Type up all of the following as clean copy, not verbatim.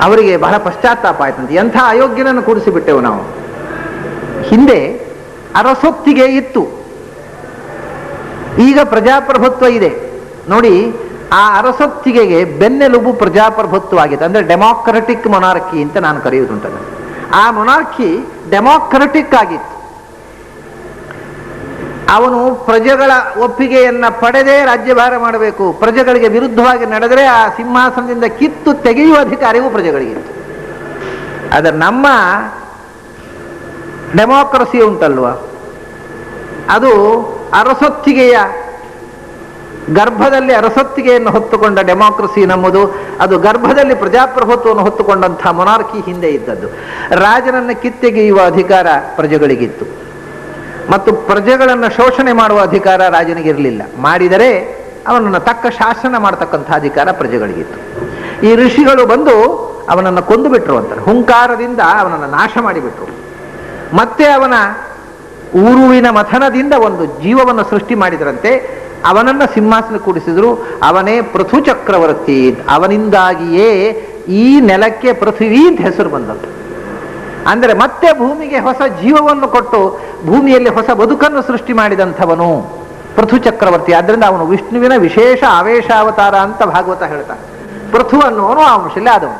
ಅವರಿಗೆ ಬಹಳ ಪಶ್ಚಾತ್ತಾಪ ಆಯ್ತಂತೆ. ಎಂಥ ಅಯೋಗ್ಯನನ್ನು ಕೂರಿಸಿಬಿಟ್ಟೆವು ನಾವು. ಹಿಂದೆ ಅರಸೊತ್ತಿಗೆ ಇತ್ತು, ಈಗ ಪ್ರಜಾಪ್ರಭುತ್ವ ಇದೆ ನೋಡಿ. ಆ ಅರಸೊತ್ತಿಗೆಗೆ ಬೆನ್ನೆಲುಬು ಪ್ರಜಾಪ್ರಭುತ್ವ ಆಗಿದೆ. ಅಂದರೆ ಡೆಮಾಕ್ರೆಟಿಕ್ ಮೊನಾರ್ಕಿ ಅಂತ ನಾನು ಕರೆಯುವುದುಂಟಲ್ಲ. ಆ ಮೊನಾರ್ಕಿ ಡೆಮಾಕ್ರೆಟಿಕ್ ಆಗಿತ್ತು. ಅವನು ಪ್ರಜೆಗಳ ಒಪ್ಪಿಗೆಯನ್ನ ಪಡೆದೇ ರಾಜ್ಯಭಾರ ಮಾಡಬೇಕು. ಪ್ರಜೆಗಳಿಗೆ ವಿರುದ್ಧವಾಗಿ ನಡೆದರೆ ಆ ಸಿಂಹಾಸನದಿಂದ ಕಿತ್ತು ತೆಗೆಯುವ ಅಧಿಕಾರವೂ ಪ್ರಜೆಗಳಿಗಿತ್ತು. ಆದರೆ ನಮ್ಮ ಡೆಮಾಕ್ರಸಿ ಉಂಟಲ್ವ, ಅದು ಅರಸೊತ್ತಿಗೆಯ ಗರ್ಭದಲ್ಲಿ ಅರಸೊತ್ತಿಗೆಯನ್ನು ಹೊತ್ತುಕೊಂಡ ಡೆಮಾಕ್ರಸಿ ನಮ್ಮದು. ಅದು ಗರ್ಭದಲ್ಲಿ ಪ್ರಜಾಪ್ರಭುತ್ವವನ್ನು ಹೊತ್ತುಕೊಂಡಂತಹ ಮೊನಾರ್ಕಿ ಹಿಂದೆ ಇದ್ದದ್ದು. ರಾಜನನ್ನು ಕಿತ್ತೆಗೆಯುವ ಅಧಿಕಾರ ಪ್ರಜೆಗಳಿಗಿತ್ತು ಮತ್ತು ಪ್ರಜೆಗಳನ್ನು ಶೋಷಣೆ ಮಾಡುವ ಅಧಿಕಾರ ರಾಜನಿಗಿರಲಿಲ್ಲ. ಮಾಡಿದರೆ ಅವನನ್ನು ತಕ್ಕ ಶಾಸನ ಮಾಡತಕ್ಕಂಥ ಅಧಿಕಾರ ಪ್ರಜೆಗಳಿಗಿತ್ತು. ಈ ಋಷಿಗಳು ಬಂದು ಅವನನ್ನು ಕೊಂದು ಬಿಟ್ರು ಅಂತಾರೆ. ಹುಂಕಾರದಿಂದ ಅವನನ್ನು ನಾಶ ಮಾಡಿಬಿಟ್ರು. ಮತ್ತೆ ಅವನ ಊರುವಿನ ಮಥನದಿಂದ ಒಂದು ಜೀವವನ್ನು ಸೃಷ್ಟಿ ಮಾಡಿದರಂತೆ. ಅವನನ್ನು ಸಿಂಹಾಸನ ಕೂಡಿಸಿದ್ರು. ಅವನೇ ಪೃಥು ಚಕ್ರವರ್ತಿ. ಅವನಿಂದಾಗಿಯೇ ಈ ನೆಲಕ್ಕೆ ಪೃಥ್ವಿ ಅಂತ ಹೆಸರು ಬಂದದ್ದು. ಅಂದರೆ ಮತ್ತೆ ಭೂಮಿಗೆ ಹೊಸ ಜೀವವನ್ನು ಕೊಟ್ಟು ಭೂಮಿಯಲ್ಲಿ ಹೊಸ ಬದುಕನ್ನು ಸೃಷ್ಟಿ ಮಾಡಿದಂಥವನು ಪೃಥು ಚಕ್ರವರ್ತಿ. ಆದ್ದರಿಂದ ಅವನು ವಿಷ್ಣುವಿನ ವಿಶೇಷ ಆವೇಶಾವತಾರ ಅಂತ ಭಾಗವತ ಹೇಳ್ತಾನೆ. ಪೃಥು ಅನ್ನೋನು ಆ ಅಂಶದಲ್ಲಿ ಆದವನು.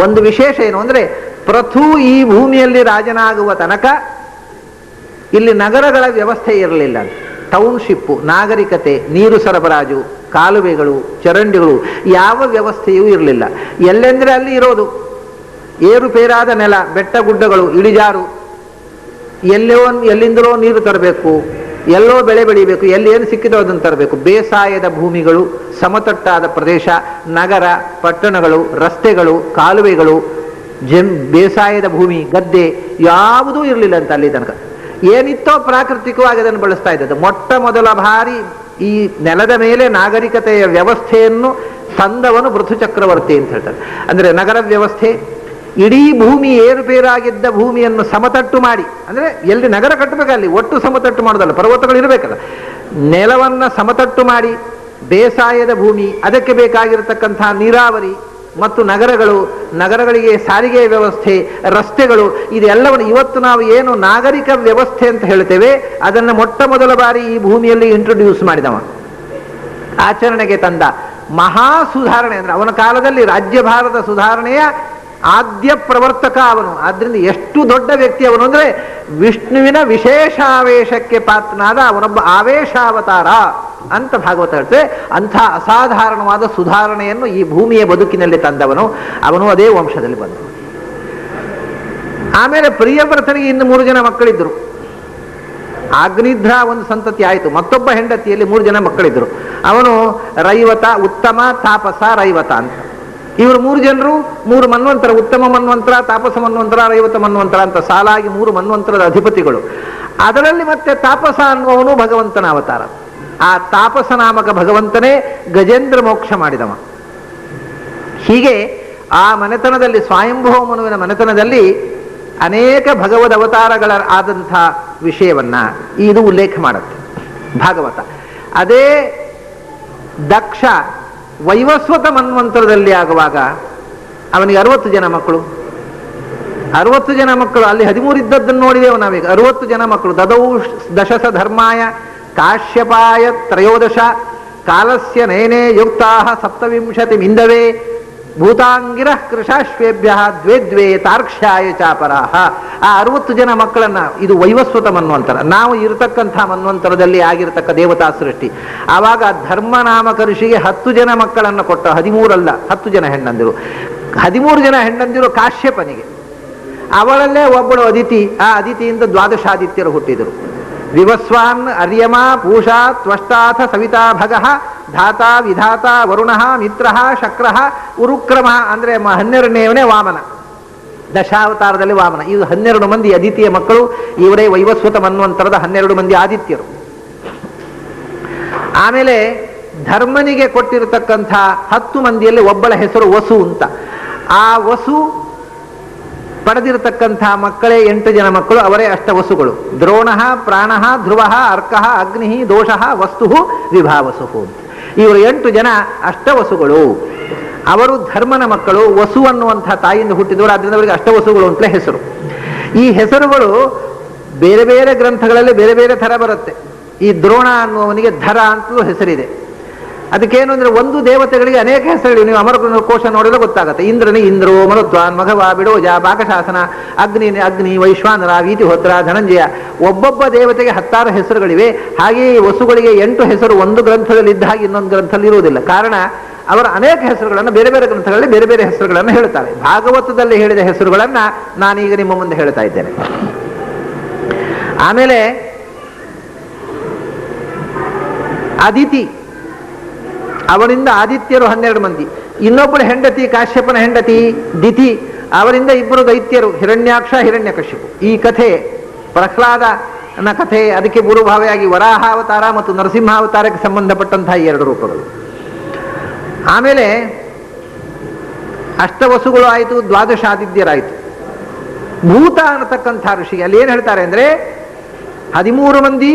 ಒಂದು ವಿಶೇಷ ಏನು ಅಂದರೆ, ಪೃಥು ಈ ಭೂಮಿಯಲ್ಲಿ ರಾಜನಾಗುವ ತನಕ ಇಲ್ಲಿ ನಗರಗಳ ವ್ಯವಸ್ಥೆ ಇರಲಿಲ್ಲ. ಟೌನ್ಶಿಪ್ಪು, ನಾಗರಿಕತೆ, ನೀರು ಸರಬರಾಜು, ಕಾಲುವೆಗಳು, ಚರಂಡಿಗಳು, ಯಾವ ವ್ಯವಸ್ಥೆಯೂ ಇರಲಿಲ್ಲ. ಎಲ್ಲೆಂದರೆ ಅಲ್ಲಿ ಇರೋದು ಏರುಪೇರಾದ ನೆಲ, ಬೆಟ್ಟ ಗುಡ್ಡಗಳು, ಇಳಿಜಾರು. ಎಲ್ಲಿಂದಲೋ ನೀರು ತರಬೇಕು, ಎಲ್ಲೋ ಬೆಳೆ ಬೆಳಿಬೇಕು, ಎಲ್ಲಿ ಸಿಕ್ಕಿದೋ ಅದನ್ನು ತರಬೇಕು. ಬೇಸಾಯದ ಭೂಮಿಗಳು, ಸಮತಟ್ಟಾದ ಪ್ರದೇಶ, ನಗರ, ಪಟ್ಟಣಗಳು, ರಸ್ತೆಗಳು, ಕಾಲುವೆಗಳು, ಬೇಸಾಯದ ಭೂಮಿ, ಗದ್ದೆ ಯಾವುದೂ ಇರಲಿಲ್ಲ ಅಂತ ಅಲ್ಲಿ ತನಕ. ಏನಿತ್ತೋ ಪ್ರಾಕೃತಿಕವಾಗಿ ಅದನ್ನು ಬಳಸ್ತಾ ಇದ್ದದ್ದು. ಮೊಟ್ಟ ಮೊದಲ ಬಾರಿ ಈ ನೆಲದ ಮೇಲೆ ನಾಗರಿಕತೆಯ ವ್ಯವಸ್ಥೆಯನ್ನು ತಂದವನು ಪೃಥು ಚಕ್ರವರ್ತಿ ಅಂತ ಹೇಳ್ತಾರೆ. ಅಂದರೆ ನಗರ ವ್ಯವಸ್ಥೆ, ಇಡೀ ಭೂಮಿ ಏರುಪೇರಾಗಿದ್ದ ಭೂಮಿಯನ್ನು ಸಮತಟ್ಟು ಮಾಡಿ, ಅಂದರೆ ಎಲ್ಲಿ ನಗರ ಕಟ್ಟಬೇಕು ಅಲ್ಲಿ ಒಟ್ಟು ಸಮತಟ್ಟು ಮಾಡೋದಲ್ಲ, ಪರ್ವತಗಳು ಇರಬೇಕಲ್ಲ, ನೆಲವನ್ನು ಸಮತಟ್ಟು ಮಾಡಿ ಬೇಸಾಯದ ಭೂಮಿ, ಅದಕ್ಕೆ ಬೇಕಾಗಿರತಕ್ಕಂತಹ ನೀರಾವರಿ ಮತ್ತು ನಗರಗಳು, ನಗರಗಳಿಗೆ ಸಾರಿಗೆ ವ್ಯವಸ್ಥೆ, ರಸ್ತೆಗಳು, ಇದೆಲ್ಲವನ್ನು ಇವತ್ತು ನಾವು ಏನು ನಾಗರಿಕ ವ್ಯವಸ್ಥೆ ಅಂತ ಹೇಳ್ತೇವೆ ಅದನ್ನು ಮೊಟ್ಟ ಮೊದಲ ಬಾರಿ ಈ ಭೂಮಿಯಲ್ಲಿ ಇಂಟ್ರೊಡ್ಯೂಸ್ ಮಾಡಿದವ, ಆಚರಣೆಗೆ ತಂದ. ಮಹಾ ಸುಧಾರಣೆ ಅಂದರೆ ಅವನ ಕಾಲದಲ್ಲಿ ರಾಜ್ಯಭಾರದ ಸುಧಾರಣೆಯ ಆದ್ಯ ಪ್ರವರ್ತಕ ಅವನು. ಆದ್ರಿಂದ ಎಷ್ಟು ದೊಡ್ಡ ವ್ಯಕ್ತಿ ಅವನು ಅಂದರೆ ವಿಷ್ಣುವಿನ ವಿಶೇಷ ಆವೇಶಕ್ಕೆ ಪಾತ್ರನಾದ ಅವನೊಬ್ಬ ಆವೇಶಾವತಾರ ಅಂತ ಭಾಗವತ ಹೇಳ್ತೇವೆ. ಅಂಥ ಅಸಾಧಾರಣವಾದ ಸುಧಾರಣೆಯನ್ನು ಈ ಭೂಮಿಯ ಬದುಕಿನಲ್ಲಿ ತಂದವನು ಅವನು. ಅದೇ ವಂಶದಲ್ಲಿ ಬಂದನು. ಆಮೇಲೆ ಪ್ರಿಯವ್ರತನಿಗೆ ಇನ್ನು 3 ಜನ ಮಕ್ಕಳಿದ್ರು. ಅಗ್ನಿಧ್ರ ಒಂದು ಸಂತತಿ ಆಯಿತು. ಮತ್ತೊಬ್ಬ ಹೆಂಡತಿಯಲ್ಲಿ 3 ಜನ ಮಕ್ಕಳಿದ್ರು. ಅವನು ರೈವತ, ಉತ್ತಮ, ತಾಪಸ, ರೈವತ ಅಂತ. ಇವರು 3 ಜನರು 3 ಮನ್ವಂತರ, ಉತ್ತಮ ಮನ್ವಂತರ, ತಾಪಸ ಮನ್ವಂತರ, ರೈವತ ಮನ್ವಂತರ ಅಂತ ಸಾಲಾಗಿ 3 ಮನ್ವಂತರದ ಅಧಿಪತಿಗಳು. ಅದರಲ್ಲಿ ಮತ್ತೆ ತಾಪಸ ಅನ್ನುವವನು ಭಗವಂತನ ಅವತಾರ. ಆ ತಾಪಸ ನಾಮಕ ಭಗವಂತನೇ ಗಜೇಂದ್ರ ಮೋಕ್ಷ ಮಾಡಿದವ. ಹೀಗೆ ಆ ಮನೆತನದಲ್ಲಿ, ಸ್ವಯಂಭವ ಮನುವಿನ ಮನೆತನದಲ್ಲಿ ಅನೇಕ ಭಗವದ್ ಅವತಾರಗಳ ಆದಂಥ ವಿಷಯವನ್ನ ಇದು ಉಲ್ಲೇಖ ಮಾಡುತ್ತೆ ಭಾಗವತ. ಅದೇ ದಕ್ಷ ವೈವಸ್ವತ ಮನ್ವಂತರದಲ್ಲಿ ಆಗುವಾಗ ಅವನಿಗೆ 60 ಜನ ಮಕ್ಕಳು. 60 ಜನ ಮಕ್ಕಳು. ಅಲ್ಲಿ 13 ಇದ್ದದ್ದನ್ನು ನೋಡಿದೆವು ನಾವೀಗ. 60 ಜನ ಮಕ್ಕಳು. ದದೌ ದಶಸ ಧರ್ಮಾಯ ಕಾಶ್ಯಪಾಯ ತ್ರಯೋದಶ ಕಾಲಸ್ಯ ನಯನೇ ಯುಕ್ತಾ 27 ಮಿಂದವೇ ಭೂತಾಂಗಿರ ಕೃಶಾಶ್ವೇಭ್ಯ ದ್ವೇ ತಾರ್ಕ್ಷ್ಯಾಯ ಚಾಪರಾಹ. ಆ 60 ಜನ ಮಕ್ಕಳನ್ನ, ಇದು ವೈವಸ್ವತ ಮನ್ವಂತರ, ನಾವು ಇರತಕ್ಕಂಥ ಮನ್ವಂತರದಲ್ಲಿ ಆಗಿರತಕ್ಕ ದೇವತಾ ಸೃಷ್ಟಿ. ಆವಾಗ ಧರ್ಮನಾಮಕ ಋಷಿಗೆ 10 ಜನ ಮಕ್ಕಳನ್ನು ಕೊಟ್ಟ. 13 ಅಲ್ಲ, 10 ಜನ ಹೆಣ್ಣಂದಿರು. 13 ಜನ ಹೆಣ್ಣಂದಿರು ಕಾಶ್ಯಪನಿಗೆ. ಅವಳಲ್ಲೇ ಒಬ್ಬಳು ಅದಿತಿ. ಆ ಅದಿತಿಯಿಂದ 12 ಆದಿತ್ಯರು ಹುಟ್ಟಿದರು. ವಿವಸ್ವಾನ್ ಅರ್ಯಮ ಪೂಷಾ ತ್ವಷ್ಟಾಥ ಸವಿತಾ ಭಗಃ ಧಾತಾ ವಿಧಾತ ವರುಣ ಮಿತ್ರ ಶಕ್ರ ಉರುಕ್ರಮ. ಅಂದರೆ 12ನೇವನೇ ವಾಮನ, ದಶಾವತಾರದಲ್ಲಿ ವಾಮನ. ಇದು 12 ಮಂದಿ ಅದಿತಿಯ ಮಕ್ಕಳು. ಇವರೇ ವೈವಸ್ವತ ಮನ್ವಂತರದ 12 ಮಂದಿ ಆದಿತ್ಯರು. ಆಮೇಲೆ ಧರ್ಮನಿಗೆ ಕೊಟ್ಟಿರತಕ್ಕಂಥ 10 ಮಂದಿಯಲ್ಲಿ ಒಬ್ಬಳ ಹೆಸರು ವಸು ಅಂತ. ಆ ವಸು ಪಡೆದಿರತಕ್ಕಂಥ ಮಕ್ಕಳೇ 8 ಜನ ಮಕ್ಕಳು. ಅವರೇ ಅಷ್ಟವಸುಗಳು. ದ್ರೋಣ, ಪ್ರಾಣ, ಧ್ರುವ, ಅರ್ಕ, ಅಗ್ನಿ, ದೋಷ, ವಸ್ತು, ವಿಭಾವಸು. ಇವರು 8 ಜನ ಅಷ್ಟವಸುಗಳು. ಅವರು ಧರ್ಮನ ಮಕ್ಕಳು, ವಸು ಅನ್ನುವಂತಹ ತಾಯಿಯಿಂದ ಹುಟ್ಟಿದವರು, ಆದ್ರಿಂದ ಅವರಿಗೆ ಅಷ್ಟವಸುಗಳು ಅಂತಲೇ ಹೆಸರು. ಈ ಹೆಸರುಗಳು ಬೇರೆ ಬೇರೆ ಗ್ರಂಥಗಳಲ್ಲಿ ಬೇರೆ ಬೇರೆ ಥರ ಬರುತ್ತೆ. ಈ ದ್ರೋಣ ಅನ್ನುವವನಿಗೆ ಧರ ಅಂತಲೂ ಹೆಸರಿದೆ. ಅದಕ್ಕೇನು ಅಂದರೆ, ಒಂದು ದೇವತೆಗಳಿಗೆ ಅನೇಕ ಹೆಸರುಗಳು. ನೀವು ಅಮರ ಕೋಶ ನೋಡಿದ್ರೆ ಗೊತ್ತಾಗುತ್ತೆ. ಇಂದ್ರನಿ ಇಂದ್ರೋ, ಮರುತ್ವಾನ್, ಮಘವ, ಬಿಡೋಜ, ಬಾಕಶಾಸನ, ಅಗ್ನಿ, ವೈಶ್ವಾನರ, ವೀತಿಹೋತ್ರ, ಧನಂಜಯ. ಒಬ್ಬೊಬ್ಬ ದೇವತೆಗೆ 10 ಹೆಸರುಗಳಿವೆ. ಹಾಗೆಯೇ ವಸುಗಳಿಗೆ 8 ಹೆಸರು ಒಂದು ಗ್ರಂಥದಲ್ಲಿ ಇದ್ದ ಹಾಗೆ ಇನ್ನೊಂದು ಗ್ರಂಥದಲ್ಲಿ ಇರುವುದಿಲ್ಲ. ಕಾರಣ ಅವರ ಅನೇಕ ಹೆಸರುಗಳನ್ನು ಬೇರೆ ಬೇರೆ ಗ್ರಂಥಗಳಲ್ಲಿ ಬೇರೆ ಬೇರೆ ಹೆಸರುಗಳನ್ನು ಹೇಳ್ತಾರೆ. ಭಾಗವತದಲ್ಲಿ ಹೇಳಿದ ಹೆಸರುಗಳನ್ನು ನಾನೀಗ ನಿಮ್ಮ ಮುಂದೆ ಹೇಳ್ತಾ ಇದ್ದೇನೆ. ಆಮೇಲೆ ಅದಿತಿ, ಅವರಿಂದ ಆದಿತ್ಯರು 12 ಮಂದಿ. ಇನ್ನೊಬ್ಬಳು ಹೆಂಡತಿ, ಕಾಶ್ಯಪನ ಹೆಂಡತಿ ದಿತಿ, ಅವರಿಂದ 2 ದೈತ್ಯರು, ಹಿರಣ್ಯಾಕ್ಷ, ಹಿರಣ್ಯಕಶಿಪು. ಈ ಕಥೆ ಪ್ರಹ್ಲಾದನ ಕಥೆ. ಅದಕ್ಕೆ ಪೂರ್ವಭಾವಿಯಾಗಿ ವರಾಹಾವತಾರ ಮತ್ತು ನರಸಿಂಹಾವತಾರಕ್ಕೆ ಸಂಬಂಧಪಟ್ಟಂತಹ 2 ರೂಪಗಳು. ಆಮೇಲೆ ಅಷ್ಟವಸುಗಳು ಆಯಿತು, 12 ಆದಿತ್ಯರಾಯಿತು. ಭೂತ ಅನ್ನತಕ್ಕಂಥ ಋಷಿಗೆ ಅಲ್ಲಿ ಏನು ಹೇಳ್ತಾರೆ ಅಂದರೆ, 13 ಮಂದಿ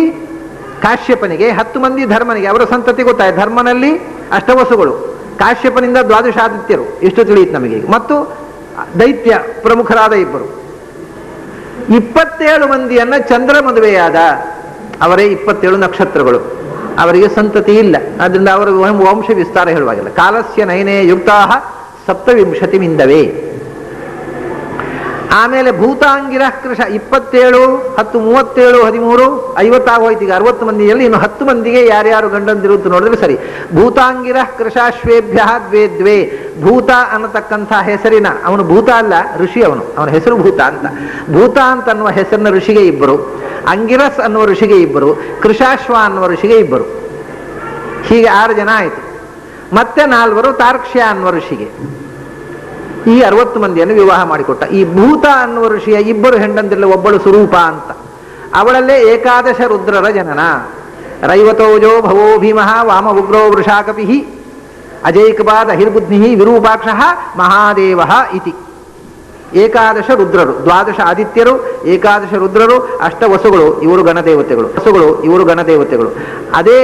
ಕಾಶ್ಯಪನಿಗೆ, 10 ಮಂದಿ ಧರ್ಮನಿಗೆ. ಅವರ ಸಂತತಿ ಗೊತ್ತಾಯ್ತು. ಧರ್ಮನಲ್ಲಿ ಅಷ್ಟವಸುಗಳು, ಕಾಶ್ಯಪನಿಂದ 12 ಆದಿತ್ಯರು, ಇಷ್ಟು ತಿಳಿಯಿತು ನಮಗೆ. ಮತ್ತು ದೈತ್ಯ ಪ್ರಮುಖರಾದ 2. 27 ಮಂದಿಯನ್ನ ಚಂದ್ರ ಮದುವೆಯಾದ. ಅವರೇ 27 ನಕ್ಷತ್ರಗಳು. ಅವರಿಗೆ ಸಂತತಿ ಇಲ್ಲ, ಅದರಿಂದ ಅವರ ವಂಶ ವಿಸ್ತಾರ ಹೇಳುವಾಗಿಲ್ಲ. ಕಾಲಸ್ಯ ನಯನೇ ಯುಕ್ತಾ 27 ಮಿಂದವೇ. ಆಮೇಲೆ ಭೂತಾಂಗಿರ ಕೃಷ 27, 10, 37, 13, 50 ಆಗೋಯ್ತು. ಈಗ 60 ಮಂದಿಯಲ್ಲಿ ಇನ್ನು 10 ಮಂದಿಗೆ ಯಾರ್ಯಾರು ಗಂಡಂದಿರುವುದು ನೋಡಿದ್ರೆ ಸರಿ. ಭೂತಾಂಗಿರ ಕೃಷಾಶ್ವೇಭ್ಯ ದ್ವೇ. ಭೂತ ಅನ್ನತಕ್ಕಂಥ ಹೆಸರಿನ, ಅವನು ಭೂತ ಅಲ್ಲ, ಋಷಿ. ಅವನ ಹೆಸರು ಭೂತ ಅಂತ. ಭೂತ ಅಂತ ಅನ್ನುವ ಹೆಸರಿನ ಋಷಿಗೆ 2, ಅಂಗಿರಸ್ ಅನ್ನುವ ಋಷಿಗೆ 2, ಕೃಷಾಶ್ವ ಅನ್ನುವ ಋಷಿಗೆ 2. ಹೀಗೆ 6 ಜನ ಆಯಿತು. ಮತ್ತೆ 4 ತಾರ್ಕ್ಷ್ಯ ಅನ್ನುವ ಋಷಿಗೆ. ಈ 60 ಮಂದಿಯನ್ನು ವಿವಾಹ ಮಾಡಿಕೊಟ್ಟ. ಈ ಭೂತ ಅನ್ನುವ ಋಷಿಯ 2 ಹೆಂಡಂದಿರಲಿ, ಒಬ್ಬಳು ಸ್ವರೂಪ ಅಂತ. ಅವಳಲ್ಲೇ 11 ರುದ್ರರ ಜನನ. ರೈವತೋಜೋ ಭವೋ ಭೀಮಃ ವಾಮ ಉಗ್ರೋ ವೃಷಾಕಪಿ ಅಜೈಕಪಾದ ಅಹಿರ್ಬುದ್ಧಿ ವಿರೂಪಾಕ್ಷ ಮಹಾದೇವ ಇತಿ. 11 ರುದ್ರರು, 12 ಆದಿತ್ಯರು, 11 ರುದ್ರರು, ಅಷ್ಟವಸುಗಳು, ಇವರು ಗಣದೇವತೆಗಳು. ಅದೇ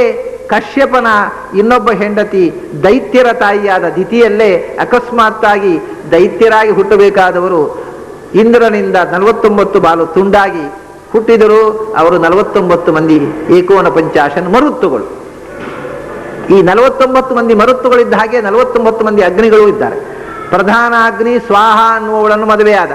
ಕಶ್ಯಪನ ಇನ್ನೊಬ್ಬ ಹೆಂಡತಿ ದೈತ್ಯರ ತಾಯಿಯಾದ ದಿತಿಯಲ್ಲೇ ಅಕಸ್ಮಾತ್ತಾಗಿ ದೈತ್ಯರಾಗಿ ಹುಟ್ಟಬೇಕಾದವರು ಇಂದ್ರನಿಂದ 49 ಬಾಲು ತುಂಡಾಗಿ ಹುಟ್ಟಿದರು. ಅವರು 49 ಮಂದಿ ಏಕೋನ ಪಂಚಾಶನ್ ಮರುತ್ತುಗಳು. ಈ 49 ಮಂದಿ ಮರುತ್ತುಗಳಿದ್ದ ಹಾಗೆ 49 ಮಂದಿ ಅಗ್ನಿಗಳು ಇದ್ದಾರೆ. ಪ್ರಧಾನ ಅಗ್ನಿ ಸ್ವಾಹ ಅನ್ನುವವಳನ್ನು ಮದುವೆಯಾದ.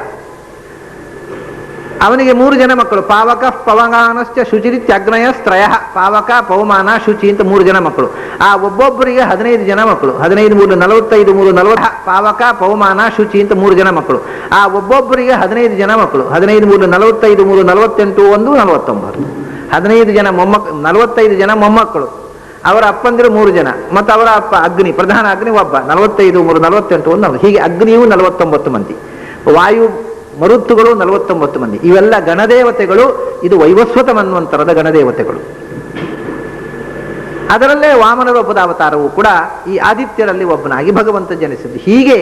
ಅವನಿಗೆ 3 ಜನ ಮಕ್ಕಳು. ಪಾವಕ, ಪವಮಾನಶ್ಚ ಶುಚಿರಿತ್ಯಗ್ನಯ ಸ್ತ್ರಯ. ಪಾವಕ, ಪವಮಾನ, ಶುಚಿ ಅಂತ 3 ಜನ ಮಕ್ಕಳು. ಆ ಒಬ್ಬೊಬ್ಬರಿಗೆ 15 ಜನ ಮಕ್ಕಳು. 15 3 45 3 40. ಪಾವಕ, ಪವಮಾನ, ಶುಚಿ ಅಂತ 3 ಜನ ಮಕ್ಕಳು. ಆ ಒಬ್ಬೊಬ್ಬರಿಗೆ 15 ಜನ ಮಕ್ಕಳು. 15 3 45 3 48 1 49. 15 ಜನ 45 ಜನ ಮೊಮ್ಮಕ್ಕಳು. ಅವರ ಅಪ್ಪಂದಿರು 3 ಜನ, ಮತ್ತು ಅವರ ಅಪ್ಪ ಅಗ್ನಿ, ಪ್ರಧಾನ ಅಗ್ನಿ ಒಬ್ಬ. 45 3 48 1. ಹೀಗೆ ಅಗ್ನಿಯು 49 ಮಂದಿ. ವಾಯು ಮರುತ್ತುಗಳು 49 ಮಂದಿ. ಇವೆಲ್ಲ ಗಣದೇವತೆಗಳು. ಇದು ವೈವಸ್ವತ ಮನ್ವಂತರದ ಗಣದೇವತೆಗಳು. ಅದರಲ್ಲೇ ವಾಮನ ರೂಪದ ಅವತಾರವು ಕೂಡ ಈ ಆದಿತ್ಯರಲ್ಲಿ ಒಬ್ಬನಾಗಿ ಭಗವಂತ ಜನಿಸಿದ್ದು. ಹೀಗೆ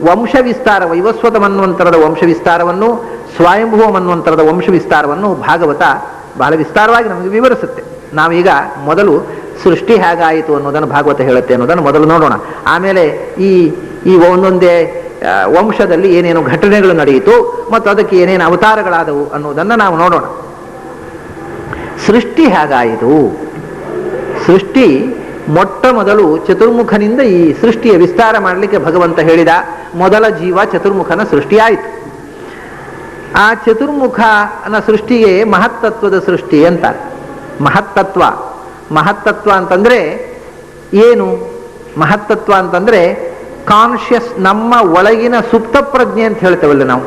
ವಂಶ ವಿಸ್ತಾರ, ವೈವಸ್ವತ ಮನ್ವಂತರದ ವಂಶ ವಿಸ್ತಾರವನ್ನು, ಸ್ವಯಂಭುವ ಮನ್ವಂತರದ ವಂಶ ವಿಸ್ತಾರವನ್ನು ಭಾಗವತ ಬಹಳ ವಿಸ್ತಾರವಾಗಿ ನಮಗೆ ವಿವರಿಸುತ್ತೆ. ನಾವೀಗ ಮೊದಲು ಸೃಷ್ಟಿ ಹೇಗಾಯಿತು ಅನ್ನೋದನ್ನು ಭಾಗವತ ಹೇಳುತ್ತೆ ಅನ್ನೋದನ್ನು ಮೊದಲು ನೋಡೋಣ. ಆಮೇಲೆ ಈ ಒಂದೊಂದೇ ವಂಶದಲ್ಲಿ ಏನೇನು ಘಟನೆಗಳು ನಡೆಯಿತು ಮತ್ತು ಅದಕ್ಕೆ ಏನೇನು ಅವತಾರಗಳಾದವು ಅನ್ನೋದನ್ನು ನಾವು ನೋಡೋಣ. ಸೃಷ್ಟಿ ಹೇಗಾಯಿತು? ಸೃಷ್ಟಿ ಮೊಟ್ಟ ಮೊದಲು ಚತುರ್ಮುಖನಿಂದ ಈ ಸೃಷ್ಟಿಯ ವಿಸ್ತಾರ ಮಾಡಲಿಕ್ಕೆ ಭಗವಂತ ಹೇಳಿದ. ಮೊದಲ ಜೀವ ಚತುರ್ಮುಖನ ಸೃಷ್ಟಿಯಾಯಿತು. ಆ ಚತುರ್ಮುಖನ ಸೃಷ್ಟಿಗೆ ಮಹತ್ತತ್ವದ ಸೃಷ್ಟಿ ಅಂತಾರೆ. ಮಹತ್ತತ್ವ ಅಂತಂದ್ರೆ ಏನು? ಮಹತ್ತತ್ವ ಅಂತಂದ್ರೆ ಕಾನ್ಷಿಯಸ್, ನಮ್ಮ ಒಳಗಿನ ಸುಪ್ತ ಪ್ರಜ್ಞೆ ಅಂತ ಹೇಳ್ತೇವಲ್ಲ ನಾವು.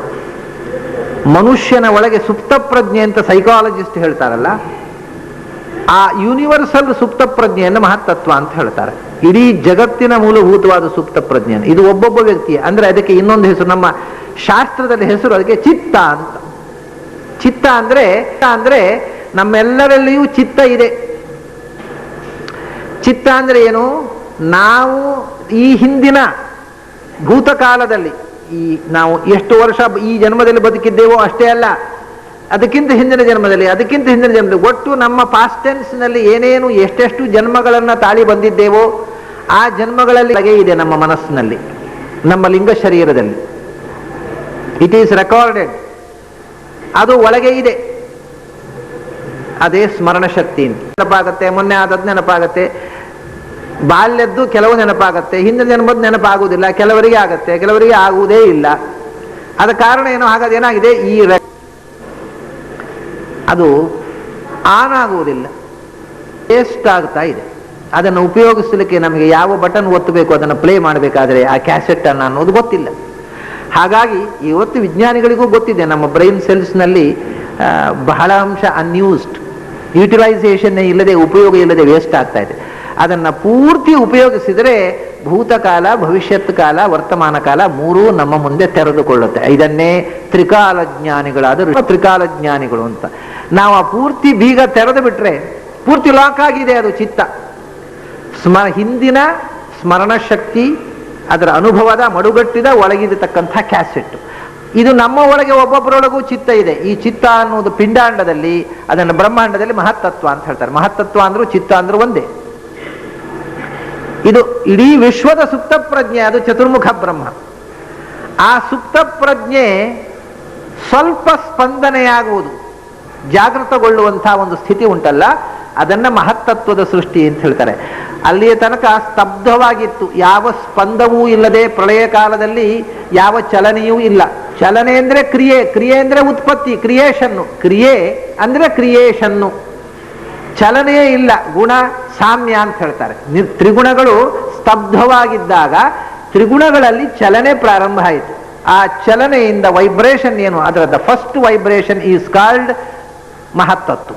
ಮನುಷ್ಯನ ಒಳಗೆ ಸುಪ್ತ ಪ್ರಜ್ಞೆ ಅಂತ ಸೈಕಾಲಜಿಸ್ಟ್ ಹೇಳ್ತಾರಲ್ಲ, ಆ ಯೂನಿವರ್ಸಲ್ ಸುಪ್ತ ಪ್ರಜ್ಞೆಯನ್ನು ಮಹತ್ತತ್ವ ಅಂತ ಹೇಳ್ತಾರೆ. ಇಡೀ ಜಗತ್ತಿನ ಮೂಲಭೂತವಾದ ಸುಪ್ತ ಪ್ರಜ್ಞೆಯನ್ನು. ಇದು ಒಬ್ಬೊಬ್ಬ ವ್ಯಕ್ತಿಯ, ಅಂದ್ರೆ ಅದಕ್ಕೆ ಇನ್ನೊಂದು ಹೆಸರು, ನಮ್ಮ ಶಾಸ್ತ್ರದಲ್ಲಿ ಹೆಸರು ಅದಕ್ಕೆ ಚಿತ್ತ ಅಂತ. ಚಿತ್ತ ಅಂದ್ರೆ ನಮ್ಮೆಲ್ಲರಲ್ಲಿಯೂ ಚಿತ್ತ ಇದೆ. ಚಿತ್ತ ಅಂದ್ರೆ ಏನು? ನಾವು ಈ ಹಿಂದಿನ ಭೂತಕಾಲದಲ್ಲಿ ನಾವು ಎಷ್ಟು ವರ್ಷ ಈ ಜನ್ಮದಲ್ಲಿ ಬದುಕಿದ್ದೇವೋ ಅಷ್ಟೇ ಅಲ್ಲ, ಅದಕ್ಕಿಂತ ಹಿಂದಿನ ಜನ್ಮದಲ್ಲಿ ಒಟ್ಟು ನಮ್ಮ ಪಾಸ್ಟ್ ಟೆನ್ಸ್ನಲ್ಲಿ ಏನೇನು ಎಷ್ಟೆಷ್ಟು ಜನ್ಮಗಳನ್ನು ತಾಳಿ ಬಂದಿದ್ದೇವೋ ಆ ಜನ್ಮಗಳಲ್ಲಿ ಇದೆ ನಮ್ಮ ಮನಸ್ಸಿನಲ್ಲಿ. ನಮ್ಮ ಲಿಂಗ ಶರೀರದಲ್ಲಿ. It is recorded. ಅದು ಒಳಗೆ ಇದೆ. ಅದೇ ಸ್ಮರಣ ಶಕ್ತಿ. ನೆನಪಾಗತ್ತೆ, ಮೊನ್ನೆ ಆದದ್ದು ನೆನಪಾಗತ್ತೆ, ಬಾಲ್ಯದ್ದು ಕೆಲವು ನೆನಪಾಗತ್ತೆ, ಹಿಂದಿನ ಜನ್ಮದ್ದು ನೆನಪಾಗುವುದಿಲ್ಲ, ಕೆಲವರಿಗೆ ಆಗತ್ತೆ, ಕೆಲವರಿಗೆ ಆಗುವುದೇ ಇಲ್ಲ. ಅದ ಕಾರಣ ಏನು? ಹಾಗಾದ್ರೆ ಏನಾಗಿದೆ, ಈ ಅದು ಆನ್ ಆಗುವುದಿಲ್ಲ, ವೇಸ್ಟ್ ಆಗ್ತಾ ಇದೆ. ಅದನ್ನು ಉಪಯೋಗಿಸಲಿಕ್ಕೆ ನಮಗೆ ಯಾವ ಬಟನ್ ಒತ್ತಬೇಕು, ಅದನ್ನು ಪ್ಲೇ ಮಾಡಬೇಕಾದ್ರೆ ಆ ಕ್ಯಾಸೆಟ್ ಅನ್ನು ಅನ್ನೋದು ಗೊತ್ತಿಲ್ಲ. ಹಾಗಾಗಿ ಇವತ್ತು ವಿಜ್ಞಾನಿಗಳಿಗೂ ಗೊತ್ತಿದೆ, ನಮ್ಮ ಬ್ರೈನ್ ಸೆಲ್ಸ್ನಲ್ಲಿ ಬಹಳ ಅಂಶ ಅನ್ಯೂಸ್ಡ್, ಯುಟಿಲೈಸೇಷನ್ ಇಲ್ಲದೆ, ಉಪಯೋಗ ಇಲ್ಲದೆ ವೇಸ್ಟ್ ಆಗ್ತಾ ಇದೆ. ಅದನ್ನು ಪೂರ್ತಿ ಉಪಯೋಗಿಸಿದರೆ ಭೂತಕಾಲ, ಭವಿಷ್ಯತ್ ಕಾಲ, ವರ್ತಮಾನ ಕಾಲ ಮೂರೂ ನಮ್ಮ ಮುಂದೆ ತೆರೆದುಕೊಳ್ಳುತ್ತೆ. ಇದನ್ನೇ ತ್ರಿಕಾಲ ಜ್ಞಾನಿಗಳಾದರೂ ತ್ರಿಕಾಲ ಜ್ಞಾನಿಗಳು ಅಂತ. ನಾವು ಆ ಪೂರ್ತಿ ಬೀಗ ತೆರೆದು ಬಿಟ್ರೆ ಪೂರ್ತಿ ಲಾಕ್ ಆಗಿದೆ ಅದು ಚಿತ್ತ. ಹಿಂದಿನ ಸ್ಮರಣ ಶಕ್ತಿ, ಅದರ ಅನುಭವದ ಮಡುಗಟ್ಟಿದ ಒಳಗಿರತಕ್ಕಂಥ ಕ್ಯಾಸೆಟ್. ಇದು ನಮ್ಮ ಒಳಗೆ ಒಬ್ಬೊಬ್ಬರೊಳಗೂ ಚಿತ್ತ ಇದೆ. ಈ ಚಿತ್ತ ಅನ್ನುವುದು ಪಿಂಡಾಂಡದಲ್ಲಿ, ಅದನ್ನು ಬ್ರಹ್ಮಾಂಡದಲ್ಲಿ ಮಹತ್ತತ್ವ ಅಂತ ಹೇಳ್ತಾರೆ. ಮಹತ್ತತ್ವ ಅಂದ್ರೂ ಚಿತ್ತ ಅಂದ್ರೂ ಒಂದೇ. ಇದು ಇಡೀ ವಿಶ್ವದ ಸುಪ್ತ ಪ್ರಜ್ಞೆ, ಅದು ಚತುರ್ಮುಖ ಬ್ರಹ್ಮ. ಆ ಸುಪ್ತ ಪ್ರಜ್ಞೆ ಸ್ವಲ್ಪ ಸ್ಪಂದನೆಯಾಗುವುದು, ಜಾಗೃತಗೊಳ್ಳುವಂತಹ ಒಂದು ಸ್ಥಿತಿ ಉಂಟಲ್ಲ, ಅದನ್ನ ಮಹತ್ತತ್ವದ ಸೃಷ್ಟಿ ಅಂತ ಹೇಳ್ತಾರೆ. ಅಲ್ಲಿಯ ತನಕ ಸ್ತಬ್ಧವಾಗಿತ್ತು, ಯಾವ ಸ್ಪಂದವೂ ಇಲ್ಲದೆ, ಪ್ರಳಯ ಕಾಲದಲ್ಲಿ ಯಾವ ಚಲನೆಯೂ ಇಲ್ಲ. ಚಲನೆ ಅಂದ್ರೆ ಕ್ರಿಯೆ, ಕ್ರಿಯೆ ಅಂದ್ರೆ ಉತ್ಪತ್ತಿ, ಕ್ರಿಯೇಷನ್ನು. ಕ್ರಿಯೆ ಅಂದ್ರೆ ಕ್ರಿಯೇಷನ್ನು, ಚಲನೆಯೇ ಇಲ್ಲ. ಗುಣ ಸಾಮ್ಯ ಅಂತ ಹೇಳ್ತಾರೆ. ತ್ರಿಗುಣಗಳು ಸ್ತಬ್ಧವಾಗಿದ್ದಾಗ ತ್ರಿಗುಣಗಳಲ್ಲಿ ಚಲನೆ ಪ್ರಾರಂಭ ಆಯಿತು. ಆ ಚಲನೆಯಿಂದ ವೈಬ್ರೇಷನ್ ಏನು, ಅದರ ಫಸ್ಟ್ ವೈಬ್ರೇಷನ್ ಈಸ್ ಕಾಲ್ಡ್ ಮಹತ್ತತ್ವ.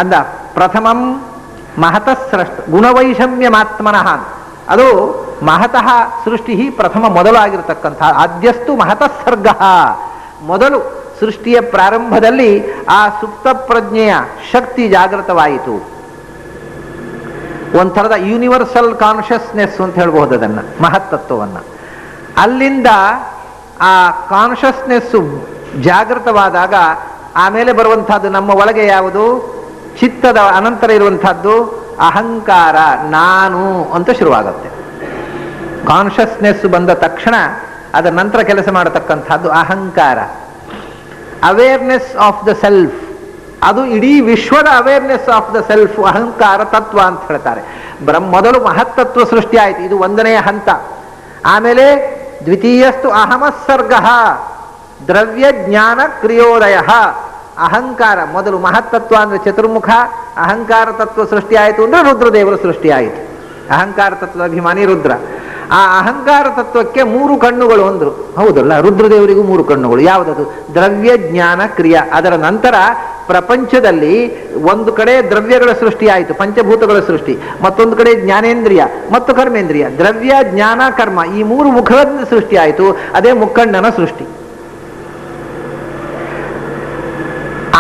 ಅಂದ ಪ್ರಥಮಂ ಮಹತಃ ಸೃಷ್ಟ ಗುಣವೈಷಮ್ಯಮಾತ್ಮನಃ, ಅದು ಮಹತಃ ಸೃಷ್ಟಿ ಪ್ರಥಮ ಮೊದಲಾಗಿರತಕ್ಕಂಥ. ಆದ್ಯಸ್ತು ಮಹತಃ ಸರ್ಗ, ಮೊದಲು ಸೃಷ್ಟಿಯ ಪ್ರಾರಂಭದಲ್ಲಿ ಆ ಸುಪ್ತ ಪ್ರಜ್ಞೆಯ ಶಕ್ತಿ ಜಾಗೃತವಾಯಿತು. ಒಂಥರದ ಯೂನಿವರ್ಸಲ್ ಕಾನ್ಷಿಯಸ್ನೆಸ್ ಅಂತ ಹೇಳ್ಬಹುದು ಅದನ್ನ, ಮಹತ್ತತ್ವವನ್ನ. ಅಲ್ಲಿಂದ ಆ ಕಾನ್ಷಿಯಸ್ನೆಸ್ ಜಾಗೃತವಾದಾಗ ಆಮೇಲೆ ಬರುವಂತಹದ್ದು ನಮ್ಮ ಒಳಗೆ ಯಾವುದು, ಚಿತ್ತದ ಅನಂತರ ಇರುವಂತಹದ್ದು ಅಹಂಕಾರ, ನಾನು ಅಂತ ಶುರುವಾಗುತ್ತೆ. ಕಾನ್ಷಿಯಸ್ನೆಸ್ ಬಂದ ತಕ್ಷಣ ಅದರ ನಂತರ ಕೆಲಸ ಮಾಡತಕ್ಕಂಥದ್ದು ಅಹಂಕಾರ, ಅವೇರ್ನೆಸ್ ಆಫ್ ದ ಸೆಲ್ಫ್. ಅದು ಇಡೀ ವಿಶ್ವದ ಅವೇರ್ನೆಸ್ ಆಫ್ ದ ಸೆಲ್ಫ್, ಅಹಂಕಾರ ತತ್ವ ಅಂತ ಹೇಳ್ತಾರೆ. ಮೊದಲು ಮಹತ್ತತ್ವ ಸೃಷ್ಟಿ ಆಯಿತು, ಇದು ಒಂದನೆಯ ಹಂತ. ಆಮೇಲೆ ದ್ವಿತೀಯಸ್ತು ಅಹಮಸ್ಸರ್ಗ, ದ್ರವ್ಯ ಜ್ಞಾನ ಕ್ರಿಯೋದಯ. ಅಹಂಕಾರ ಮೊದಲು ಮಹತ್ತತ್ವ ಅಂದ್ರೆ ಚತುರ್ಮುಖ, ಅಹಂಕಾರ ತತ್ವ ಸೃಷ್ಟಿ ಆಯಿತು ಅಂದ್ರೆ ರುದ್ರದೇವರು ಸೃಷ್ಟಿ ಆಯಿತು. ಅಹಂಕಾರ ತತ್ವದ ಅಭಿಮಾನಿ ರುದ್ರ. ಆ ಅಹಂಕಾರ ತತ್ವಕ್ಕೆ 3 ಕಣ್ಣುಗಳು ಅಂದ್ರು, ಹೌದಲ್ಲ? ರುದ್ರದೇವರಿಗೂ 3 ಕಣ್ಣುಗಳು. ಯಾವುದದು? ದ್ರವ್ಯ ಜ್ಞಾನ ಕ್ರಿಯಾ. ಅದರ ನಂತರ ಪ್ರಪಂಚದಲ್ಲಿ ಒಂದು ಕಡೆ ದ್ರವ್ಯಗಳ ಸೃಷ್ಟಿ ಆಯಿತು, ಪಂಚಭೂತಗಳ ಸೃಷ್ಟಿ, ಮತ್ತೊಂದು ಕಡೆ ಜ್ಞಾನೇಂದ್ರಿಯ ಮತ್ತು ಕರ್ಮೇಂದ್ರಿಯ. ದ್ರವ್ಯ ಜ್ಞಾನ ಕರ್ಮ ಈ 3 ಮುಖದ ಸೃಷ್ಟಿ ಆಯಿತು, ಅದೇ ಮುಕ್ಕಣ್ಣನ ಸೃಷ್ಟಿ.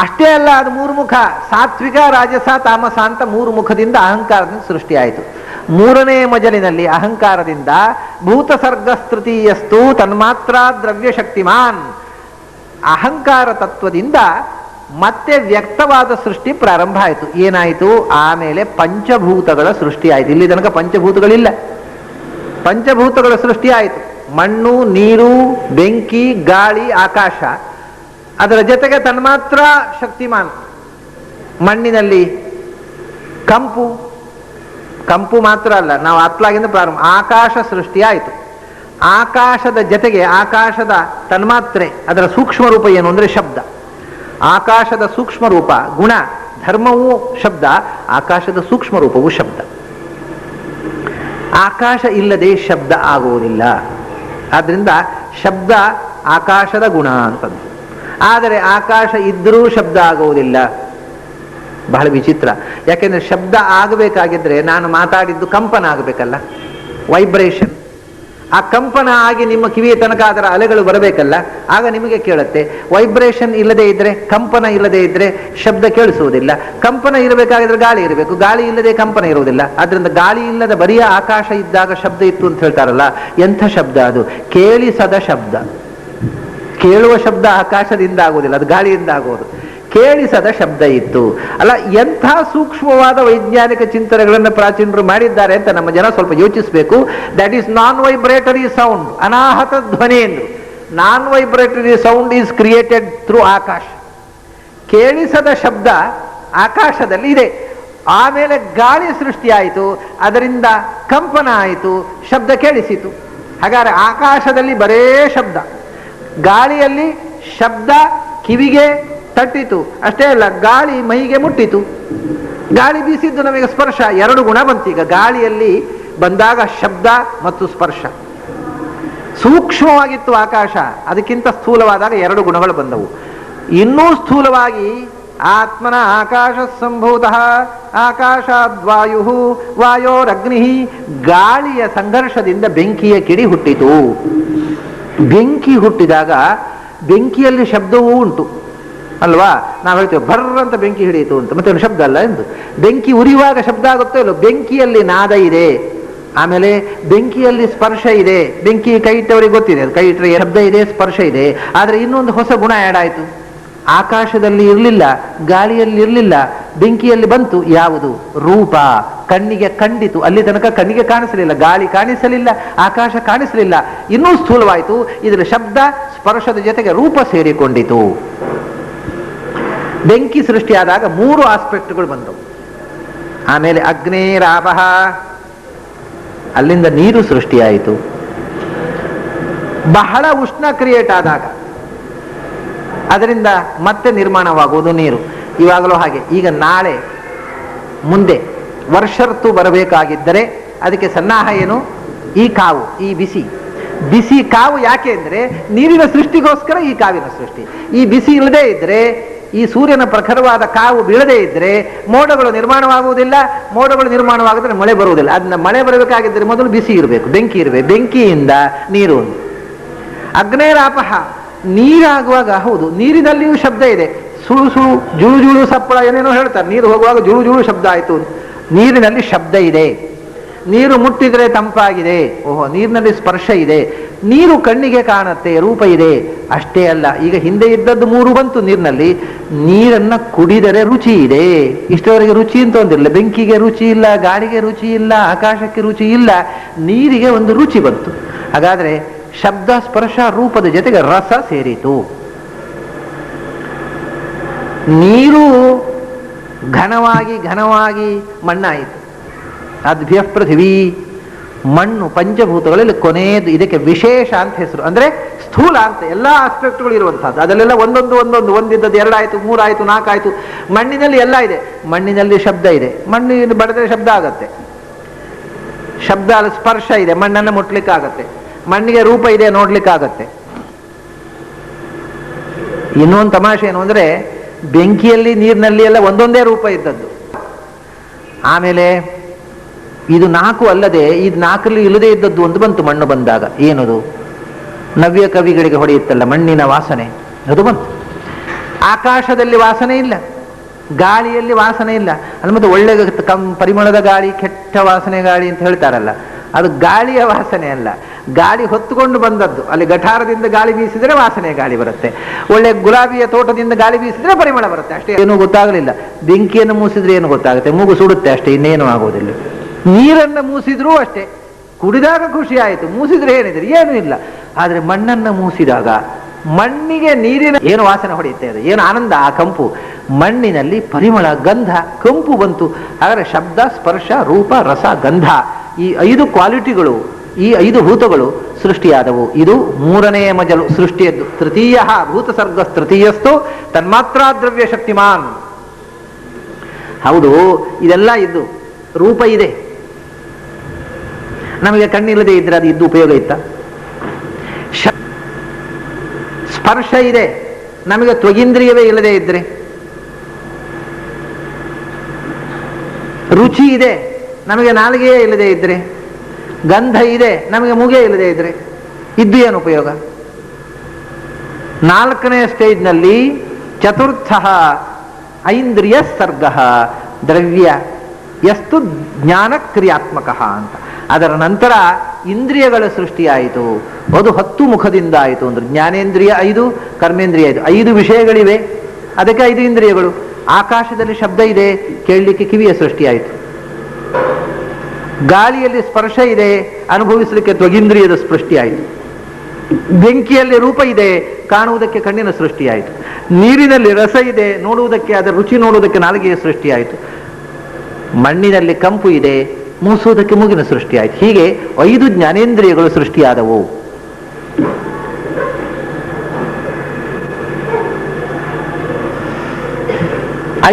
ಅಷ್ಟೇ ಅಲ್ಲ, ಅದು 3 ಮುಖ, ಸಾತ್ವಿಕ, ರಾಜಸ, ತಾಮಸ ಅಂತ 3 ಮುಖದಿಂದ ಅಹಂಕಾರದಿಂದ ಸೃಷ್ಟಿ ಆಯಿತು. 3ನೇ ಮಜಲಿನಲ್ಲಿ ಅಹಂಕಾರದಿಂದ ಭೂತ ಸರ್ಗ ತೃತೀಯಸ್ತು ತನ್ಮಾತ್ರ ದ್ರವ್ಯ ಶಕ್ತಿಮಾನ್. ಅಹಂಕಾರ ತತ್ವದಿಂದ ಮತ್ತೆ ವ್ಯಕ್ತವಾದ ಸೃಷ್ಟಿ ಪ್ರಾರಂಭ ಆಯಿತು. ಏನಾಯಿತು? ಆಮೇಲೆ ಪಂಚಭೂತಗಳ ಸೃಷ್ಟಿ ಆಯಿತು. ಇಲ್ಲಿ ತನಕ ಪಂಚಭೂತಗಳಿಲ್ಲ, ಪಂಚಭೂತಗಳ ಸೃಷ್ಟಿ ಆಯಿತು. ಮಣ್ಣು, ನೀರು, ಬೆಂಕಿ, ಗಾಳಿ, ಆಕಾಶ. ಅದರ ಜೊತೆಗೆ ತನ್ಮಾತ್ರ ಶಕ್ತಿಮಾನ್. ಮಣ್ಣಿನಲ್ಲಿ ಕಂಪು, ಕಂಪು ಮಾತ್ರ ಅಲ್ಲ, ನಾವು ಅತ್ಲಾಗಿಂದ ಪ್ರಾರಂಭ. ಆಕಾಶ ಸೃಷ್ಟಿ ಆಯಿತು. ಆಕಾಶದ ಜೊತೆಗೆ ಆಕಾಶದ ತನ್ಮಾತ್ರೆ, ಅದರ ಸೂಕ್ಷ್ಮ ರೂಪ ಏನು ಅಂದ್ರೆ ಶಬ್ದ. ಆಕಾಶದ ಸೂಕ್ಷ್ಮ ರೂಪ ಗುಣ, ಧರ್ಮವೂ ಶಬ್ದ, ಆಕಾಶದ ಸೂಕ್ಷ್ಮ ರೂಪವೂ ಶಬ್ದ. ಆಕಾಶ ಇಲ್ಲದೆ ಶಬ್ದ ಆಗುವುದಿಲ್ಲ. ಆದ್ರಿಂದ ಶಬ್ದ ಆಕಾಶದ ಗುಣ ಅಂತಂದು. ಆದರೆ ಆಕಾಶ ಇದ್ದರೂ ಶಬ್ದ ಆಗುವುದಿಲ್ಲ. ಬಹಳ ವಿಚಿತ್ರ. ಯಾಕೆಂದ್ರೆ ಶಬ್ದ ಆಗಬೇಕಾಗಿದ್ರೆ ನಾನು ಮಾತಾಡಿದ್ದು ಕಂಪನ ಆಗಬೇಕಲ್ಲ, ವೈಬ್ರೇಷನ್. ಆ ಕಂಪನ ಆಗಿ ನಿಮ್ಮ ಕಿವಿಯ ತನಕ ಅದರ ಅಲೆಗಳು ಬರಬೇಕಲ್ಲ, ಆಗ ನಿಮಗೆ ಕೇಳುತ್ತೆ. ವೈಬ್ರೇಷನ್ ಇಲ್ಲದೆ ಇದ್ರೆ, ಕಂಪನ ಇಲ್ಲದೆ ಇದ್ರೆ ಶಬ್ದ ಕೇಳಿಸುವುದಿಲ್ಲ. ಕಂಪನ ಇರಬೇಕಾಗಿದ್ರೆ ಗಾಳಿ ಇರಬೇಕು, ಗಾಳಿ ಇಲ್ಲದೆ ಕಂಪನ ಇರುವುದಿಲ್ಲ. ಆದ್ರಿಂದ ಗಾಳಿ ಇಲ್ಲದ ಬರಿಯ ಆಕಾಶ ಇದ್ದಾಗ ಶಬ್ದ ಇತ್ತು ಅಂತ ಹೇಳ್ತಾರಲ್ಲ, ಎಂಥ ಶಬ್ದ ಅದು? ಕೇಳಿಸದ ಶಬ್ದ. ಕೇಳುವ ಶಬ್ದ ಆಕಾಶದಿಂದ ಆಗುವುದಿಲ್ಲ, ಅದು ಗಾಳಿಯಿಂದ ಆಗುವುದು. ಕೇಳಿಸದ ಶಬ್ದ ಇತ್ತು. ಅಲ್ಲ, ಎಂಥ ಸೂಕ್ಷ್ಮವಾದ ವೈಜ್ಞಾನಿಕ ಚಿಂತನೆಗಳನ್ನು ಪ್ರಾಚೀನರು ಮಾಡಿದ್ದಾರೆ ಅಂತ ನಮ್ಮ ಜನ ಸ್ವಲ್ಪ ಯೋಚಿಸಬೇಕು. That is non vibratory sound, ಅನಾಹತ ಧ್ವನಿ ಎಂದು. Non vibratory sound is created through akasha. ಕೇಳಿಸದ ಶಬ್ದ ಆಕಾಶದಲ್ಲಿ ಇದೆ. ಆಮೇಲೆ ಗಾಳಿ ಸೃಷ್ಟಿಯಾಯಿತು, ಅದರಿಂದ ಕಂಪನ ಆಯಿತು, ಶಬ್ದ ಕೇಳಿಸಿತು. ಹಾಗಾದರೆ ಆಕಾಶದಲ್ಲಿ ಬರೇ ಶಬ್ದ, ಗಾಳಿಯಲ್ಲಿ ಶಬ್ದ ಕಿವಿಗೆ ತಟ್ಟಿತು, ಅಷ್ಟೇ ಅಲ್ಲ ಗಾಳಿ ಮೈಗೆ ಮುಟ್ಟಿತು. ಗಾಳಿ ಬೀಸಿದ್ದು ನಮಗೆ ಸ್ಪರ್ಶ, ಎರಡು ಗುಣ ಬಂತು. ಈಗ ಗಾಳಿಯಲ್ಲಿ ಬಂದಾಗ ಶಬ್ದ ಮತ್ತು ಸ್ಪರ್ಶ. ಸೂಕ್ಷ್ಮವಾಗಿತ್ತು ಆಕಾಶ, ಅದಕ್ಕಿಂತ ಸ್ಥೂಲವಾದಾಗ ಎರಡು ಗುಣಗಳು ಬಂದವು. ಇನ್ನೂ ಸ್ಥೂಲವಾಗಿ ಆತ್ಮನ ಆಕಾಶ ಸಂಭೂತ ಆಕಾಶಾದ್ವಾಯು ವಾಯೋರಗ್ನಿ, ಗಾಳಿಯ ಸಂಘರ್ಷದಿಂದ ಬೆಂಕಿಯ ಕಿಡಿ ಹುಟ್ಟಿತು. ಬೆಂಕಿ ಹುಟ್ಟಿದಾಗ ಬೆಂಕಿಯಲ್ಲಿ ಶಬ್ದವೂ ಉಂಟು ಅಲ್ವಾ? ನಾವು ಹೇಳ್ತೇವೆ ಭರ್ರ ಅಂತ ಬೆಂಕಿ ಹಿಡಿಯಿತು ಅಂತ, ಮತ್ತೆ ಶಬ್ದ ಅಲ್ಲ ಎಂದು. ಬೆಂಕಿ ಉರಿಯುವಾಗ ಶಬ್ದ ಆಗುತ್ತೋ ಇಲ್ಲೋ, ಬೆಂಕಿಯಲ್ಲಿ ನಾದ ಇದೆ. ಆಮೇಲೆ ಬೆಂಕಿಯಲ್ಲಿ ಸ್ಪರ್ಶ ಇದೆ. ಬೆಂಕಿ ಕೈ ಇಟ್ಟವರಿಗೆ ಗೊತ್ತಿದೆ, ಕೈ ಇಟ್ಟರೆ ಶಬ್ದ ಇದೆ, ಸ್ಪರ್ಶ ಇದೆ. ಆದರೆ ಇನ್ನೊಂದು ಹೊಸ ಗುಣ ಆ್ಯಡ್ ಆಯಿತು. ಆಕಾಶದಲ್ಲಿ ಇರಲಿಲ್ಲ, ಗಾಳಿಯಲ್ಲಿ ಇರಲಿಲ್ಲ, ಬೆಂಕಿಯಲ್ಲಿ ಬಂತು. ಯಾವುದು? ರೂಪ. ಕಣ್ಣಿಗೆ ಕಂಡಿತು. ಅಲ್ಲಿ ತನಕ ಕಣ್ಣಿಗೆ ಕಾಣಿಸಲಿಲ್ಲ, ಗಾಳಿ ಕಾಣಿಸಲಿಲ್ಲ, ಆಕಾಶ ಕಾಣಿಸಲಿಲ್ಲ. ಇನ್ನೂ ಸ್ಥೂಲವಾಯಿತು. ಇದರ ಶಬ್ದ ಸ್ಪರ್ಶದ ಜೊತೆಗೆ ರೂಪ ಸೇರಿಕೊಂಡಿತು. ಬೆಂಕಿ ಸೃಷ್ಟಿಯಾದಾಗ ಮೂರು ಆಸ್ಪೆಕ್ಟ್ಗಳು ಬಂದವು. ಆಮೇಲೆ ಅಗ್ನೇರಾಭ, ಅಲ್ಲಿಂದ ನೀರು ಸೃಷ್ಟಿಯಾಯಿತು. ಬಹಳ ಉಷ್ಣ ಕ್ರಿಯೇಟ್ ಆದಾಗ ಅದರಿಂದ ಮತ್ತೆ ನಿರ್ಮಾಣವಾಗುವುದು ನೀರು. ಇವಾಗಲೂ ಹಾಗೆ. ಈಗ ನಾಳೆ ಮುಂದೆ ವರ್ಷ ಋತು ಬರಬೇಕಾಗಿದ್ದರೆ ಅದಕ್ಕೆ ಸನ್ನಾಹ ಏನು? ಈ ಕಾವು, ಈ ಬಿಸಿ. ಬಿಸಿ ಕಾವು ಯಾಕೆ ಅಂದರೆ ನೀರಿನ ಸೃಷ್ಟಿಗೋಸ್ಕರ ಈ ಕಾವಿನ ಸೃಷ್ಟಿ. ಈ ಬಿಸಿ ಇಲ್ಲದೆ ಇದ್ರೆ, ಈ ಸೂರ್ಯನ ಪ್ರಖರವಾದ ಕಾವು ಬೀಳದೇ ಇದ್ರೆ ಮೋಡಗಳು ನಿರ್ಮಾಣವಾಗುವುದಿಲ್ಲ. ಮೋಡಗಳು ನಿರ್ಮಾಣವಾಗಿದ್ರೆ ಮಳೆ ಬರುವುದಿಲ್ಲ. ಅದನ್ನ ಮಳೆ ಬರಬೇಕಾಗಿದ್ದರೆ ಮೊದಲು ಬಿಸಿ ಇರಬೇಕು, ಬೆಂಕಿ ಇರಬೇಕು. ಬೆಂಕಿಯಿಂದ ನೀರು. ಅಗ್ನೇರಾಪಹ, ನೀರಾಗುವಾಗ ಹೌದು, ನೀರಿನಲ್ಲಿಯೂ ಶಬ್ದ ಇದೆ. ಸುಳು ಸುಳು, ಜುಳು ಜುಳು ಸಪ್ಪಳ ಏನೇನೋ ಹೇಳ್ತಾರೆ. ನೀರು ಹೋಗುವಾಗ ಜುಳು ಜುಳು ಶಬ್ದ ಆಯಿತು. ನೀರಿನಲ್ಲಿ ಶಬ್ದ ಇದೆ. ನೀರು ಮುಟ್ಟಿದ್ರೆ ತಂಪಾಗಿದೆ. ಓಹೋ, ನೀರಿನಲ್ಲಿ ಸ್ಪರ್ಶ ಇದೆ. ನೀರು ಕಣ್ಣಿಗೆ ಕಾಣುತ್ತೆ, ರೂಪ ಇದೆ. ಅಷ್ಟೇ ಅಲ್ಲ, ಈಗ ಹಿಂದೆ ಇದ್ದದ್ದು ಮೂರು ಬಂತು ನೀರಿನಲ್ಲಿ. ನೀರನ್ನ ಕುಡಿದರೆ ರುಚಿ ಇದೆ. ಇಷ್ಟವರೆಗೆ ರುಚಿ ಅಂತ ಒಂದಿಲ್ಲ. ಬೆಂಕಿಗೆ ರುಚಿ ಇಲ್ಲ, ಗಾಳಿಗೆ ರುಚಿ ಇಲ್ಲ, ಆಕಾಶಕ್ಕೆ ರುಚಿ ಇಲ್ಲ. ನೀರಿಗೆ ಒಂದು ರುಚಿ ಬಂತು. ಹಾಗಾದ್ರೆ ಶಬ್ದ ಸ್ಪರ್ಶ ರೂಪದ ಜೊತೆಗೆ ರಸ ಸೇರಿತು. ನೀರು ಘನವಾಗಿ ಘನವಾಗಿ ಮಣ್ಣಾಯಿತು. ಅದ್ಭ್ಯ ಪೃಥಿವಿ, ಮಣ್ಣು ಪಂಚಭೂತಗಳಲ್ಲಿ ಕೊನೆಯದು. ಇದಕ್ಕೆ ವಿಶೇಷ ಅಂತ ಹೆಸರು. ಅಂದ್ರೆ ಸ್ಥೂಲ ಅಂತ ಎಲ್ಲ ಆಸ್ಪೆಕ್ಟ್ಗಳು ಇರುವಂತಹದ್ದು. ಅದರಲ್ಲೆಲ್ಲ ಒಂದೊಂದು ಒಂದೊಂದು, ಒಂದಿದ್ದದ್ದು ಎರಡಾಯ್ತು, ಮೂರಾಯ್ತು, ನಾಲ್ಕಾಯ್ತು. ಮಣ್ಣಿನಲ್ಲಿ ಎಲ್ಲ ಇದೆ. ಮಣ್ಣಿನಲ್ಲಿ ಶಬ್ದ ಇದೆ. ಮಣ್ಣಿನ ಬಡಿದ್ರೆ ಶಬ್ದ ಆಗತ್ತೆ. ಶಬ್ದ ಸ್ಪರ್ಶ ಇದೆ, ಮಣ್ಣನ್ನು ಮುಟ್ಲಿಕ್ಕಾಗತ್ತೆ. ಮಣ್ಣಿಗೆ ರೂಪ ಇದೆ, ನೋಡ್ಲಿಕ್ಕಾಗತ್ತೆ. ಇನ್ನೊಂದು ತಮಾಷೆ ಏನು ಅಂದ್ರೆ ಬೆಂಕಿಯಲ್ಲಿ ನೀರಿನಲ್ಲಿ ಎಲ್ಲ ಒಂದೊಂದೇ ರೂಪ ಇದ್ದದ್ದು. ಆಮೇಲೆ ಇದು ನಾಲ್ಕು ಅಲ್ಲದೆ ಇದು ನಾಲ್ಕಲ್ಲಿ ಇಲ್ಲದೆ ಇದ್ದದ್ದು ಒಂದು ಬಂತು ಮಣ್ಣು ಬಂದಾಗ. ಏನದು? ನವ್ಯ ಕವಿಗಳಿಗೆ ಹೊಡೆಯುತ್ತಲ್ಲ ಮಣ್ಣಿನ ವಾಸನೆ, ಅದು ಬಂತು. ಆಕಾಶದಲ್ಲಿ ವಾಸನೆ ಇಲ್ಲ, ಗಾಳಿಯಲ್ಲಿ ವಾಸನೆ ಇಲ್ಲ. ಅದು ಮತ್ತೆ ಒಳ್ಳೆ ಪರಿಮಳದ ಗಾಳಿ, ಕೆಟ್ಟ ವಾಸನೆ ಗಾಳಿ ಅಂತ ಹೇಳ್ತಾರಲ್ಲ, ಅದು ಗಾಳಿಯ ವಾಸನೆ ಅಲ್ಲ, ಗಾಳಿ ಹೊತ್ತುಕೊಂಡು ಬಂದದ್ದು. ಅಲ್ಲಿ ಗಠಾರದಿಂದ ಗಾಳಿ ಬೀಸಿದ್ರೆ ವಾಸನೆ ಗಾಳಿ ಬರುತ್ತೆ. ಒಳ್ಳೆ ಗುಲಾಬಿಯ ತೋಟದಿಂದ ಗಾಳಿ ಬೀಸಿದ್ರೆ ಪರಿಮಳ ಬರುತ್ತೆ. ಅಷ್ಟೇ, ಏನೂ ಗೊತ್ತಾಗಲಿಲ್ಲ. ಬೆಂಕಿಯನ್ನು ಮೂಸಿದ್ರೆ ಏನು ಗೊತ್ತಾಗುತ್ತೆ? ಮೂಗು ಸುಡುತ್ತೆ ಅಷ್ಟೇ, ಇನ್ನೇನು ಆಗೋದಿಲ್ಲ. ನೀರನ್ನು ಮೂಸಿದ್ರೂ ಅಷ್ಟೇ, ಕುಡಿದಾಗ ಖುಷಿ ಆಯಿತು, ಮೂಸಿದ್ರೆ ಏನಿದ್ರೆ ಏನೂ ಇಲ್ಲ. ಆದರೆ ಮಣ್ಣನ್ನು ಮೂಸಿದಾಗ ಮಣ್ಣಿಗೆ ನೀರಿನ ಏನು ವಾಸನೆ ಹೊಡೆಯುತ್ತೆ, ಅದು ಏನು ಆನಂದ, ಆ ಕಂಪು. ಮಣ್ಣಿನಲ್ಲಿ ಪರಿಮಳ, ಗಂಧ, ಕಂಪು ಬಂತು. ಹಾಗಾದರೆ ಶಬ್ದ ಸ್ಪರ್ಶ ರೂಪ ರಸ ಗಂಧ, ಈ 5 ಕ್ವಾಲಿಟಿಗಳು, ಈ 5 ಭೂತಗಳು ಸೃಷ್ಟಿಯಾದವು. ಇದು ಮೂರನೆಯ ಮಜಲು ಸೃಷ್ಟಿಯದ್ದು. ತೃತೀಯ ಭೂತ ಸರ್ಗ ತೃತೀಯಸ್ತು ತನ್ಮಾತ್ರ ದ್ರವ್ಯ ಶಕ್ತಿಮಾನ್. ಹೌದು, ಇದೆಲ್ಲ ಇದ್ದು ರೂಪ ಇದೆ. ನಮಗೆ ಕಣ್ಣಿಲ್ಲದೆ ಇದ್ರೆ ಅದು ಇದ್ದು ಉಪಯೋಗ ಇತ್ತ? ಸ್ಪರ್ಶ ಇದೆ, ನಮಗೆ ತ್ವಗೀಂದ್ರಿಯವೇ ಇಲ್ಲದೆ ಇದ್ರೆ. ರುಚಿ ಇದೆ, ನಮಗೆ ನಾಲಿಗೆಯೇ ಇಲ್ಲದೆ ಇದ್ರೆ. ಗಂಧ ಇದೆ, ನಮಗೆ ಮೂಗೇ ಇಲ್ಲದೆ ಇದ್ರೆ. ಇದ್ದು ಏನು ಉಪಯೋಗ? 4ನೇ ಸ್ಟೇಜ್ನಲ್ಲಿ ಚತುರ್ಥ ಐಂದ್ರಿಯ ಸರ್ಗ ದ್ರವ್ಯ ಎಷ್ಟು ಜ್ಞಾನ ಕ್ರಿಯಾತ್ಮಕ ಅಂತ. ಅದರ ನಂತರ ಇಂದ್ರಿಯಗಳ ಸೃಷ್ಟಿಯಾಯಿತು. ಅದು 10 ಮುಖದಿಂದ ಆಯಿತು. ಅಂದ್ರೆ ಜ್ಞಾನೇಂದ್ರಿಯ 5, ಕರ್ಮೇಂದ್ರಿಯ 5, 5 ವಿಷಯಗಳಿವೆ. ಅದಕ್ಕೆ 5 ಇಂದ್ರಿಯಗಳು. ಆಕಾಶದಲ್ಲಿ ಶಬ್ದ ಇದೆ, ಕೇಳಲಿಕ್ಕೆ ಕಿವಿಯ ಸೃಷ್ಟಿಯಾಯಿತು. ಗಾಳಿಯಲ್ಲಿ ಸ್ಪರ್ಶ ಇದೆ, ಅನುಭವಿಸಲಿಕ್ಕೆ ತ್ವಗಿಂದ್ರಿಯದ ಸೃಷ್ಟಿಯಾಯಿತು. ಬೆಂಕಿಯಲ್ಲಿ ರೂಪ ಇದೆ, ಕಾಣುವುದಕ್ಕೆ ಕಣ್ಣಿನ ಸೃಷ್ಟಿಯಾಯಿತು. ನೀರಿನಲ್ಲಿ ರಸ ಇದೆ, ನೋಡುವುದಕ್ಕೆ, ಅದರ ರುಚಿ ನೋಡುವುದಕ್ಕೆ ನಾಲಿಗೆಯ ಸೃಷ್ಟಿಯಾಯಿತು. ಮಣ್ಣಿನಲ್ಲಿ ಕಂಪು ಇದೆ, ಮೂಸುವುದಕ್ಕೆ ಮೂಗಿನ ಸೃಷ್ಟಿಯಾಯಿತು. ಹೀಗೆ 5 ಜ್ಞಾನೇಂದ್ರಿಯಗಳು ಸೃಷ್ಟಿಯಾದವು.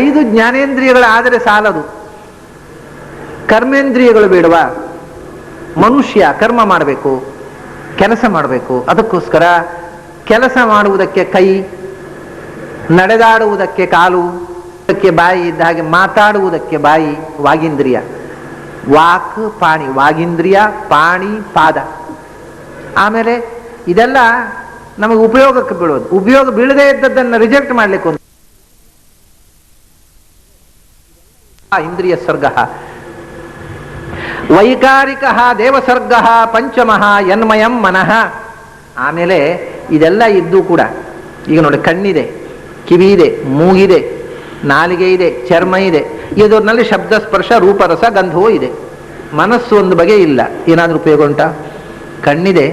ಐದು ಜ್ಞಾನೇಂದ್ರಿಯಗಳಾದರೆ ಸಾಲದು, ಕರ್ಮೇಂದ್ರಿಯಗಳು ಬೇಡವಾ? ಮನುಷ್ಯ ಕರ್ಮ ಮಾಡಬೇಕು, ಕೆಲಸ ಮಾಡಬೇಕು. ಅದಕ್ಕೋಸ್ಕರ ಕೆಲಸ ಮಾಡುವುದಕ್ಕೆ ಕೈ, ನಡೆದಾಡುವುದಕ್ಕೆ ಕಾಲು, ಬಾಯಿ ಇದ್ದ ಹಾಗೆ ಮಾತಾಡುವುದಕ್ಕೆ ಬಾಯಿ, ವಾಗೀಂದ್ರಿಯ. ವಾಕ್ ಪಾಣಿ, ವಾಗೀಂದ್ರಿಯ, ಪಾಣಿ, ಪಾದ. ಆಮೇಲೆ ಇದೆಲ್ಲ ನಮಗೆ ಉಪಯೋಗಕ್ಕೆ ಬೀಳೋದು. ಉಪಯೋಗ ಬೀಳದೇ ಇದ್ದದ್ದನ್ನು ರಿಜೆಕ್ಟ್ ಮಾಡಲಿಕ್ಕೆ ಒಂದು ಇಂದ್ರಿಯ ಸರ್ಗ. ವೈಕಾರಿಕ ದೇವಸರ್ಗ ಪಂಚಮಃ ಯನ್ಮಯಂ ಮನಃ. ಆಮೇಲೆ ಇದೆಲ್ಲ ಇದ್ದು ಕೂಡ ಈಗ ನೋಡಿ, ಕಣ್ಣಿದೆ, ಕಿವಿ ಇದೆ, ಮೂಗಿದೆ, ನಾಲಿಗೆ ಇದೆ, ಚರ್ಮ ಇದೆ. ಇದರಲ್ಲಿ ಶಬ್ದ ಸ್ಪರ್ಶ ರೂಪರಸ ಗಂಧವೂ ಇದೆ. ಮನಸ್ಸು ಒಂದು ಬಗೆ ಇಲ್ಲ. ಏನಾದರೂ ಉಪಯೋಗ ಉಂಟಾ? ಕಣ್ಣಿದೆ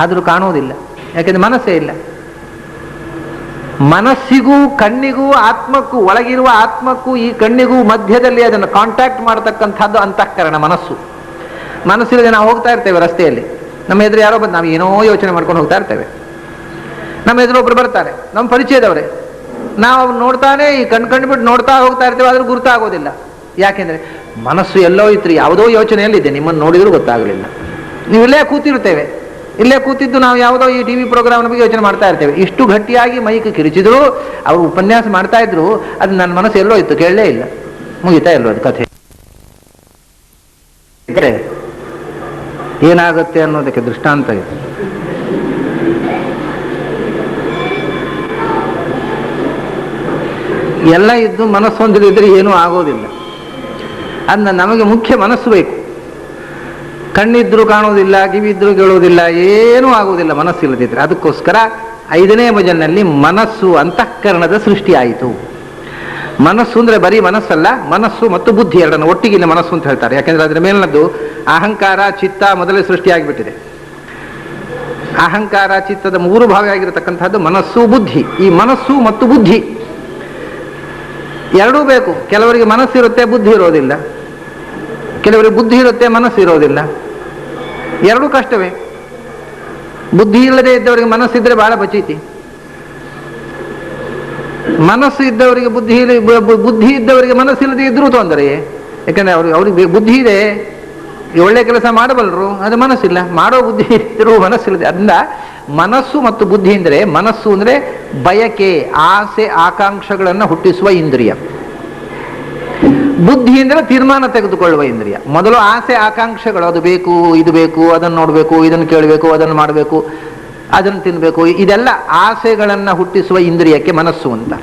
ಆದರೂ ಕಾಣುವುದಿಲ್ಲ, ಯಾಕೆಂದ್ರೆ ಮನಸ್ಸೇ ಇಲ್ಲ. ಮನಸ್ಸಿಗೂ ಕಣ್ಣಿಗೂ ಆತ್ಮಕ್ಕೂ, ಒಳಗಿರುವ ಆತ್ಮಕ್ಕೂ ಈ ಕಣ್ಣಿಗೂ ಮಧ್ಯದಲ್ಲಿ ಅದನ್ನು ಕಾಂಟ್ಯಾಕ್ಟ್ ಮಾಡತಕ್ಕಂಥದ್ದು ಅಂತಃಕರಣ, ಮನಸ್ಸು. ಮನಸ್ಸಿಲ್ಲದೆ ನಾವು ಹೋಗ್ತಾ ಇರ್ತೇವೆ ರಸ್ತೆಯಲ್ಲಿ, ನಮ್ಮ ಎದುರು ಯಾರೋ ಬಂದು ನಾವು ಏನೋ ಯೋಚನೆ ಮಾಡ್ಕೊಂಡು ಹೋಗ್ತಾ ಇರ್ತೇವೆ. ನಮ್ಮ ಎದುರು ಒಬ್ರು ಬರ್ತಾರೆ, ನಮ್ಮ ಪರಿಚಯದವರೇ, ನಾವು ಅವ್ರು ನೋಡ್ತಾನೆ ಈ ಕಂಡುಬಿಟ್ಟು ನೋಡ್ತಾ ಹೋಗ್ತಾ ಇರ್ತೇವೆ, ಆದ್ರೂ ಗುರುತಾಗೋದಿಲ್ಲ. ಯಾಕೆಂದ್ರೆ ಮನಸ್ಸು ಎಲ್ಲೋ ಇತ್ತು, ಯಾವುದೋ ಯೋಚನೆಯಲ್ಲಿದೆ, ನಿಮ್ಮನ್ನು ನೋಡಿದ್ರು ಗೊತ್ತಾಗಲಿಲ್ಲ. ನೀವು ಇಲ್ಲೇ ಕೂತಿರ್ತೇವೆ, ಇಲ್ಲೇ ಕೂತಿದ್ದು ನಾವು ಯಾವುದೋ ಈ ಟಿವಿ ಪ್ರೋಗ್ರಾಮ್ ಬಗ್ಗೆ ಯೋಚನೆ ಮಾಡ್ತಾ ಇರ್ತೇವೆ. ಇಷ್ಟು ಗಟ್ಟಿಯಾಗಿ ಮೈಕ್ ಕಿರಿಚಿದ್ರು, ಅವರು ಉಪನ್ಯಾಸ ಮಾಡ್ತಾ ಇದ್ರು, ಅದು ನನ್ನ ಮನಸ್ಸು ಎಲ್ಲೋ ಇತ್ತು, ಕೇಳಲೇ ಇಲ್ಲ, ಮುಗಿತಾ ಇಲ್ವ ಅದು ಕಥೆ. ಏನಾಗುತ್ತೆ ಅನ್ನೋದಕ್ಕೆ ದೃಷ್ಟಾಂತ ಇದೆ. ಎಲ್ಲ ಇದ್ದು ಮನಸ್ಸೊಂದಿದ್ರೆ ಏನೂ ಆಗೋದಿಲ್ಲ. ಅದನ್ನ ನಮಗೆ ಮುಖ್ಯ ಮನಸ್ಸು ಬೇಕು. ಕಣ್ಣಿದ್ರು ಕಾಣೋದಿಲ್ಲ, ಕಿವಿದ್ರು ಕೇಳೋದಿಲ್ಲ, ಏನೂ ಆಗುವುದಿಲ್ಲ ಮನಸ್ಸಿಲ್ಲದಿದ್ರೆ. ಅದಕ್ಕೋಸ್ಕರ 5ನೇ ಭಜನ್ನಲ್ಲಿ ಮನಸ್ಸು ಅಂತಃಕರಣದ ಸೃಷ್ಟಿಯಾಯಿತು. ಮನಸ್ಸು ಅಂದ್ರೆ ಬರೀ ಮನಸ್ಸಲ್ಲ, ಮನಸ್ಸು ಮತ್ತು ಬುದ್ಧಿ ಎರಡನ್ನು ಒಟ್ಟಿಗಿನ ಮನಸ್ಸು ಅಂತ ಹೇಳ್ತಾರೆ. ಯಾಕೆಂದ್ರೆ ಅದರ ಮೇಲಿನದ್ದು ಅಹಂಕಾರ ಚಿತ್ತ ಮೊದಲೇ ಸೃಷ್ಟಿಯಾಗಿಬಿಟ್ಟಿದೆ. ಅಹಂಕಾರ ಚಿತ್ತದ 3 ಭಾಗ ಆಗಿರತಕ್ಕಂಥದ್ದು ಮನಸ್ಸು ಬುದ್ಧಿ. ಈ ಮನಸ್ಸು ಮತ್ತು ಬುದ್ಧಿ ಎರಡೂ ಬೇಕು. ಕೆಲವರಿಗೆ ಮನಸ್ಸಿರುತ್ತೆ, ಬುದ್ಧಿ ಇರೋದಿಲ್ಲ. ಕೆಲವರಿಗೆ ಬುದ್ಧಿ ಇರುತ್ತೆ, ಮನಸ್ಸು ಇರೋದಿಲ್ಲ. ಎರಡೂ ಕಷ್ಟವೇ. ಬುದ್ಧಿ ಇಲ್ಲದೆ ಇದ್ದವರಿಗೆ ಮನಸ್ಸಿದ್ರೆ ಬಹಳ ಬಚೀತಿ. ಮನಸ್ಸು ಇದ್ದವರಿಗೆ ಬುದ್ಧಿ ಇದ್ದವರಿಗೆ ಮನಸ್ಸಿಲ್ಲದೆ ಇದ್ರೂ ತೊಂದರೆ. ಯಾಕಂದ್ರೆ ಅವ್ರಿಗೆ ಬುದ್ಧಿ ಇದೆ, ಒಳ್ಳೆ ಕೆಲಸ ಮಾಡಬಲ್ಲರು, ಅದು ಮನಸ್ಸಿಲ್ಲ. ಮಾಡೋ ಬುದ್ಧಿ ಇದ್ರೂ ಮನಸ್ಸಿಲ್ಲದೆ. ಅದರಿಂದ ಮನಸ್ಸು ಮತ್ತು ಬುದ್ಧಿ ಅಂದರೆ, ಮನಸ್ಸು ಅಂದರೆ ಬಯಕೆ, ಆಸೆ, ಆಕಾಂಕ್ಷೆಗಳನ್ನು ಹುಟ್ಟಿಸುವ ಇಂದ್ರಿಯ. ಬುದ್ಧಿ ಅಂದರೆ ತೀರ್ಮಾನ ತೆಗೆದುಕೊಳ್ಳುವ ಇಂದ್ರಿಯ. ಮೊದಲು ಆಸೆ ಆಕಾಂಕ್ಷೆಗಳು, ಅದು ಬೇಕು, ಇದು ಬೇಕು, ಅದನ್ನು ನೋಡಬೇಕು, ಇದನ್ನು ಕೇಳಬೇಕು, ಅದನ್ನು ಮಾಡಬೇಕು, ಅದನ್ನು ತಿನ್ನಬೇಕು, ಇದೆಲ್ಲ ಆಸೆಗಳನ್ನು ಹುಟ್ಟಿಸುವ ಇಂದ್ರಿಯಕ್ಕೆ ಮನಸ್ಸು ಅಂತ.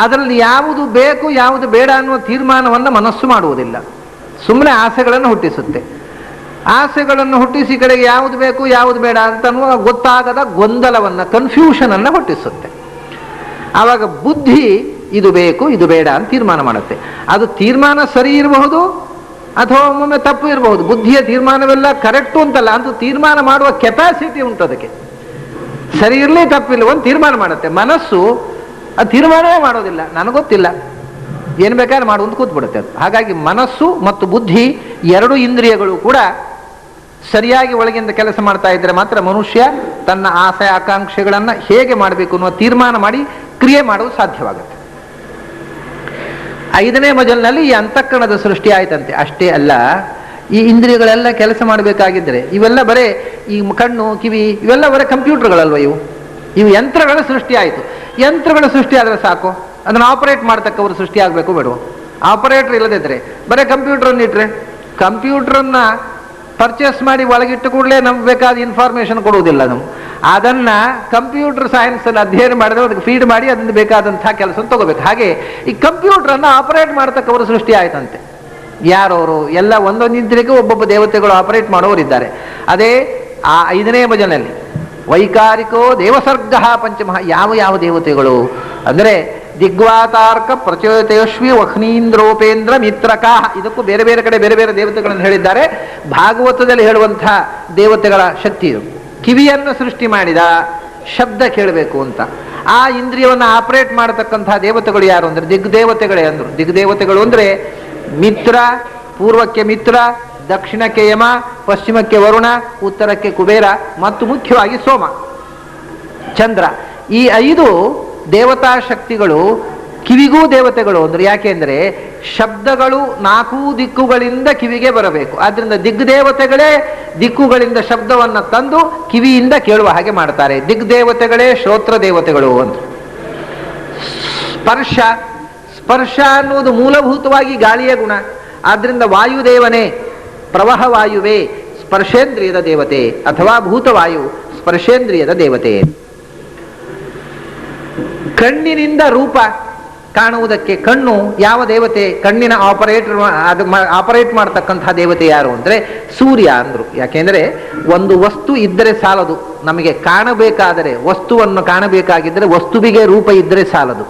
ಅದರಲ್ಲಿ ಯಾವುದು ಬೇಕು ಯಾವುದು ಬೇಡ ಅನ್ನುವ ತೀರ್ಮಾನವನ್ನು ಮನಸ್ಸು ಮಾಡುವುದಿಲ್ಲ, ಸುಮ್ಮನೆ ಆಸೆಗಳನ್ನು ಹುಟ್ಟಿಸುತ್ತೆ. ಆಸೆಗಳನ್ನು ಹುಟ್ಟಿಸಿ ಕಡೆಗೆ ಯಾವುದು ಬೇಕು ಯಾವುದು ಬೇಡ ಅಂತ ಅನ್ನುವ ಗೊತ್ತಾಗದ ಗೊಂದಲವನ್ನು, ಕನ್ಫ್ಯೂಷನ್ ಅನ್ನು ಹುಟ್ಟಿಸುತ್ತೆ. ಆವಾಗ ಬುದ್ಧಿ ಇದು ಬೇಕು ಇದು ಬೇಡ ಅಂತ ತೀರ್ಮಾನ ಮಾಡುತ್ತೆ. ಅದು ತೀರ್ಮಾನ ಸರಿ ಇರಬಹುದು ಅಥವಾ ಒಮ್ಮೊಮ್ಮೆ ತಪ್ಪು ಇರಬಹುದು. ಬುದ್ಧಿಯ ತೀರ್ಮಾನವೆಲ್ಲ ಕರೆಕ್ಟು ಅಂತಲ್ಲ, ಅಂತೂ ತೀರ್ಮಾನ ಮಾಡುವ ಕೆಪಾಸಿಟಿ ಉಂಟು ಅದಕ್ಕೆ. ಸರಿ ಇರಲಿ ತಪ್ಪಿಲ್ಲ ಒಂದು ತೀರ್ಮಾನ ಮಾಡುತ್ತೆ. ಮನಸ್ಸು ಅದು ತೀರ್ಮಾನವೇ ಮಾಡೋದಿಲ್ಲ, ನನಗೊತ್ತಿಲ್ಲ, ಏನು ಬೇಕಾದ್ರೆ ಮಾಡುವಂತ ಕೂತ್ಬಿಡುತ್ತೆ ಅದು. ಹಾಗಾಗಿ ಮನಸ್ಸು ಮತ್ತು ಬುದ್ಧಿ ಎರಡು ಇಂದ್ರಿಯಗಳು ಕೂಡ ಸರಿಯಾಗಿ ಒಳಗಿಂದ ಕೆಲಸ ಮಾಡ್ತಾ ಇದ್ರೆ ಮಾತ್ರ ಮನುಷ್ಯ ತನ್ನ ಆಸೆ ಆಕಾಂಕ್ಷೆಗಳನ್ನು ಹೇಗೆ ಮಾಡಬೇಕು ಅನ್ನುವ ತೀರ್ಮಾನ ಮಾಡಿ ಕ್ರಿಯೆ ಮಾಡೋದು ಸಾಧ್ಯವಾಗುತ್ತೆ. 5ನೇ ಮಜಲ್ನಲ್ಲಿ ಈ ಅಂತಃಕರಣದ ಸೃಷ್ಟಿ ಆಯ್ತಂತೆ. ಅಷ್ಟೇ ಅಲ್ಲ, ಈ ಇಂದ್ರಿಯಗಳೆಲ್ಲ ಕೆಲಸ ಮಾಡಬೇಕಾಗಿದ್ರೆ ಇವೆಲ್ಲ ಬರೇ ಈ ಕಣ್ಣು ಕಿವಿ ಇವೆಲ್ಲ ಬರೇ ಕಂಪ್ಯೂಟರ್ಗಳಲ್ವ, ಇವು ಯಂತ್ರಗಳ ಸೃಷ್ಟಿ ಆಯಿತು. ಯಂತ್ರಗಳ ಸೃಷ್ಟಿ ಆದರೆ ಸಾಕು, ಅದನ್ನು ಆಪರೇಟ್ ಮಾಡ್ತಕ್ಕವರು ಸೃಷ್ಟಿ ಆಗಬೇಕು ಬೇಡ. ಆಪರೇಟರ್ ಇಲ್ಲದಿದ್ರೆ ಬರೀ ಕಂಪ್ಯೂಟರನ್ನು ಇಟ್ಟರೆ, ಕಂಪ್ಯೂಟರನ್ನ ಪರ್ಚೇಸ್ ಮಾಡಿ ಒಳಗಿಟ್ಟು ಕೂಡಲೇ ನಮ್ಗೆ ಬೇಕಾದ ಇನ್ಫಾರ್ಮೇಶನ್ ಕೊಡುವುದಿಲ್ಲ. ನಾವು ಅದನ್ನ ಕಂಪ್ಯೂಟರ್ ಸೈನ್ಸ್ ಅಲ್ಲಿ ಅಧ್ಯಯನ ಮಾಡಿದ್ರೆ ಅದಕ್ಕೆ ಫೀಡ್ ಮಾಡಿ ಅದನ್ನು ಬೇಕಾದಂತಹ ಕೆಲಸ ತಗೋಬೇಕು. ಹಾಗೆ ಈ ಕಂಪ್ಯೂಟರನ್ನು ಆಪರೇಟ್ ಮಾಡ್ತಕ್ಕವರು ಸೃಷ್ಟಿ ಆಯ್ತಂತೆ. ಯಾರವರು ಎಲ್ಲ ಒಂದೊಂದು ಇಂದ್ರಿಯಕ್ಕೆ ಒಬ್ಬೊಬ್ಬ ದೇವತೆಗಳು ಆಪರೇಟ್ ಮಾಡೋರಿದ್ದಾರೆ. ಅದೇ ಆ 5ನೇ ಭಜನಲ್ಲಿ ವೈಕಾರಿಕೋ ದೇವಸರ್ಗ ಪಂಚಮಃ. ಯಾವ ಯಾವ ದೇವತೆಗಳು? ಅಂದರೆ ದಿಗ್ವಾತಾರ್ಕ ಪ್ರಚೋದಯಶ್ವಿ ವಹ್ನೀಂದ್ರೋಪೇಂದ್ರ ಮಿತ್ರಕಾ, ಇದಕ್ಕೂ ಬೇರೆ ಬೇರೆ ಕಡೆ ಬೇರೆ ಬೇರೆ ದೇವತೆಗಳನ್ನು ಹೇಳಿದ್ದಾರೆ. ಭಾಗವತದಲ್ಲಿ ಹೇಳುವಂಥ ದೇವತೆಗಳ ಶಕ್ತಿ ಇದು. ಕಿವಿಯನ್ನು ಸೃಷ್ಟಿ ಮಾಡಿದ, ಶಬ್ದ ಕೇಳಬೇಕು ಅಂತ. ಆ ಇಂದ್ರಿಯವನ್ನು ಆಪರೇಟ್ ಮಾಡತಕ್ಕಂಥ ದೇವತೆಗಳು ಯಾರು ಅಂದರೆ ದಿಗ್ದೇವತೆಗಳೇ ಅಂದರು. ದಿಗ್ದೇವತೆಗಳು ಅಂದರೆ ಮಿತ್ರ, ಪೂರ್ವಕ್ಕೆ ಮಿತ್ರ, ದಕ್ಷಿಣಕ್ಕೆ ಯಮ, ಪಶ್ಚಿಮಕ್ಕೆ ವರುಣ, ಉತ್ತರಕ್ಕೆ ಕುಬೇರ ಮತ್ತು ಮುಖ್ಯವಾಗಿ ಸೋಮ, ಚಂದ್ರ. ಈ 5 ದೇವತಾ ಶಕ್ತಿಗಳು ಕಿವಿಗೂ ದೇವತೆಗಳು ಅಂದ್ರೆ ಯಾಕೆಂದ್ರೆ ಶಬ್ದಗಳು 4 ದಿಕ್ಕುಗಳಿಂದ ಕಿವಿಗೆ ಬರಬೇಕು. ಆದ್ರಿಂದ ದಿಗ್ದೇವತೆಗಳೇ ದಿಕ್ಕುಗಳಿಂದ ಶಬ್ದವನ್ನು ತಂದು ಕಿವಿಯಿಂದ ಕೇಳುವ ಹಾಗೆ ಮಾಡ್ತಾರೆ. ದಿಗ್ದೇವತೆಗಳೇ ಶ್ರೋತ್ರ ದೇವತೆಗಳು ಅಂತ. ಸ್ಪರ್ಶ ಅನ್ನುವುದು ಮೂಲಭೂತವಾಗಿ ಗಾಳಿಯ ಗುಣ. ಆದ್ರಿಂದ ವಾಯುದೇವನೇ, ಪ್ರವಹವಾಯುವೇ ಸ್ಪರ್ಶೇಂದ್ರಿಯದ ದೇವತೆ, ಅಥವಾ ಭೂತವಾಯು ಸ್ಪರ್ಶೇಂದ್ರಿಯದ ದೇವತೆ. ಕಣ್ಣಿನಿಂದ ರೂಪ ಕಾಣುವುದಕ್ಕೆ ಕಣ್ಣು ಯಾವ ದೇವತೆ? ಕಣ್ಣಿನ ಆಪರೇಟ್ ಮಾಡತಕ್ಕಂತಹ ದೇವತೆ ಯಾರು ಅಂದರೆ ಸೂರ್ಯ ಅಂದ್ರು. ಯಾಕೆಂದ್ರೆ ಒಂದು ವಸ್ತು ಇದ್ದರೆ ಸಾಲದು. ನಮಗೆ ಕಾಣಬೇಕಾದರೆ, ವಸ್ತುವನ್ನು ಕಾಣಬೇಕಾಗಿದ್ದರೆ ವಸ್ತುವಿಗೆ ರೂಪ ಇದ್ದರೆ ಸಾಲದು.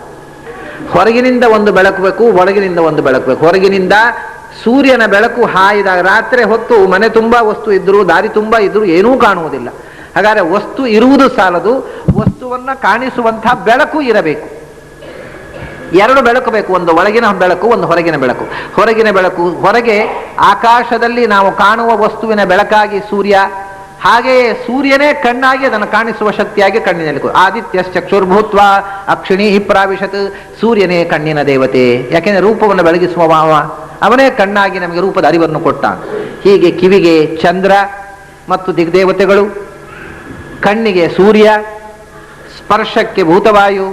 ಹೊರಗಿನಿಂದ ಒಂದು ಬೆಳಕು ಬೇಕು, ಒಳಗಿನಿಂದ ಒಂದು ಬೆಳಕು ಬೇಕು. ಹೊರಗಿನಿಂದ ಸೂರ್ಯನ ಬೆಳಕು ಹಾಯಿದಾಗ ರಾತ್ರಿ ಹೊತ್ತು ಮನೆ ತುಂಬಾ ವಸ್ತು ಇದ್ರು, ದಾರಿ ತುಂಬಾ ಇದ್ರು ಏನೂ ಕಾಣುವುದಿಲ್ಲ. ಹಾಗಾದ್ರೆ ವಸ್ತು ಇರುವುದು ಸಾಲದು, ವಸ್ತುವನ್ನ ಕಾಣಿಸುವಂತಹ ಬೆಳಕು ಇರಬೇಕು. 2 ಬೆಳಕು ಬೇಕು, ಒಂದು ಒಳಗಿನ ಬೆಳಕು, ಒಂದು ಹೊರಗಿನ ಬೆಳಕು. ಹೊರಗಿನ ಬೆಳಕು ಹೊರಗೆ ಆಕಾಶದಲ್ಲಿ ನಾವು ಕಾಣುವ ವಸ್ತುವಿನ ಬೆಳಕಾಗಿ ಸೂರ್ಯ, ಹಾಗೆಯೇ ಸೂರ್ಯನೇ ಕಣ್ಣಾಗಿ ಅದನ್ನು ಕಾಣಿಸುವ ಶಕ್ತಿಯಾಗಿ ಕಣ್ಣಿನಲ್ಲಿ. ಆದಿತ್ಯ ಚಕ್ಷುರ್ಭೂತ್ವ ಅಕ್ಷಿಣಿ ಪ್ರಾವಿಶತ್, ಸೂರ್ಯನೇ ಕಣ್ಣಿನ ದೇವತೆ. ಯಾಕೆಂದ್ರೆ ರೂಪವನ್ನು ಬೆಳಗಿಸುವ ಅವನೇ ಕಣ್ಣಾಗಿ ನಮಗೆ ರೂಪದ ಅರಿವನ್ನು ಕೊಟ್ಟ. ಹೀಗೆ ಕಿವಿಗೆ ಚಂದ್ರ ಮತ್ತು ದಿಗ್ದೇವತೆಗಳು, ಕಣ್ಣಿಗೆ ಸೂರ್ಯ, ಸ್ಪರ್ಶಕ್ಕೆ ಭೂತವಾಯು,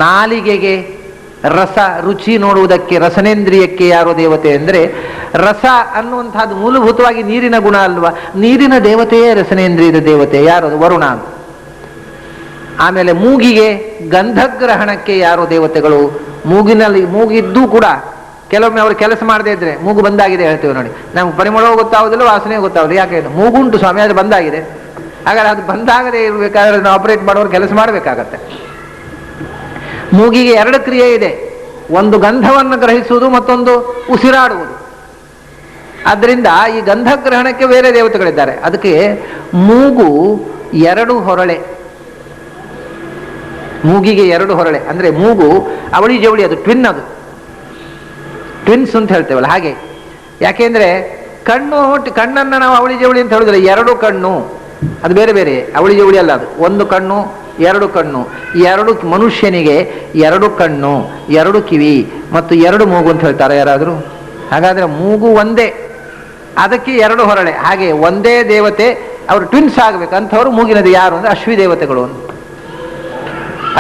ನಾಲಿಗೆಗೆ ರಸ, ರುಚಿ ನೋಡುವುದಕ್ಕೆ ರಸನೇಂದ್ರಿಯಕ್ಕೆ ಯಾರೋ ದೇವತೆ ಅಂದರೆ ರಸ ಅನ್ನುವಂಥದ್ದು ಮೂಲಭೂತವಾಗಿ ನೀರಿನ ಗುಣ ಅಲ್ವಾ. ನೀರಿನ ದೇವತೆಯೇ ರಸನೇಂದ್ರಿಯದ ದೇವತೆ ಯಾರು? ವರುಣ ಅಂತ. ಆಮೇಲೆ ಮೂಗಿಗೆ ಗಂಧಗ್ರಹಣಕ್ಕೆ ಯಾರೋ ದೇವತೆಗಳು. ಮೂಗಿದ್ದು ಕೂಡ ಕೆಲವೊಮ್ಮೆ ಅವರು ಕೆಲಸ ಮಾಡದೇ ಇದ್ರೆ ಮೂಗು ಬಂದಾಗಿದೆ ಹೇಳ್ತೇವೆ ನೋಡಿ. ನಮ್ಗೆ ಪರಿಮಳವೂ ಗೊತ್ತಾಗೋದಿಲ್ಲ, ವಾಸನೆ ಗೊತ್ತಾಗೋದಿಲ್ಲ. ಯಾಕೆ? ಮೂಗುಂಟು ಸ್ವಾಮಿ, ಅದು ಬಂದಾಗಿದೆ. ಹಾಗಾದ್ರೆ ಅದು ಬಂದಾಗದೆ ಇರಬೇಕಾದ್ರೆ ನಾವು ಆಪರೇಟ್ ಮಾಡೋರು ಕೆಲಸ ಮಾಡಬೇಕಾಗತ್ತೆ. ಮೂಗಿಗೆ 2 ಕ್ರಿಯೆ ಇದೆ, ಒಂದು ಗಂಧವನ್ನು ಗ್ರಹಿಸುವುದು, ಮತ್ತೊಂದು ಉಸಿರಾಡುವುದು. ಆದ್ದರಿಂದ ಈ ಗಂಧಗ್ರಹಣಕ್ಕೆ ಬೇರೆ ದೇವತೆಗಳಿದ್ದಾರೆ. ಅದಕ್ಕೆ ಮೂಗು 2 ಹೊರಳೆ, ಮೂಗಿಗೆ 2 ಹೊರಳೆ ಅಂದ್ರೆ ಮೂಗು ಅವಳಿ ಜವಳಿ, ಅದು ಟ್ವಿನ್, ಅದು ಟ್ವಿನ್ಸ್ ಅಂತ ಹೇಳ್ತೇವಲ್ಲ ಹಾಗೆ. ಯಾಕೆಂದ್ರೆ ಕಣ್ಣನ್ನು ನಾವು ಅವಳಿ ಜವಳಿ ಅಂತ ಹೇಳಿದ್ರೆ 2 ಕಣ್ಣು, ಅದು ಬೇರೆ ಬೇರೆ. ಅವಳಿ ಜವಳಿ ಅಲ್ಲ, ಅದು ಒಂದು ಕಣ್ಣು 2 ಕಣ್ಣು. 2 ಮನುಷ್ಯನಿಗೆ 2 ಕಣ್ಣು, 2 ಕಿವಿ ಮತ್ತು 2 ಮೂಗು ಅಂತ ಹೇಳ್ತಾರೆ ಯಾರಾದರೂ? ಹಾಗಾದ್ರೆ ಮೂಗು ಒಂದೇ, ಅದಕ್ಕೆ 2 ಹೊರಳೆ. ಹಾಗೆ ಒಂದೇ ದೇವತೆ, ಅವರು ಟ್ವಿನ್ಸ್ ಆಗ್ಬೇಕು ಅಂಥವ್ರು ಮೂಗಿನದು ಯಾರು ಅಂದ್ರೆ ಅಶ್ವಿ ದೇವತೆಗಳು.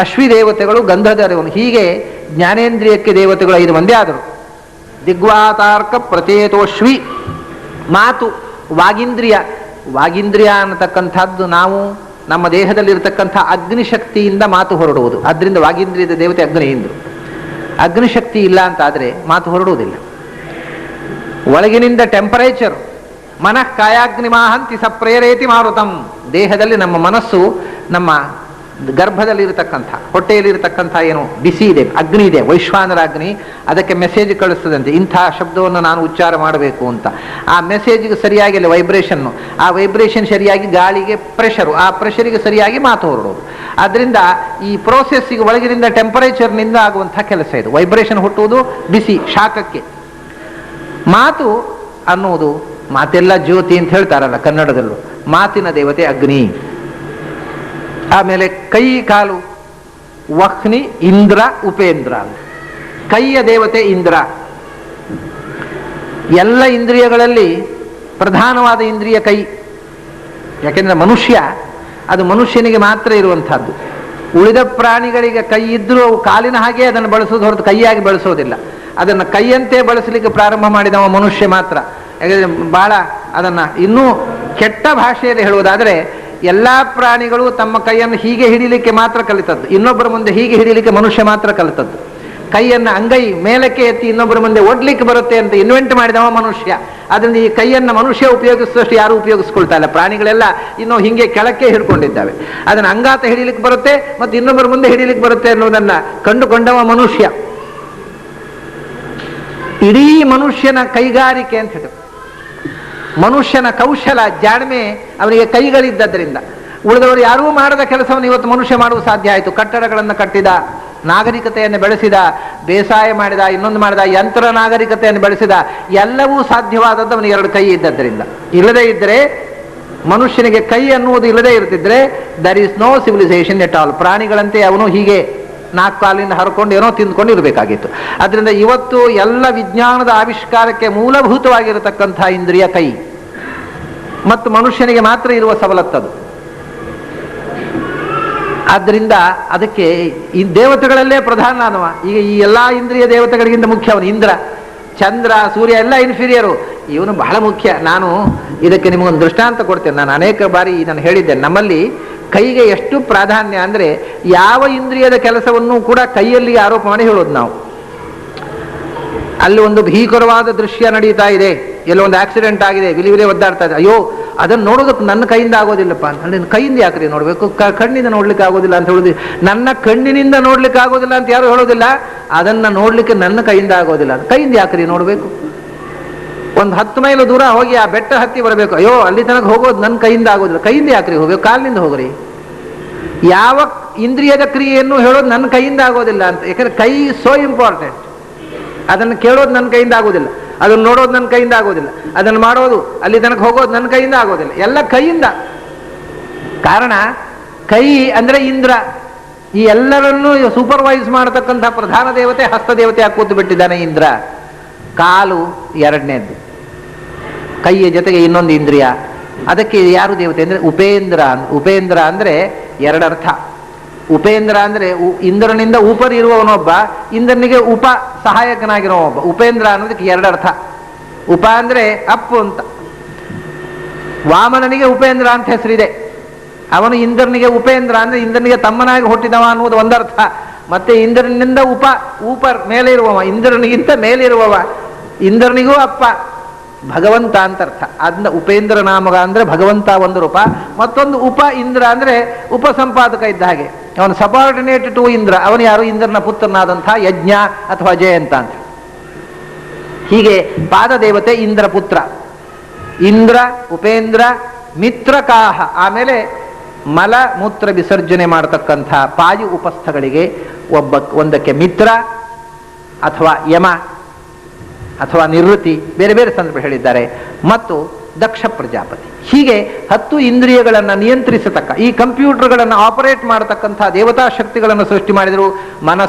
ಅಶ್ವಿ ದೇವತೆಗಳು ಗಂಧದ ಅರಿವನ್ನು. ಹೀಗೆ ಜ್ಞಾನೇಂದ್ರಿಯಕ್ಕೆ ದೇವತೆಗಳು 5 ಮಂದಿ ಆದರು. ದಿಗ್ವಾತಾರ್ಕ ಪ್ರಚೇತೋಶ್ವಿ. ಮಾತು ವಾಗಿಂದ್ರಿಯ. ವಾಗಿಂದ್ರಿಯ ಅನ್ನತಕ್ಕಂಥದ್ದು ನಾವು ನಮ್ಮ ದೇಹದಲ್ಲಿರತಕ್ಕಂಥ ಅಗ್ನಿಶಕ್ತಿಯಿಂದ ಮಾತು ಹೊರಡುವುದು. ಆದ್ದರಿಂದ ವಾಗಿಂದ್ರಿಯದ ದೇವತೆ ಅಗ್ನಿ ಇಂದ್ರು. ಅಗ್ನಿಶಕ್ತಿ ಇಲ್ಲ ಅಂತ ಆದರೆ ಮಾತು ಹೊರಡುವುದಿಲ್ಲ. ಒಳಗಿನಿಂದ ಟೆಂಪರೇಚರ್. ಮನಃ ಕಾಯಾಗ್ನಿಮಾಹಂತಿ ಸಪ್ರೇರೇತಿ ಮಾರುತಂ. ದೇಹದಲ್ಲಿ ನಮ್ಮ ಮನಸ್ಸು, ನಮ್ಮ ಗರ್ಭದಲ್ಲಿರತಕ್ಕಂಥ, ಹೊಟ್ಟೆಯಲ್ಲಿರತಕ್ಕಂಥ ಏನು ಬಿಸಿ ಇದೆ, ಅಗ್ನಿ ಇದೆ, ವೈಶ್ವಾನರ ಅಗ್ನಿ, ಅದಕ್ಕೆ ಮೆಸೇಜ್ ಕಳಿಸ್ತದಂತೆ ಇಂಥ ಶಬ್ದವನ್ನು ನಾನು ಉಚ್ಚಾರ ಮಾಡಬೇಕು ಅಂತ. ಆ ಮೆಸೇಜ್ಗೆ ಸರಿಯಾಗಿ ಅಲ್ಲಿ ವೈಬ್ರೇಷನ್ನು, ಆ ವೈಬ್ರೇಷನ್ ಸರಿಯಾಗಿ ಗಾಳಿಗೆ ಪ್ರೆಷರು, ಆ ಪ್ರೆಷರಿಗೆ ಸರಿಯಾಗಿ ಮಾತು ಹೊರಡೋದು. ಆದ್ದರಿಂದ ಈ ಪ್ರೋಸೆಸ್ಸಿಗೆ ಒಳಗಿನಿಂದ ಟೆಂಪರೇಚರ್ನಿಂದ ಆಗುವಂಥ ಕೆಲಸ ಇದು. ವೈಬ್ರೇಷನ್ ಹುಟ್ಟುವುದು ಬಿಸಿ, ಶಾಖಕ್ಕೆ. ಮಾತು ಅನ್ನುವುದು, ಮಾತೆಲ್ಲ ಜ್ಯೋತಿ ಅಂತ ಹೇಳ್ತಾರಲ್ಲ ಕನ್ನಡದಲ್ಲೂ, ಮಾತಿನ ದೇವತೆ ಅಗ್ನಿ. ಆಮೇಲೆ ಕೈ ಕಾಲು, ವಹ್ನಿ ಇಂದ್ರ ಉಪೇಂದ್ರ. ಕೈಯ ದೇವತೆ ಇಂದ್ರ. ಎಲ್ಲ ಇಂದ್ರಿಯಗಳಲ್ಲಿ ಪ್ರಧಾನವಾದ ಇಂದ್ರಿಯ ಕೈ. ಯಾಕೆಂದ್ರೆ ಮನುಷ್ಯ, ಅದು ಮನುಷ್ಯನಿಗೆ ಮಾತ್ರ ಇರುವಂತಹದ್ದು. ಉಳಿದ ಪ್ರಾಣಿಗಳಿಗೆ ಕೈ ಇದ್ರೂ ಅವು ಕಾಲಿನ ಹಾಗೆ ಅದನ್ನು ಬಳಸೋದು ಹೊರತು ಕೈಯಾಗಿ ಬಳಸೋದಿಲ್ಲ. ಅದನ್ನು ಕೈಯಂತೆ ಬಳಸಲಿಕ್ಕೆ ಪ್ರಾರಂಭ ಮಾಡಿದವ ಮನುಷ್ಯ ಮಾತ್ರ. ಯಾಕಂದ್ರೆ ಬಹಳ ಅದನ್ನ ಇನ್ನೂ ಕೆಟ್ಟ ಭಾಷೆಯಲ್ಲಿ ಹೇಳುವುದಾದರೆ, ಎಲ್ಲಾ ಪ್ರಾಣಿಗಳು ತಮ್ಮ ಕೈಯನ್ನು ಹೀಗೆ ಹಿಡಿಲಿಕ್ಕೆ ಮಾತ್ರ ಕಲಿತದ್ದು. ಇನ್ನೊಬ್ಬರ ಮುಂದೆ ಹೀಗೆ ಹಿಡಿಲಿಕ್ಕೆ ಮನುಷ್ಯ ಮಾತ್ರ ಕಲಿತದ್ದು. ಕೈಯನ್ನು ಅಂಗೈ ಮೇಲಕ್ಕೆ ಎತ್ತಿ ಇನ್ನೊಬ್ಬರ ಮುಂದೆ ಒಡ್ಲಿಕ್ಕೆ ಬರುತ್ತೆ ಅಂತ ಇನ್ವೆಂಟ್ ಮಾಡಿದವ ಮನುಷ್ಯ. ಅದರಿಂದ ಈ ಕೈಯನ್ನು ಮನುಷ್ಯ ಉಪಯೋಗಿಸುವಷ್ಟು ಯಾರು ಉಪಯೋಗಿಸ್ಕೊಳ್ತಾ ಇಲ್ಲ. ಪ್ರಾಣಿಗಳೆಲ್ಲ ಇನ್ನೂ ಹಿಂಗೆ ಕೆಳಕ್ಕೆ ಹಿಡ್ಕೊಂಡಿದ್ದಾವೆ. ಅದನ್ನು ಅಂಗಾತ ಹಿಡಿಲಿಕ್ಕೆ ಬರುತ್ತೆ ಮತ್ತು ಇನ್ನೊಬ್ಬರ ಮುಂದೆ ಹಿಡಿಲಿಕ್ಕೆ ಬರುತ್ತೆ ಅನ್ನೋದನ್ನ ಕಂಡುಕೊಂಡವ ಮನುಷ್ಯ. ಇಡೀ ಮನುಷ್ಯನ ಕೈಗಾರಿಕೆ ಅಂತ ಹೇಳಿ, ಮನುಷ್ಯನ ಕೌಶಲ ಜಾಣ್ಮೆ ಅವನಿಗೆ ಕೈಗಳಿದ್ದದ್ರಿಂದ ಉಳಿದವರು ಯಾರೂ ಮಾಡದ ಕೆಲಸವನ್ನು ಇವತ್ತು ಮನುಷ್ಯ ಮಾಡುವ ಸಾಧ್ಯ ಆಯಿತು. ಕಟ್ಟಡಗಳನ್ನು ಕಟ್ಟಿದ, ನಾಗರಿಕತೆಯನ್ನು ಬೆಳೆಸಿದ, ಬೇಸಾಯ ಮಾಡಿದ, ಇನ್ನೊಂದು ಮಾಡಿದ, ಯಂತ್ರ ನಾಗರಿಕತೆಯನ್ನು ಬೆಳೆಸಿದ, ಎಲ್ಲವೂ ಸಾಧ್ಯವಾದದ್ದು ಅವನಿಗೆ ಎರಡು ಕೈ ಇದ್ದದ್ರಿಂದ. ಇಲ್ಲದೇ ಇದ್ದರೆ, ಮನುಷ್ಯನಿಗೆ ಕೈ ಅನ್ನುವುದು ಇಲ್ಲದೇ ಇರ್ತಿದ್ರೆ there is no civilization at all. ಪ್ರಾಣಿಗಳಂತೆ ಅವನು ಹೀಗೆ ನಾಲ್ಕು ಕಾಲಿಂದ ಹರ್ಕೊಂಡು ಏನೋ ತಿಂದ್ಕೊಂಡು ಇರಬೇಕಾಗಿತ್ತು. ಅದರಿಂದ ಇವತ್ತು ಎಲ್ಲ ವಿಜ್ಞಾನದ ಆವಿಷ್ಕಾರಕ್ಕೆ ಮೂಲಭೂತವಾಗಿರತಕ್ಕಂಥ ಇಂದ್ರಿಯ ಕೈ, ಮತ್ತು ಮನುಷ್ಯನಿಗೆ ಮಾತ್ರ ಇರುವ ಸವಲತ್ತದು. ಆದ್ದರಿಂದ ಅದಕ್ಕೆ ಈ ದೇವತೆಗಳಲ್ಲೇ ಪ್ರಧಾನ ಅನ್ನುವ. ಈಗ ಈ ಎಲ್ಲ ಇಂದ್ರಿಯ ದೇವತೆಗಳಿಗಿಂತ ಮುಖ್ಯ ಅವನು ಇಂದ್ರ. ಚಂದ್ರ, ಸೂರ್ಯ ಎಲ್ಲ ಇನ್ಫೀರಿಯರು, ಇವನು ಬಹಳ ಮುಖ್ಯ. ನಾನು ಇದಕ್ಕೆ ನಿಮಗೊಂದು ದೃಷ್ಟಾಂತ ಕೊಡ್ತೇನೆ. ನಾನು ಅನೇಕ ಬಾರಿ ನಾನು ಹೇಳಿದ್ದೇನೆ, ನಮ್ಮಲ್ಲಿ ಕೈಗೆ ಎಷ್ಟು ಪ್ರಾಧಾನ್ಯ ಅಂದರೆ ಯಾವ ಇಂದ್ರಿಯದ ಕೆಲಸವನ್ನು ಕೂಡ ಕೈಯಲ್ಲಿ ಆರೋಪ ಮಾಡಿ ಹೇಳೋದು ನಾವು. ಅಲ್ಲಿ ಒಂದು ಭೀಕರವಾದ ದೃಶ್ಯ ನಡೀತಾ ಇದೆ, ಎಲ್ಲೋ ಒಂದು ಆಕ್ಸಿಡೆಂಟ್ ಆಗಿದೆ, ವಿಲಿವಿಲಿ ಒದ್ದಾಡ್ತಾ ಇದೆ, ಅಯ್ಯೋ ಅದನ್ನು ನೋಡೋದಕ್ಕೆ ನನ್ನ ಕೈಯಿಂದ ಆಗೋದಿಲ್ಲಪ್ಪ ಅಂತ. ನನ್ನ ಕೈಯಿಂದ ಯಾಕ್ರಿ ನೋಡಬೇಕು, ಕಣ್ಣಿಂದ ನೋಡ್ಲಿಕ್ಕೆ ಆಗೋದಿಲ್ಲ ಅಂತ ಹೇಳೋದು. ನನ್ನ ಕಣ್ಣಿನಿಂದ ನೋಡ್ಲಿಕ್ಕೆ ಆಗೋದಿಲ್ಲ ಅಂತ ಯಾರು ಹೇಳೋದಿಲ್ಲ, ಅದನ್ನು ನೋಡ್ಲಿಕ್ಕೆ ನನ್ನ ಕೈಯಿಂದ ಆಗೋದಿಲ್ಲ ಅಂತ. ಕೈಯಿಂದ ಯಾಕ್ರಿ ನೋಡಬೇಕು? ಒಂದು 10 ಮೈಲು ದೂರ ಹೋಗಿ ಆ ಬೆಟ್ಟ ಹತ್ತಿ ಬರಬೇಕು, ಅಯ್ಯೋ ಅಲ್ಲಿ ತನಕ ಹೋಗೋದು ನನ್ನ ಕೈಯಿಂದ ಆಗೋದಿಲ್ಲ. ಕೈಯಿಂದ ಯಾಕ್ರಿ ಹೋಗ್ಬೇಕು, ಕಾಲಿನಿಂದ ಹೋಗ್ರಿ. ಯಾವ ಇಂದ್ರಿಯದ ಕ್ರಿಯೆಯನ್ನು ಹೇಳೋದು ನನ್ನ ಕೈಯಿಂದ ಆಗೋದಿಲ್ಲ ಅಂತ. ಯಾಕಂದ್ರೆ ಕೈ ಸೋ ಇಂಪಾರ್ಟೆಂಟ್. ಅದನ್ನು ಕೇಳೋದು ನನ್ನ ಕೈಯಿಂದ ಆಗೋದಿಲ್ಲ, ಅದನ್ನು ನೋಡೋದು ನನ್ನ ಕೈಯಿಂದ ಆಗೋದಿಲ್ಲ, ಅದನ್ನು ಮಾಡೋದು, ಅಲ್ಲಿ ತನಕ ಹೋಗೋದು ನನ್ನ ಕೈಯಿಂದ ಆಗೋದಿಲ್ಲ, ಎಲ್ಲ ಕೈಯಿಂದ. ಕಾರಣ ಕೈ ಅಂದರೆ ಇಂದ್ರ. ಈ ಎಲ್ಲರನ್ನೂ ಸೂಪರ್ವೈಸ್ ಮಾಡತಕ್ಕಂಥ ಪ್ರಧಾನ ದೇವತೆ ಹಸ್ತದೇವತೆ ಕೂತು ಬಿಟ್ಟಿದ್ದಾನೆ ಇಂದ್ರ. ಕಾಲು ಎರಡನೇದ್ದು, ಕೈಯ ಜೊತೆಗೆ ಇನ್ನೊಂದು ಇಂದ್ರಿಯ. ಅದಕ್ಕೆ ಯಾರು ದೇವತೆ ಅಂದರೆ ಉಪೇಂದ್ರ. ಉಪೇಂದ್ರ ಅಂದರೆ ಎರಡರ್ಥ. ಉಪೇಂದ್ರ ಅಂದರೆ ಇಂದ್ರನಿಂದ ಉಪರಿ ಇರುವವನೊಬ್ಬ, ಇಂದ್ರನಿಗೆ ಉಪ ಸಹಾಯಕನಾಗಿರೋ ಒಬ್ಬ. ಉಪೇಂದ್ರ ಅನ್ನೋದಕ್ಕೆ ಎರಡರ್ಥ. ಉಪ ಅಂದರೆ ಅಪ್ಪು ಅಂತ. ವಾಮನನಿಗೆ ಉಪೇಂದ್ರ ಅಂತ ಹೆಸರಿದೆ. ಅವನು ಇಂದ್ರನಿಗೆ ಉಪೇಂದ್ರ ಅಂದರೆ ಇಂದ್ರನಿಗೆ ತಮ್ಮನಾಗಿ ಹುಟ್ಟಿದವ ಅನ್ನುವುದು ಒಂದರ್ಥ. ಮತ್ತೆ ಇಂದ್ರನಿಂದ ಉಪರ್ ಮೇಲೆ ಇರುವವ, ಇಂದ್ರನಿಗಿಂತ ಮೇಲಿರುವವ, ಇಂದ್ರನಿಗೂ ಅಪ್ಪ, ಭಗವಂತ ಅಂತ ಅರ್ಥ. ಅದನ್ನ ಉಪೇಂದ್ರ ನಾಮಕ ಅಂದ್ರೆ ಭಗವಂತ ಒಂದು ರೂಪ, ಮತ್ತೊಂದು ಉಪ ಇಂದ್ರ ಅಂದ್ರೆ ಉಪಸಂಪಾದಕ ಇದ್ದ ಹಾಗೆ. ಅವನು ಸಬಾರ್ಡಿನೇಟ್ ಟು ಇಂದ್ರ. ಅವನು ಯಾರು? ಇಂದ್ರನ ಪುತ್ರನಾದಂಥ ಯಜ್ಞ ಅಥವಾ ಜಯಂತ ಅಂತ. ಹೀಗೆ ಪಾದದೇವತೆ ಇಂದ್ರ ಪುತ್ರ. ಇಂದ್ರ, ಉಪೇಂದ್ರ, ಮಿತ್ರಕಾಹ. ಆಮೇಲೆ ಮಲ ಮೂತ್ರ ವಿಸರ್ಜನೆ ಮಾಡತಕ್ಕಂಥ ಪಾಯು ಉಪಸ್ಥಗಳಿಗೆ ಒಂದಕ್ಕೆ ಮಿತ್ರ ಅಥವಾ ಯಮ ಅಥವಾ ನಿವೃತ್ತಿ, ಬೇರೆ ಬೇರೆ ಸಂದರ್ಭ ಹೇಳಿದ್ದಾರೆ. ಮತ್ತು ದಕ್ಷ ಪ್ರಜಾಪತಿ. ಹೀಗೆ 10 ಇಂದ್ರಿಯಗಳನ್ನು ನಿಯಂತ್ರಿಸತಕ್ಕ, ಈ ಕಂಪ್ಯೂಟರ್ಗಳನ್ನು ಆಪರೇಟ್ ಮಾಡತಕ್ಕಂಥ ದೇವತಾ ಶಕ್ತಿಗಳನ್ನು ಸೃಷ್ಟಿ ಮಾಡಿದರು.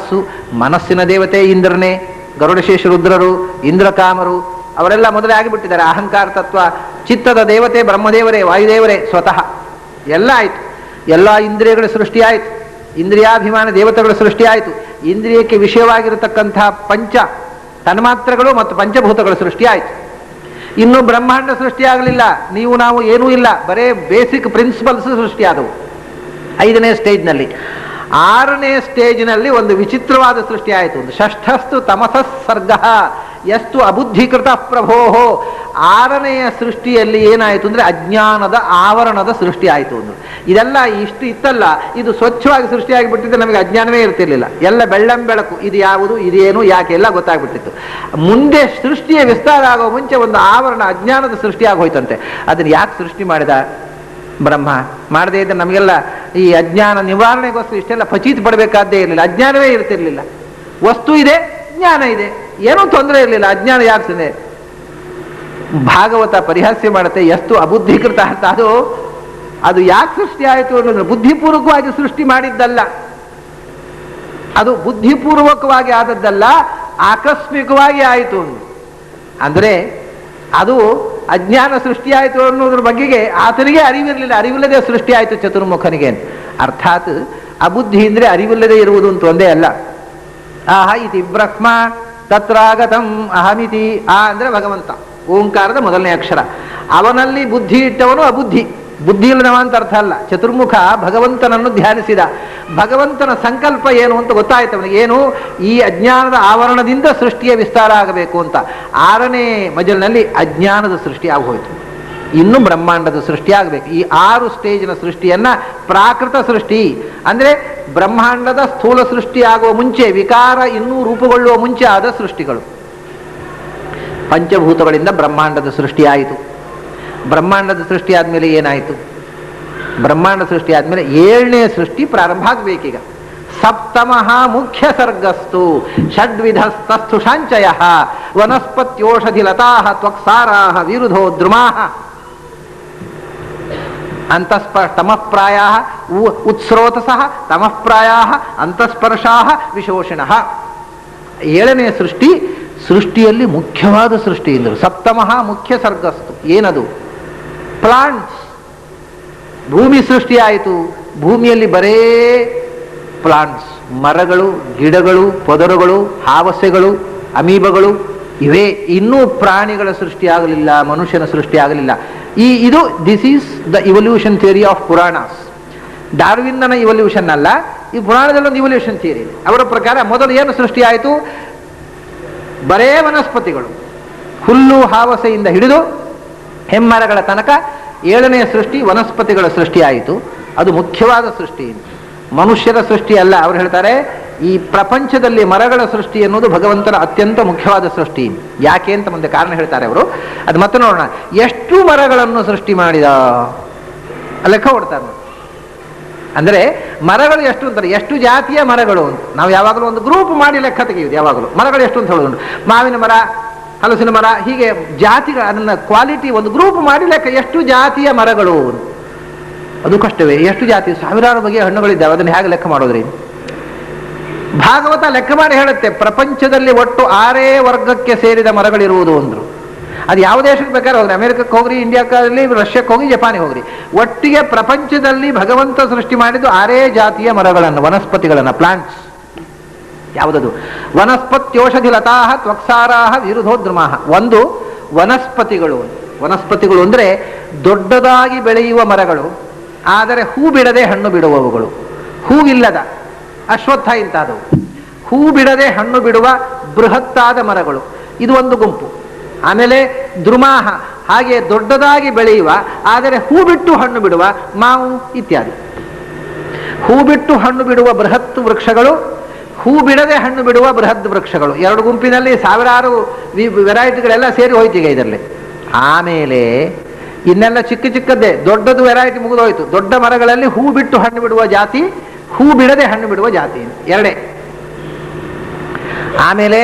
ಮನಸ್ಸಿನ ದೇವತೆ ಇಂದ್ರನೇ. ಗರುಡಶೇಷ ರುದ್ರರು, ಇಂದ್ರಕಾಮರು ಅವರೆಲ್ಲ ಮೊದಲೇ ಆಗಿಬಿಟ್ಟಿದ್ದಾರೆ. ಅಹಂಕಾರ ತತ್ವ. ಚಿತ್ತದ ದೇವತೆ ಬ್ರಹ್ಮದೇವರೇ, ವಾಯುದೇವರೇ ಸ್ವತಃ. ಎಲ್ಲ ಆಯಿತು. ಎಲ್ಲ ಇಂದ್ರಿಯಗಳ ಸೃಷ್ಟಿಯಾಯಿತು. ಇಂದ್ರಿಯಾಭಿಮಾನ ದೇವತೆಗಳ ಸೃಷ್ಟಿಯಾಯಿತು. ಇಂದ್ರಿಯಕ್ಕೆ ವಿಷಯವಾಗಿರತಕ್ಕಂಥ ಪಂಚ ತನ್ಮಾತ್ರಗಳು ಮತ್ತು ಪಂಚಭೂತಗಳ ಸೃಷ್ಟಿಯಾಯಿತು. ಇನ್ನು ಬ್ರಹ್ಮಾಂಡ ಸೃಷ್ಟಿಯಾಗಲಿಲ್ಲ. ನೀವು ನಾವು ಏನೂ ಇಲ್ಲ, ಬರೇ ಬೇಸಿಕ್ ಪ್ರಿನ್ಸಿಪಲ್ಸ್ ಸೃಷ್ಟಿಯಾದವು 5ನೇ ಸ್ಟೇಜ್ನಲ್ಲಿ. 6ನೇ ಸ್ಟೇಜ್ನಲ್ಲಿ ಒಂದು ವಿಚಿತ್ರವಾದ ಸೃಷ್ಟಿ ಆಯಿತು. ಒಂದು ಷಷ್ಠಸ್ತು ತಮಸಃ ಸರ್ಗ ಎಷ್ಟು ಅಬುದ್ಧಿಕೃತ ಪ್ರಭೋ. 6ನೆಯ ಸೃಷ್ಟಿಯಲ್ಲಿ ಏನಾಯಿತು ಅಂದರೆ ಅಜ್ಞಾನದ ಆವರಣದ ಸೃಷ್ಟಿ ಆಯಿತು. ಒಂದು ಇದೆಲ್ಲ ಇಷ್ಟು ಇತ್ತಲ್ಲ, ಇದು ಸ್ವಚ್ಛವಾಗಿ ಸೃಷ್ಟಿಯಾಗಿಬಿಟ್ಟಿದ್ರೆ ನಮಗೆ ಅಜ್ಞಾನವೇ ಇರ್ತಿರ್ಲಿಲ್ಲ. ಎಲ್ಲ ಬೆಳ್ಳಂಬೆಳಕು, ಇದು ಯಾವುದು, ಇದೇನು, ಯಾಕೆ ಎಲ್ಲ ಗೊತ್ತಾಗ್ಬಿಟ್ಟಿತ್ತು. ಮುಂದೆ ಸೃಷ್ಟಿಯ ವಿಸ್ತಾರ ಆಗೋ ಮುಂಚೆ ಒಂದು ಆವರಣ ಅಜ್ಞಾನದ ಸೃಷ್ಟಿಯಾಗಿ ಹೋಯ್ತಂತೆ. ಅದನ್ನು ಯಾಕೆ ಸೃಷ್ಟಿ ಮಾಡಿದ ಬ್ರಹ್ಮ? ಮಾಡದೇ ಇದ್ದರೆ ನಮಗೆಲ್ಲ ಈ ಅಜ್ಞಾನ ನಿವಾರಣೆಗೋಸ್ಕರ ಇಷ್ಟೆಲ್ಲ ಫಚೀತ್ ಪಡಬೇಕಾದ್ದೇ ಇರಲಿಲ್ಲ. ಅಜ್ಞಾನವೇ ಇರ್ತಿರ್ಲಿಲ್ಲ. ವಸ್ತು ಇದೆ, ಜ್ಞಾನ ಇದೆ, ಏನೂ ತೊಂದರೆ ಇರಲಿಲ್ಲ. ಅಜ್ಞಾನ ಯಾಕೆ? ಭಾಗವತ ಪರಿಹಾಸ್ಯ ಮಾಡುತ್ತೆ, ಎಷ್ಟು ಅಬುದ್ಧಿಕೃತ ಅಂತ. ಅದು ಯಾಕೆ ಸೃಷ್ಟಿ ಆಯಿತು ಅನ್ನೋದು ಬುದ್ಧಿಪೂರ್ವಕವಾಗಿ ಸೃಷ್ಟಿ ಮಾಡಿದ್ದಲ್ಲ. ಅದು ಬುದ್ಧಿಪೂರ್ವಕವಾಗಿ ಆದದ್ದಲ್ಲ, ಆಕಸ್ಮಿಕವಾಗಿ ಆಯಿತು. ಅಂದರೆ ಅದು ಅಜ್ಞಾನ ಸೃಷ್ಟಿಯಾಯಿತು ಅನ್ನೋದ್ರ ಬಗೆಗೆ ಆತನಿಗೆ ಅರಿವಿರಲಿಲ್ಲ. ಅರಿವಿಲ್ಲದೆ ಸೃಷ್ಟಿಯಾಯಿತು ಚತುರ್ಮುಖನಿಗೆ. ಅರ್ಥಾತ್ ಅಬುದ್ಧಿ ಅಂದರೆ ಅರಿವಿಲ್ಲದೆ ಇರುವುದು ಅಂತ ಒಂದೇ ಅಲ್ಲ. ಆಹ ಇತಿ ಬ್ರಹ್ಮ ತತ್ರಾಗತಂ ಅಹಮಿತಿ. ಆ ಅಂದರೆ ಭಗವಂತ, ಓಂಕಾರದ ಮೊದಲನೇ ಅಕ್ಷರ. ಅವನಲ್ಲಿ ಬುದ್ಧಿ ಇಟ್ಟವನು ಅಬುದ್ಧಿ. ಬುದ್ಧಿ ಇಲ್ಲದವ ಅಂತ ಅರ್ಥ ಅಲ್ಲ. ಚತುರ್ಮುಖ ಭಗವಂತನನ್ನು ಧ್ಯಾನಿಸಿದ. ಭಗವಂತನ ಸಂಕಲ್ಪ ಏನು ಅಂತ ಗೊತ್ತಾಯ್ತು ಅವನಿಗೆ. ಏನು? ಈ ಅಜ್ಞಾನದ ಆವರಣದಿಂದ ಸೃಷ್ಟಿಯ ವಿಸ್ತಾರ ಆಗಬೇಕು ಅಂತ. 6ನೇ ಮಜಲಿನಲ್ಲಿ ಅಜ್ಞಾನದ ಸೃಷ್ಟಿ ಆಗೋಯ್ತು. ಇನ್ನು ಬ್ರಹ್ಮಾಂಡದ ಸೃಷ್ಟಿ ಆಗಬೇಕು. ಈ 6 ಸ್ಟೇಜಿನ ಸೃಷ್ಟಿಯನ್ನ ಪ್ರಾಕೃತ ಸೃಷ್ಟಿ ಅಂದ್ರೆ ಬ್ರಹ್ಮಾಂಡದ ಸ್ಥೂಲ ಸೃಷ್ಟಿ ಆಗುವ ಮುಂಚೆ, ವಿಕಾರ ಇನ್ನೂ ರೂಪುಗೊಳ್ಳುವ ಮುಂಚೆ ಆದ ಸೃಷ್ಟಿಗಳು. ಪಂಚಭೂತಗಳಿಂದ ಬ್ರಹ್ಮಾಂಡದ ಸೃಷ್ಟಿ ಆಯಿತು. ಬ್ರಹ್ಮಾಂಡದ ಸೃಷ್ಟಿ ಆದಮೇಲೆ ಏನಾಯಿತು? ಬ್ರಹ್ಮಾಂಡ ಸೃಷ್ಟಿ ಆದಮೇಲೆ 7ನೇ ಸೃಷ್ಟಿ ಪ್ರಾರಂಭ ಆಗಬೇಕೀಗ. ಸಪ್ತಮಃ ಮುಖ್ಯ ಸರ್ಗಸ್ತು ಷಡ್ವಿಧಸ್ತಸ್ಥು ಶಾಂಚಯ ವನಸ್ಪತ್ಯೋಷಧಿ ಲತಾ ತ್ವಕ್ಸಾರಾ ವಿರುಧೋ ದ್ರುಮಾ ತಮಃಪ್ರಾಯ ಉತ್ಸ್ರೋತಸಃ ತಮಃಪ್ರಾಯ ಅಂತಸ್ಪರ್ಶಾ ವಿಶೋಷಣ. 7ನೇ ಸೃಷ್ಟಿ ಸೃಷ್ಟಿಯಲ್ಲಿ ಮುಖ್ಯವಾದ ಸೃಷ್ಟಿ ಎಂದರು. ಸಪ್ತಮಃ ಮುಖ್ಯ ಸರ್ಗಸ್ತು. ಏನದು? ಪ್ಲಾಂಟ್ಸ್. ಭೂಮಿ ಸೃಷ್ಟಿಯಾಯಿತು. ಭೂಮಿಯಲ್ಲಿ ಬರೇ ಪ್ಲಾಂಟ್ಸ್, ಮರಗಳು, ಗಿಡಗಳು, ಪೊದರುಗಳು, ಹಾವಸೆಗಳು, ಅಮೀಬಗಳು ಇವೇ. ಇನ್ನೂ ಪ್ರಾಣಿಗಳ ಸೃಷ್ಟಿಯಾಗಲಿಲ್ಲ, ಮನುಷ್ಯನ ಸೃಷ್ಟಿಯಾಗಲಿಲ್ಲ. This is the evolution theory of Puranas. ಡಾರ್ವಿನ್ನನ ಇವಲ್ಯೂಷನ್ ಅಲ್ಲ, ಈ ಪುರಾಣದಲ್ಲೊಂದು ಇವಲ್ಯೂಷನ್ ಥಿಯರಿ ಇದೆ. ಅವರ ಪ್ರಕಾರ ಮೊದಲು ಏನು ಸೃಷ್ಟಿಯಾಯಿತು? ಬರೇ ವನಸ್ಪತಿಗಳು, ಹುಲ್ಲು ಹಾವಸೆಯಿಂದ ಹಿಡಿದು ಹೆಮ್ಮರಗಳ ತನಕ 7ನೇ ಸೃಷ್ಟಿ ವನಸ್ಪತಿಗಳ ಸೃಷ್ಟಿಯಾಯಿತು. ಅದು ಮುಖ್ಯವಾದ ಸೃಷ್ಟಿ. ಮನುಷ್ಯರ ಸೃಷ್ಟಿ ಅಲ್ಲ. ಅವರು ಹೇಳ್ತಾರೆ ಈ ಪ್ರಪಂಚದಲ್ಲಿ ಮರಗಳ ಸೃಷ್ಟಿ ಎನ್ನುವುದು ಭಗವಂತನ ಅತ್ಯಂತ ಮುಖ್ಯವಾದ ಸೃಷ್ಟಿ. ಯಾಕೆ ಅಂತ ಮುಂದೆ ಕಾರಣ ಹೇಳ್ತಾರೆ ಅವರು. ಅದು ಮತ್ತೆ ನೋಡೋಣ. ಎಷ್ಟು ಮರಗಳನ್ನು ಸೃಷ್ಟಿ ಮಾಡಿದ ಲೆಕ್ಕ ಕೊಡ್ತಾರೆ. ಅಂದರೆ ಮರಗಳು ಎಷ್ಟು ಅಂತಾರೆ, ಎಷ್ಟು ಜಾತಿಯ ಮರಗಳು ಅಂತ. ನಾವು ಯಾವಾಗಲೂ ಒಂದು ಗ್ರೂಪ್ ಮಾಡಿ ಲೆಕ್ಕ ತೆಗೆಯುವುದು. ಯಾವಾಗಲೂ ಮರಗಳು ಎಷ್ಟು ಅಂತ ಹೇಳೋದು. ಮಾವಿನ ಮರ, ಹಲಸಿನ ಮರ, ಹೀಗೆ ಜಾತಿಗಳ ಅದನ್ನ ಕ್ವಾಲಿಟಿ ಒಂದು ಗ್ರೂಪ್ ಮಾಡಿ ಲೆಕ್ಕ. ಎಷ್ಟು ಜಾತಿಯ ಮರಗಳು? ಅದು ಕಷ್ಟವೇ. ಎಷ್ಟು ಜಾತಿ? ಸಾವಿರಾರು ಬಗೆಯ ಹಣ್ಣುಗಳಿದ್ದಾವೆ. ಅದನ್ನು ಹೇಗೆ ಲೆಕ್ಕ ಮಾಡೋದ್ರಿ? ಭಾಗವತ ಲೆಕ್ಕ ಮಾಡಿ ಹೇಳುತ್ತೆ, ಪ್ರಪಂಚದಲ್ಲಿ ಒಟ್ಟು 6 ವರ್ಗಕ್ಕೆ ಸೇರಿದ ಮರಗಳಿರುವುದು ಅಂದ್ರು. ಅದು ಯಾವ ದೇಶಕ್ಕೆ ಬೇಕಾದ್ರೆ ಹೋಗ್ರಿ, ಅಮೆರಿಕಕ್ಕೆ ಹೋಗ್ರಿ, ಇಂಡಿಯಾಕ್ಕಲ್ಲಿ, ರಷ್ಯಾಕ್ಕೆ ಹೋಗಿ, ಜಪಾನಿಗೆ ಹೋಗ್ರಿ, ಒಟ್ಟಿಗೆ ಪ್ರಪಂಚದಲ್ಲಿ ಭಗವಂತ ಸೃಷ್ಟಿ ಮಾಡಿದ್ದು 6 ಜಾತಿಯ ಮರಗಳನ್ನು, ವನಸ್ಪತಿಗಳನ್ನು, ಪ್ಲಾಂಟ್ಸ್. ಯಾವುದದು? ವನಸ್ಪತ್ಯೋಷಧಿ ಲತಾ ತ್ವಕ್ಸಾರಾ ವಿರುಧೋದ್ರುಮಾ. ಒಂದು ವನಸ್ಪತಿಗಳು. ವನಸ್ಪತಿಗಳು ಅಂದರೆ ದೊಡ್ಡದಾಗಿ ಬೆಳೆಯುವ ಮರಗಳು, ಆದರೆ ಹೂ ಬಿಡದೆ ಹಣ್ಣು ಬಿಡುವವುಗಳು. ಹೂವಿಲ್ಲದ ಅಶ್ವತ್ಥ ಇಂತಾದವು. ಹೂ ಬಿಡದೆ ಹಣ್ಣು ಬಿಡುವ ಬೃಹತ್ತಾದ ಮರಗಳು, ಇದು ಒಂದು ಗುಂಪು. ಆಮೇಲೆ ದ್ರುಮಾಹ, ಹಾಗೆ ದೊಡ್ಡದಾಗಿ ಬೆಳೆಯುವ ಆದರೆ ಹೂ ಬಿಟ್ಟು ಹಣ್ಣು ಬಿಡುವ ಮಾವು ಇತ್ಯಾದಿ. ಹೂ ಬಿಟ್ಟು ಹಣ್ಣು ಬಿಡುವ ಬೃಹತ್ ವೃಕ್ಷಗಳು, ಹೂ ಬಿಡದೆ ಹಣ್ಣು ಬಿಡುವ ಬೃಹತ್ ವೃಕ್ಷಗಳು. 2 ಗುಂಪಿನಲ್ಲಿ ಸಾವಿರಾರು ವೆರೈಟಿಗಳೆಲ್ಲ ಸೇರಿ ಹೋಯ್ತೀಗ ಇದರಲ್ಲಿ. ಆಮೇಲೆ ಇನ್ನೆಲ್ಲ ಚಿಕ್ಕ ಚಿಕ್ಕದ್ದೇ. ದೊಡ್ಡದು ವೆರೈಟಿ ಮುಗಿದೋಯ್ತು. ದೊಡ್ಡ ಮರಗಳಲ್ಲಿ ಹೂ ಬಿಟ್ಟು ಹಣ್ಣು ಬಿಡುವ ಜಾತಿ, ಹೂ ಬಿಡದೆ ಹಣ್ಣು ಬಿಡುವ ಜಾತಿ, 2. ಆಮೇಲೆ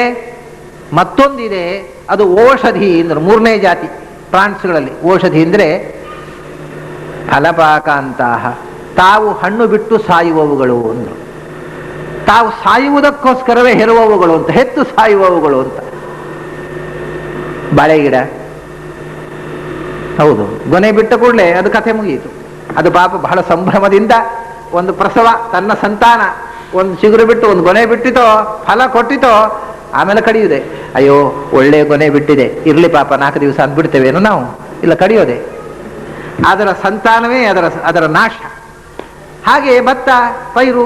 ಮತ್ತೊಂದಿದೆ, ಅದು ಔಷಧಿ ಅಂದ್ರೆ 3ನೇ ಜಾತಿ ಪ್ಲಾಂಟ್ಸ್ಗಳಲ್ಲಿ. ಔಷಧಿ ಅಂದರೆ ಫಲಪಾಕಾಂತಹ, ತಾವು ಹಣ್ಣು ಬಿಟ್ಟು ಸಾಯುವವುಗಳು ಅಂದರು. ತಾವು ಸಾಯುವುದಕ್ಕೋಸ್ಕರವೇ ಹೆರುವವುಗಳು ಅಂತ, ಹೆತ್ತು ಸಾಯುವವುಗಳು ಅಂತ. ಬಾಳೆ ಗಿಡ, ಹೌದು, ಗೊನೆ ಬಿಟ್ಟ ಕೂಡಲೇ ಅದು ಕಥೆ ಮುಗಿಯಿತು. ಅದು ಪಾಪ ಬಹಳ ಸಂಭ್ರಮದಿಂದ ಒಂದು ಪ್ರಸವ, ತನ್ನ ಸಂತಾನ ಒಂದು ಚಿಗುರು ಬಿಟ್ಟು ಒಂದು ಗೊನೆ ಬಿಟ್ಟಿತೋ, ಫಲ ಕೊಟ್ಟಿತೋ, ಆಮೇಲೆ ಕಡಿಯುವುದೇ. ಅಯ್ಯೋ ಒಳ್ಳೆ ಗೊನೆ ಬಿಟ್ಟಿದೆ, ಇರ್ಲಿ ಪಾಪ 4 ದಿವಸ ಅಂದ್ಬಿಡ್ತೇವೇನೋ ನಾವು, ಇಲ್ಲ ಕಡಿಯೋದೆ. ಅದರ ಸಂತಾನವೇ ಅದರ ನಾಶ. ಹಾಗೆ ಭತ್ತ, ಪೈರು,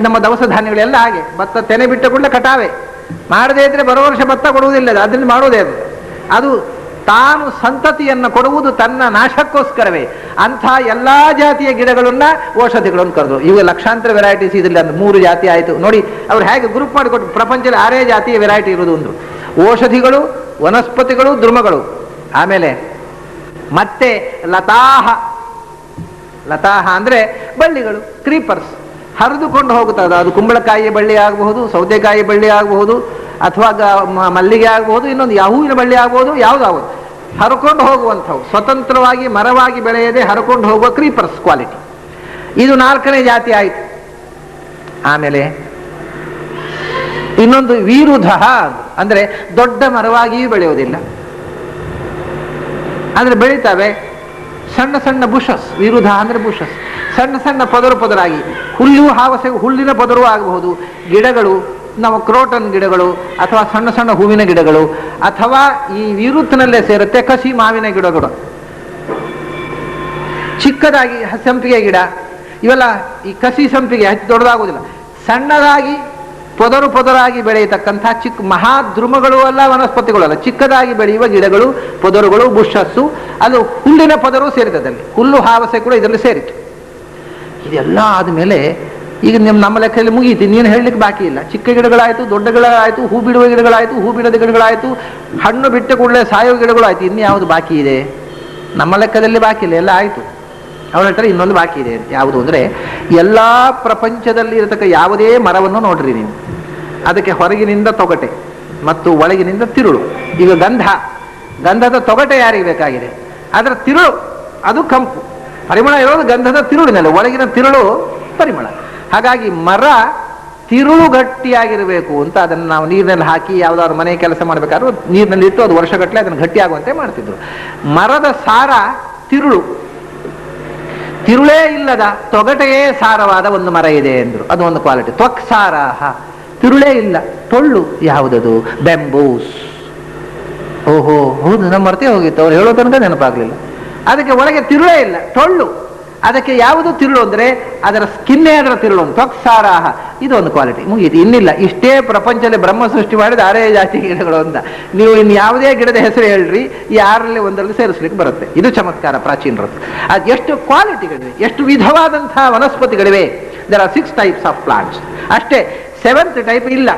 ನಮ್ಮ ದವಸ ಧಾನ್ಯಗಳೆಲ್ಲ ಹಾಗೆ. ಭತ್ತ ತೆನೆ ಬಿಟ್ಟ ಕೂಡಲೇ ಕಟಾವೆ ಮಾಡದೇ ಇದ್ರೆ ಬರೋ ವರ್ಷ ಭತ್ತ ಕೊಡುವುದಿಲ್ಲ. ಅದರಿಂದ ಮಾಡುವುದೇ ಅದು ತಾನು ಸಂತತಿಯನ್ನು ಕೊಡುವುದು ತನ್ನ ನಾಶಕ್ಕೋಸ್ಕರವೇ. ಅಂಥ ಎಲ್ಲಾ ಜಾತಿಯ ಗಿಡಗಳನ್ನ ಔಷಧಿಗಳನ್ನು ಕರೆದು, ಇವು ಲಕ್ಷಾಂತರ ವೆರೈಟೀಸ್ ಇದರಲ್ಲಿ. ಅಂದ್ರೆ 3 ಜಾತಿ ಆಯಿತು ನೋಡಿ. ಅವ್ರು ಹೇಗೆ ಗ್ರೂಪ್ ಮಾಡಿಕೊಟ್ಟು ಪ್ರಪಂಚದಲ್ಲಿ 6 ಜಾತಿಯ ವೆರೈಟಿ ಇರುವುದು ಒಂದು. ಔಷಧಿಗಳು, ವನಸ್ಪತಿಗಳು, ದ್ರುಮಗಳು. ಆಮೇಲೆ ಮತ್ತೆ ಲತಾಹ. ಲತಾಹ ಅಂದ್ರೆ ಬಳ್ಳಿಗಳು, ಕ್ರೀಪರ್ಸ್, ಹರಿದುಕೊಂಡು ಹೋಗುತ್ತದೆ. ಅದು ಕುಂಬಳಕಾಯಿಯ ಬಳ್ಳಿ ಆಗಬಹುದು, ಸೌತೆಕಾಯಿ ಬಳ್ಳಿ ಆಗಬಹುದು, ಅಥವಾ ಮಲ್ಲಿಗೆ ಆಗಬಹುದು, ಇನ್ನೊಂದು ಹೂವಿನ ಬಳ್ಳಿ ಆಗಬಹುದು, ಯಾವುದಾಗಬಹುದು. ಹರ್ಕೊಂಡು ಹೋಗುವಂಥವು, ಸ್ವತಂತ್ರವಾಗಿ ಮರವಾಗಿ ಬೆಳೆಯದೆ ಹರ್ಕೊಂಡು ಹೋಗುವ ಕ್ರೀಪರ್ಸ್ ಕ್ವಾಲಿಟಿ. ಇದು 4ನೇ ಜಾತಿ ಆಯಿತು. ಆಮೇಲೆ ಇನ್ನೊಂದು ವಿರುಧ ಅಂದ್ರೆ ದೊಡ್ಡ ಮರವಾಗಿಯೂ ಬೆಳೆಯುವುದಿಲ್ಲ, ಅಂದ್ರೆ ಬೆಳೀತವೆ ಸಣ್ಣ ಸಣ್ಣ ಬುಷಸ್. ವಿರುಧ ಅಂದ್ರೆ ಬುಷಸ್, ಸಣ್ಣ ಸಣ್ಣ ಪದರಾಗಿ. ಹುಲ್ಲು ಹಾವಸೆ, ಹುಲ್ಲಿನ ಪದರು ಆಗಬಹುದು. ಗಿಡಗಳು, ನಾವು ಕ್ರೋಟನ್ ಗಿಡಗಳು, ಅಥವಾ ಸಣ್ಣ ಸಣ್ಣ ಹೂವಿನ ಗಿಡಗಳು, ಅಥವಾ ಈ ವಿರುದ್ಧನಲ್ಲೇ ಸೇರುತ್ತೆ ಕಸಿ ಮಾವಿನ ಗಿಡಗಳು. ಚಿಕ್ಕದಾಗಿ ಸಂಪಿಗೆ ಗಿಡ ಇವೆಲ್ಲ ಈ ಕಸಿ ಸಂಪಿಗೆ ಹೆಚ್ಚು ದೊಡ್ಡದಾಗುವುದಿಲ್ಲ, ಸಣ್ಣದಾಗಿ ಪೊದರು ಪೊದರಾಗಿ ಬೆಳೆಯತಕ್ಕಂಥ ಚಿಕ್ಕ ಮಹಾದ್ರುಮಗಳು ಅಲ್ಲ, ವನಸ್ಪತಿಗಳು ಅಲ್ಲ, ಚಿಕ್ಕದಾಗಿ ಬೆಳೆಯುವ ಗಿಡಗಳು, ಪೊದರುಗಳು, ಬುಷಸ್ಸು, ಅದು ಹುಲ್ಲಿನ ಪೊದರು ಸೇರಿದಲ್ಲಿ, ಹುಲ್ಲು ಹಾವಸೆ ಕೂಡ ಇದರಲ್ಲಿ ಸೇರಿತು. ಇದೆಲ್ಲ ಆದಮೇಲೆ ಈಗ ನಮ್ಮ ಲೆಕ್ಕದಲ್ಲಿ ಮುಗೀತು, ನೀನು ಹೇಳಲಿಕ್ಕೆ ಬಾಕಿ ಇಲ್ಲ. ಚಿಕ್ಕ ಗಿಡಗಳಾಯಿತು, ದೊಡ್ಡ ಗಿಡಗಳಾಯಿತು, ಹೂ ಬಿಡುವ ಗಿಡಗಳಾಯಿತು, ಹೂ ಬಿಡದ ಗಿಡಗಳಾಯಿತು, ಹಣ್ಣು ಬಿಟ್ಟ ಕೂಡಲೇ ಸಾಯೋ ಗಿಡಗಳಾಯಿತು. ಇನ್ಯಾವುದು ಬಾಕಿ ಇದೆ? ನಮ್ಮ ಲೆಕ್ಕದಲ್ಲಿ ಬಾಕಿ ಇಲ್ಲ, ಎಲ್ಲ ಆಯಿತು. ಅವನ ಹತ್ರ ಇನ್ನೊಂದು ಬಾಕಿ ಇದೆ. ಯಾವುದು ಅಂದರೆ, ಎಲ್ಲ ಪ್ರಪಂಚದಲ್ಲಿ ಇರತಕ್ಕ ಯಾವುದೇ ಮರವನ್ನು ನೋಡ್ರಿ ನೀವು, ಅದಕ್ಕೆ ಹೊರಗಿನಿಂದ ತೊಗಟೆ ಮತ್ತು ಒಳಗಿನಿಂದ ತಿರುಳು. ಈಗ ಗಂಧದ ತೊಗಟೆ ಯಾರಿಗೆ ಬೇಕಾಗಿದೆ? ಅದರ ತಿರುಳು ಅದು ಕಂಪು, ಪರಿಮಳ ಇರೋದು ಗಂಧದ ತಿರುಳಿನಲ್ಲಿ, ಒಳಗಿನ ತಿರುಳು ಪರಿಮಳ. ಹಾಗಾಗಿ ಮರ ತಿರುಳು ಗಟ್ಟಿಯಾಗಿರಬೇಕು ಅಂತ ಅದನ್ನು ನಾವು ನೀರಿನಲ್ಲಿ ಹಾಕಿ ಯಾವುದಾದ್ರು ಮನೆ ಕೆಲಸ ಮಾಡಬೇಕಾದ್ರೂ ನೀರಿನಲ್ಲಿ ಇಟ್ಟು ಅದು ವರ್ಷಗಟ್ಟಲೆ ಅದನ್ನು ಗಟ್ಟಿಯಾಗುವಂತೆ ಮಾಡ್ತಿದ್ರು. ಮರದ ಸಾರ ತಿರುಳೇ ಇಲ್ಲದ ತೊಗಟೆಯೇ ಸಾರವಾದ ಒಂದು ಮರ ಇದೆ ಎಂದರು. ಅದು ಒಂದು ಕ್ವಾಲಿಟಿ. ತ್ವಕ್ಸಾರ, ತಿರುಳೇ ಇಲ್ಲ, ಟೊಳ್ಳು. ಯಾವುದದು? ಬೆಂಬೂಸ್. ಓಹೋ, ಹೌದು, ನಮ್ಮ ಮರ್ತೇ ಹೋಗಿತ್ತು, ಅವ್ರು ಹೇಳೋ ತನಕ ನೆನಪಾಗ್ಲಿಲ್ಲ. ಅದಕ್ಕೆ ಒಳಗೆ ತಿರುಳೇ ಇಲ್ಲ, ಟೊಳ್ಳು. ಅದಕ್ಕೆ ಯಾವುದು ತಿರುಳು ಅಂದರೆ ಅದರ ಸ್ಕಿನ್ನೇ ಅದರ ತಿರುಳು. ತ್ವಕ್ಸಾರಾಹ, ಇದು ಒಂದು ಕ್ವಾಲಿಟಿ. ಮುಗೀತು, ಇನ್ನಿಲ್ಲ. ಇಷ್ಟೇ ಪ್ರಪಂಚದಲ್ಲಿ ಬ್ರಹ್ಮ ಸೃಷ್ಟಿ ಮಾಡಿದ 6 ಜಾತಿ ಗಿಡಗಳು ಅಂತ. ನೀವು ಇನ್ನು ಯಾವುದೇ ಗಿಡದ ಹೆಸರು ಹೇಳ್ರಿ, ಈ 6ರಲ್ಲಿ ಒಂದರಲ್ಲಿ ಸೇರಿಸ್ಲಿಕ್ಕೆ ಬರುತ್ತೆ. ಇದು ಚಮತ್ಕಾರ ಪ್ರಾಚೀನರದ್ದು. ಅದು ಎಷ್ಟು ಕ್ವಾಲಿಟಿಗಳಿವೆ, ಎಷ್ಟು ವಿಧವಾದಂತಹ ವನಸ್ಪತಿಗಳಿವೆ. There are 6 types of plants ಅಷ್ಟೇ, 7th ಟೈಪ್ ಇಲ್ಲ.